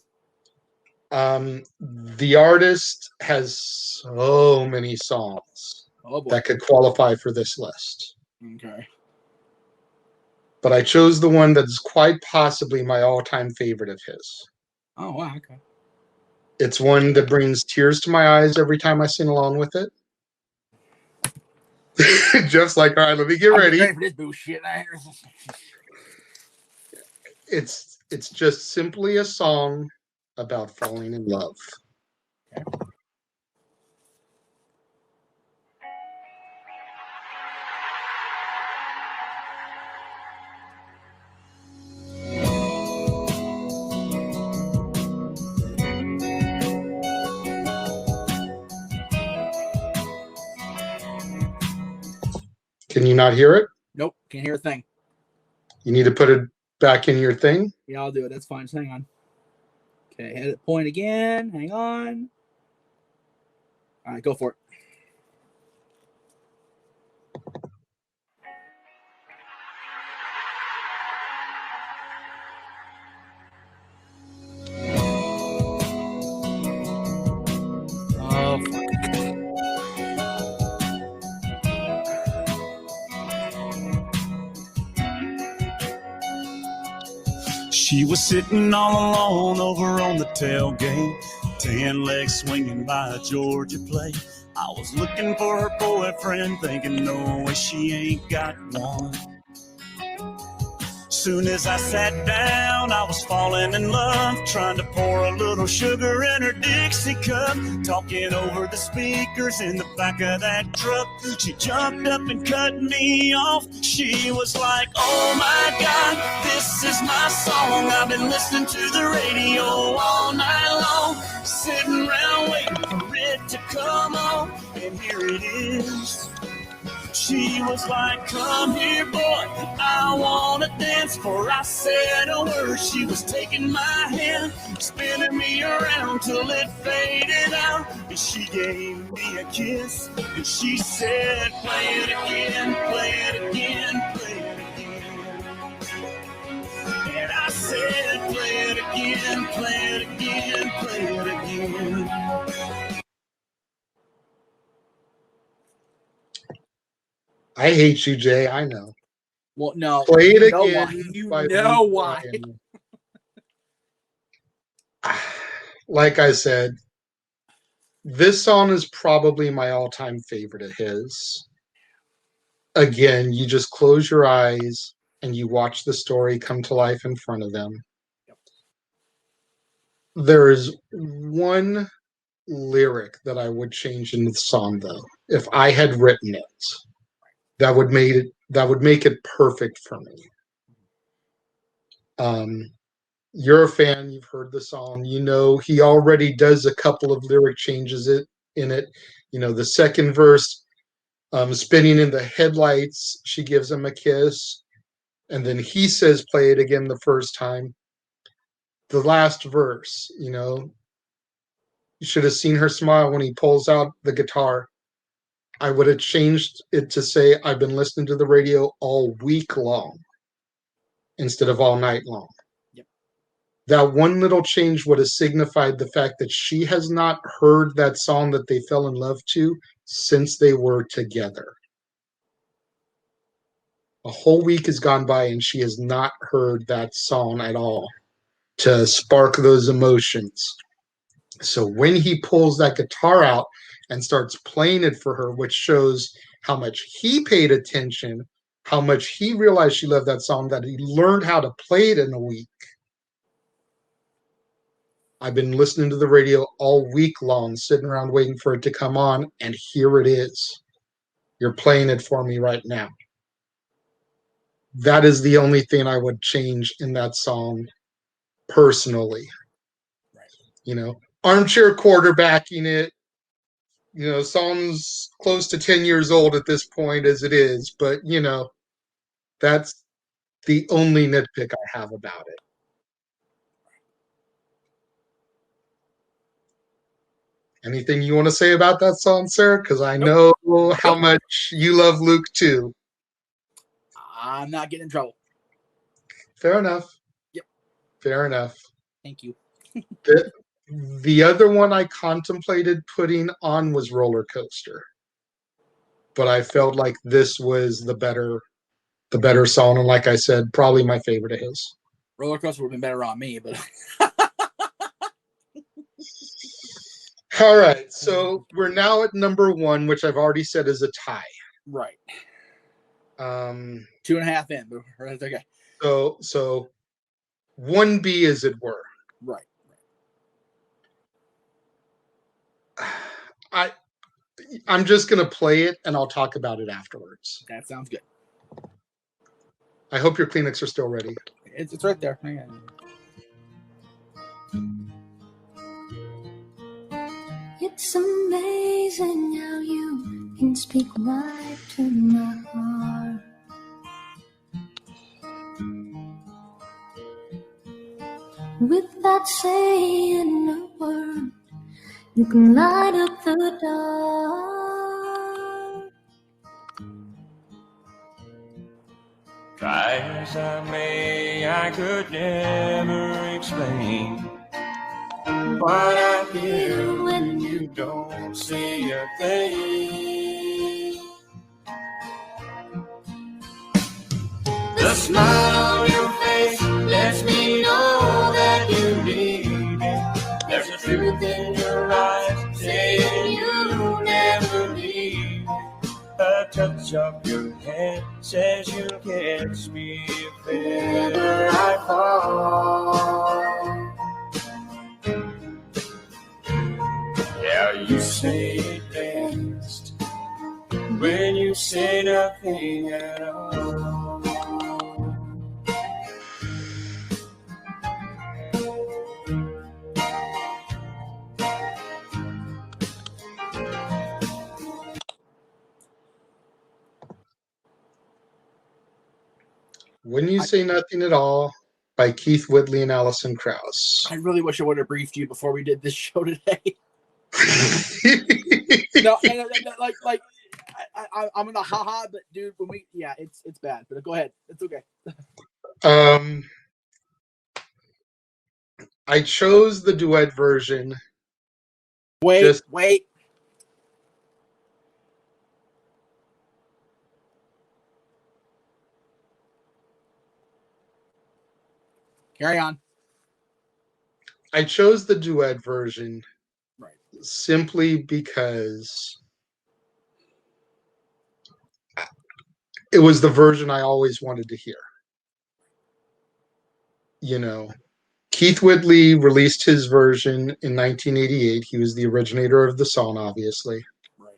The artist has so many songs that could qualify for this list. Okay. But I chose the one that's quite possibly my all-time favorite of his. Oh, wow. Okay. It's one that brings tears to my eyes every time I sing along with it. Just like, all right, let me get ready. Ready for this bullshit. It's just simply a song about falling in love. Okay. Can you not hear it? Nope. Can't hear a thing. You need to put it back in your thing? Yeah, I'll do it. That's fine. Just hang on. Okay, edit point again. Hang on. All right, go for it. Oh, fuck. She was sitting all alone over on the tailgate, tan legs swinging by a Georgia plate. I was looking for her boyfriend, thinking no way she ain't got one. Soon as I sat down, I was falling in love, trying to pour a little sugar in her Dixie cup, talking over the speakers in the back of that truck. She jumped up and cut me off. She was like, oh my God, this is my song. I've been listening to the radio all night long, sitting around waiting for it to come on, and here it is. She was like, come here, boy, I wanna dance. Before I said a word, she was taking my hand, spinning me around till it faded out. And she gave me a kiss, and she said, play it again, play it again, play it again. And I said, play it again, play it again, play it again. I hate you, Jay. I know. Well, no. Play it you know again. why. You by know Luke why. Bryan. Like I said, this song is probably my all-time favorite of his. Again, you just close your eyes and you watch the story come to life in front of them. Yep. There is one lyric that I would change in the song, though. If I had written it, that would make it perfect for me. You're a fan, you've heard the song, you know he already does a couple of lyric changes in it. You know, the second verse, spinning in the headlights, she gives him a kiss, and then he says play it again the first time. The last verse, you know, you should have seen her smile when he pulls out the guitar. I would have changed it to say I've been listening to the radio all week long instead of all night long. Yep. That one little change would have signified the fact that she has not heard that song that they fell in love to since they were together. A whole week has gone by and she has not heard that song at all to spark those emotions. So when he pulls that guitar out and starts playing it for her, which shows how much he paid attention, how much he realized she loved that song, that he learned how to play it in a week. I've been listening to the radio all week long, sitting around waiting for it to come on, and here it is. You're playing it for me right now. That is the only thing I would change in that song personally. Right. You know, armchair quarterbacking it. You know, song's close to 10 years old at this point as it is, but, you know, that's the only nitpick I have about it. Anything you want to say about that song, sir? Because I know how much you love Luke, too. I'm not getting in trouble. Fair enough. Yep. Fair enough. Thank you. The other one I contemplated putting on was Roller Coaster, but I felt like this was the better song, and like I said, probably my favorite of his. Roller Coaster would have been better on me, but all right, so we're now at number one, which I've already said is a tie. Right. 2.5 in, but that's okay. So 1B, as it were. Right. I'm just going to play it, and I'll talk about it afterwards. That sounds good. I hope your Kleenex are still ready. It's right there. It's amazing how you can speak right to my heart. Without saying a word, you can light up the dark. Try as I may, I could never explain what I feel when you don't say a thing. The smile on your face lets me know that you need me. There's a truth in your eyes saying you never touch of your hand says you'll catch me if ever I fall. Yeah, you say it best when you say nothing at all. When You Say Nothing at All by Keith Whitley and Alison Krauss. I really wish I would have briefed you before we did this show today. No, I'm gonna haha, but dude, it's bad. But go ahead, it's okay. I chose the duet version. Wait. Carry on. I chose the duet version right, simply because it was the version I always wanted to hear. You know, Keith Whitley released his version in 1988. He was the originator of the song, obviously. Right.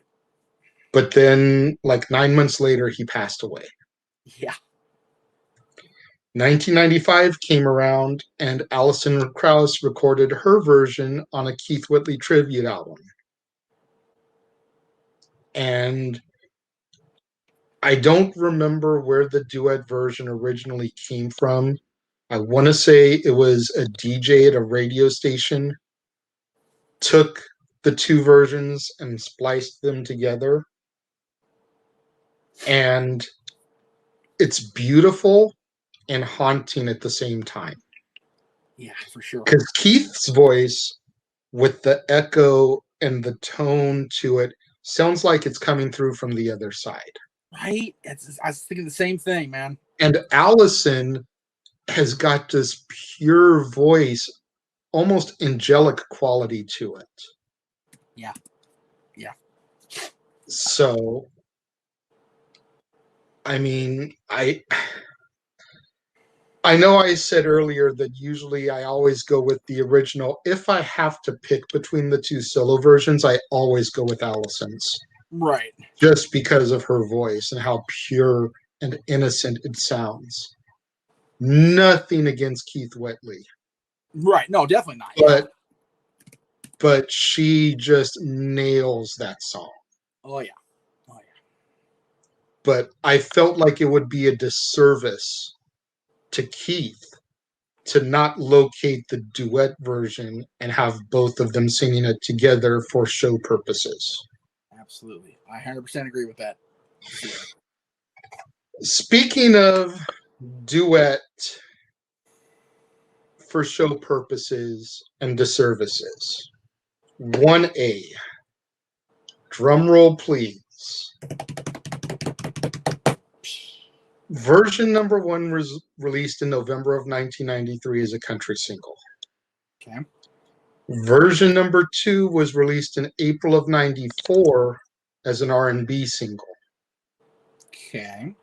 But then, like 9 months later, he passed away. Yeah. 1995 came around, and Alison Krauss recorded her version on a Keith Whitley tribute album. And I don't remember where the duet version originally came from. I want to say it was a DJ at a radio station took the two versions and spliced them together. And it's beautiful and haunting at the same time. Yeah, for sure. Because Keith's voice, with the echo and the tone to it, sounds like it's coming through from the other side. Right? I was thinking the same thing, man. And Allison has got this pure voice, almost angelic quality to it. Yeah. Yeah. So, I mean, I know I said earlier that usually I always go with the original. If I have to pick between the two solo versions, I always go with Allison's. Right. Just because of her voice and how pure and innocent it sounds. Nothing against Keith Whitley. Right. No, definitely not. But she just nails that song. Oh, yeah. But I felt like it would be a disservice to Keith to not locate the duet version and have both of them singing it together for show purposes. Absolutely. I 100% agree with that. Speaking of duet for show purposes and disservices, 1A. Drum roll, please. Version number 1 was released in November of 1993 as a country single. Okay. Version number 2 was released in April of 94 as an R&B single. Okay.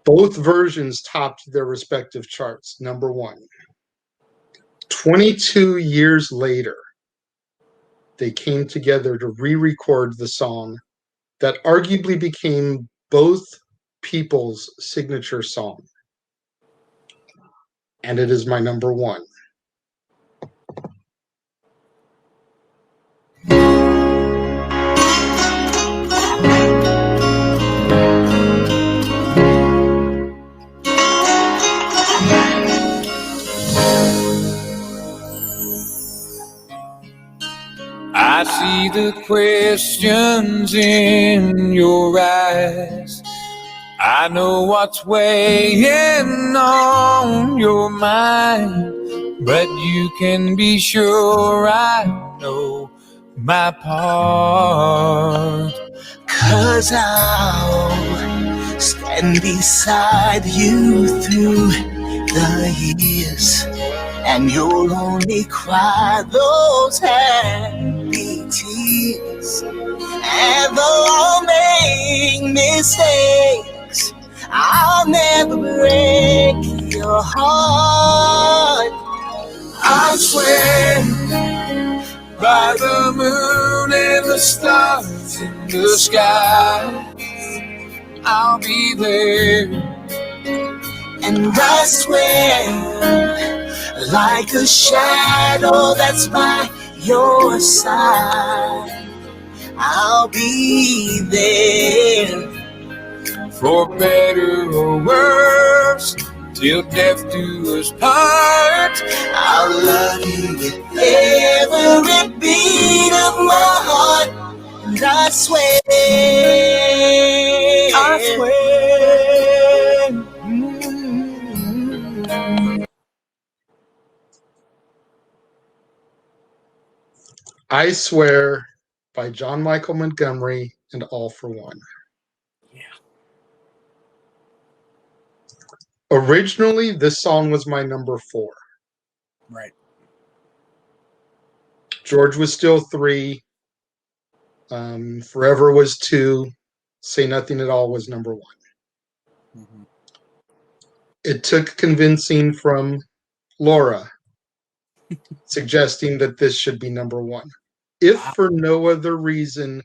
Both versions topped their respective charts, number 1. 22 years later, they came together to re-record the song that arguably became both people's signature song. And it is my number 1. I see the questions in your eyes. I know what's weighing on your mind, but you can be sure I know my part. 'Cause I'll stand beside you through the years, and you'll only cry those happy tears, and they'll all make mistakes. I'll never break your heart. I swear by the moon and the stars in the sky, I'll be there. And I swear, like a shadow that's by your side, I'll be there. For better or worse, till death do us part, I'll love you with every beat of my heart. And I swear, I Swear by John Michael Montgomery and All for One. Yeah. Originally, this song was my number 4. Right. George was still 3. Forever was 2. Say Nothing at All was number 1. Mm-hmm. It took convincing from Laura suggesting that this should be number 1. If for no other reason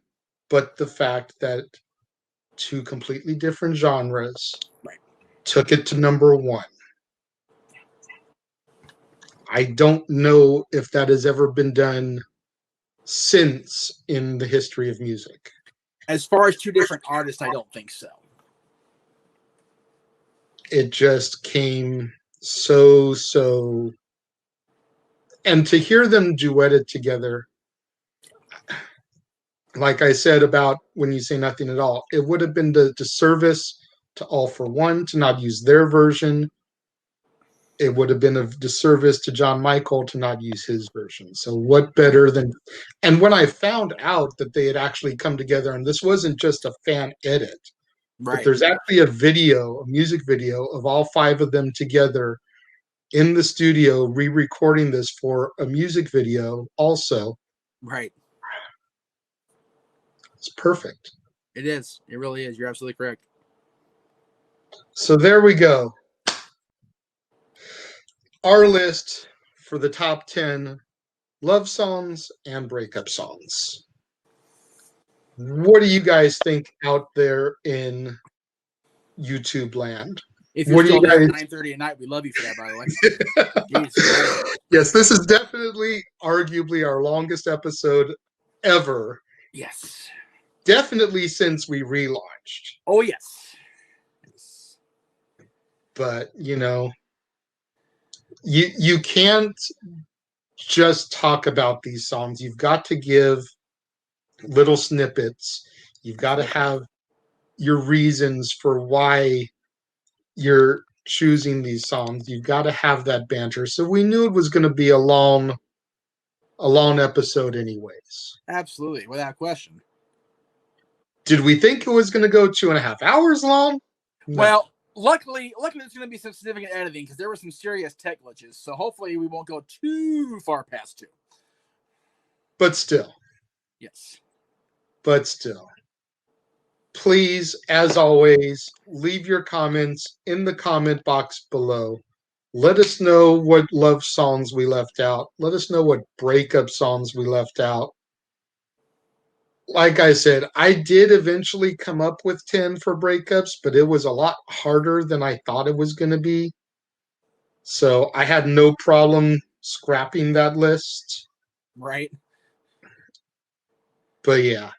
but the fact that 2 completely different genres took it to number 1. I don't know if that has ever been done since in the history of music. As far as 2 different artists, I don't think so. It just came so, and to hear them duetted together, like I said about When You Say Nothing at All, it would have been a disservice to All for One to not use their version. It would have been a disservice to John Michael to not use his version. So what better than... And when I found out that they had actually come together, and this wasn't just a fan edit, but there's actually a music video of all 5 of them together in the studio re-recording this for a music video also. Right. It's perfect. It is. It really is. You're absolutely correct. So there we go. Our list for the top 10 love songs and breakup songs. What do you guys think out there in YouTube land? If you're still there at 9:30 at night, we love you for that, by the way. Jeez. Yes, this is definitely, arguably, our longest episode ever. Yes. Definitely since we relaunched. Oh, yes. But, you can't just talk about these songs. You've got to give little snippets. You've got to have your reasons for why you're choosing these songs. You've got to have that banter. So we knew it was going to be a long episode anyways. Absolutely, without question. Did we think it was going to go 2.5 hours long? No. Well, luckily there's going to be some significant editing because there were some serious tech glitches. So hopefully we won't go too far past 2. But still. Yes. But still. Please, as always, leave your comments in the comment box below. Let us know what love songs we left out. Let us know what breakup songs we left out. Like I said, I did eventually come up with 10 for breakups, but it was a lot harder than I thought it was going to be. So I had no problem scrapping that list. Right. But yeah,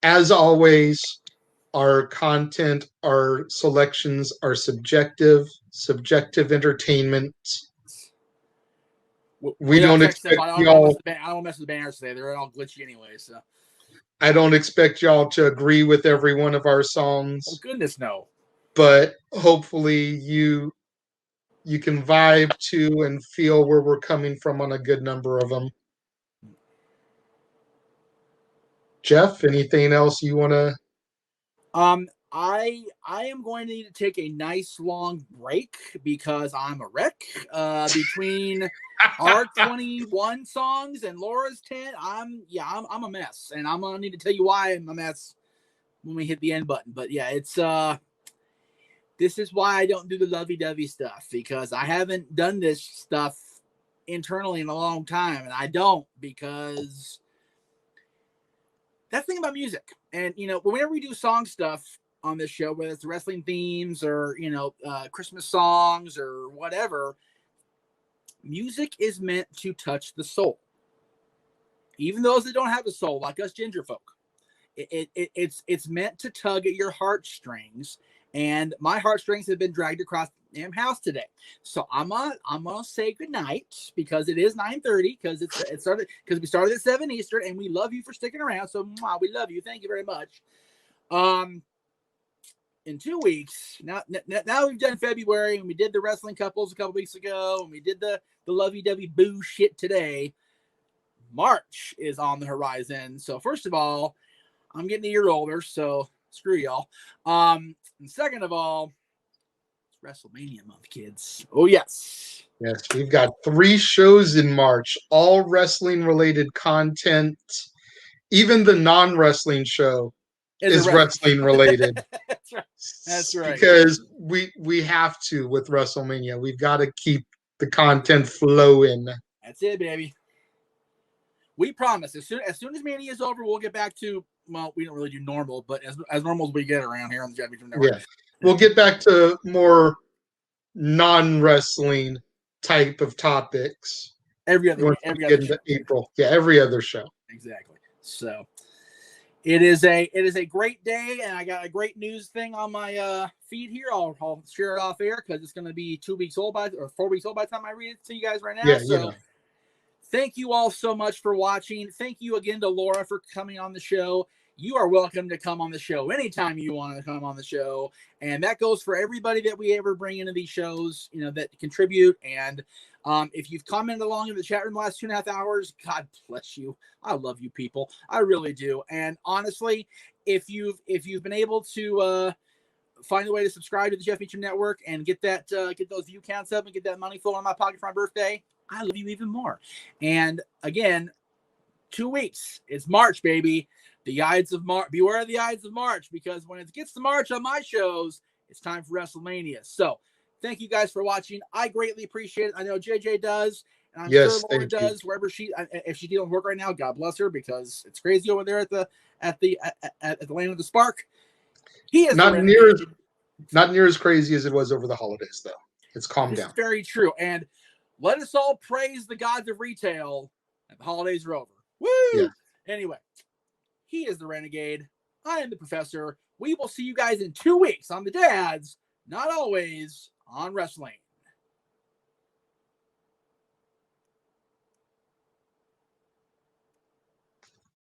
as always, our content, our selections are subjective entertainment. We don't expect y'all... I don't mess with the banners today. They're all glitchy anyway, so... I don't expect y'all to agree with every one of our songs. Oh, goodness, no. But hopefully you can vibe to and feel where we're coming from on a good number of them. Jeff, anything else you want to... I am going to need to take a nice long break because I'm a wreck. Between our 21 songs and Laura's 10, I'm a mess, and I'm gonna need to tell you why I'm a mess when we hit the end button. But yeah, it's This is why I don't do the lovey-dovey stuff, because I haven't done this stuff internally in a long time, and I don't, because that's the thing about music. And, you know, whenever we do song stuff on this show, whether it's wrestling themes or, you know, Christmas songs or whatever, music is meant to touch the soul. Even those that don't have a soul, like us ginger folk. It's meant to tug at your heartstrings, and my heartstrings have been dragged across the damn house today. So I'm gonna say goodnight, because it is 9:30, because we started at 7 Eastern, and we love you for sticking around. So we love you. Thank you very much. In 2 weeks, now we've done February, and we did the wrestling couples a couple weeks ago, and we did the lovey-dovey boo shit today. March is on the horizon. So first of all, I'm getting a year older, so screw y'all. And second of all, it's WrestleMania month, kids. Oh, yes. Yes, we've got 3 shows in March, all wrestling-related content. Even the non-wrestling show is wrestling-related. That's right. That's right. Because we have to with WrestleMania. We've got to keep the content flowing. That's it, baby. We promise. As soon as Mania is over, we'll get back to, well, we don't really do normal, but as normal as we get around here on the Jeff Meacham Network. Yeah. We'll get back to more non-wrestling type of topics. Every other April. Yeah, every other show. Exactly. So it is a great day, and I got a great news thing on my feed here. I'll share it off air, because it's going to be 4 weeks old by the time I read it to you guys right now. Yeah, so you know. Thank you all so much for watching. Thank you again to Laura for coming on the show. You are welcome to come on the show anytime you want to come on the show. And that goes for everybody that we ever bring into these shows, you know, that contribute. And if you've commented along in the chat room the last 2.5 hours, God bless you. I love you people. I really do. And honestly, if you've been able to find a way to subscribe to the Jeff Meacham Network and get those view counts up and get that money flowing in my pocket for my birthday, I love you even more. And again, 2 weeks. It's March, baby. The Ides of March. Beware of the Ides of March, because when it gets to March on my shows, it's time for WrestleMania. So thank you guys for watching. I greatly appreciate it. I know JJ does, and I'm sure Laura does, wherever if she's dealing with work right now, God bless her, because it's crazy over there at the Land of the Spark. He is not near as crazy as it was over the holidays, though. It's calmed down. Very true. And let us all praise the gods of retail, and the holidays are over. Woo! Yeah. Anyway, he is the Renegade. I am the Professor. We will see you guys in 2 weeks on the Dads, Not Always on Wrestling.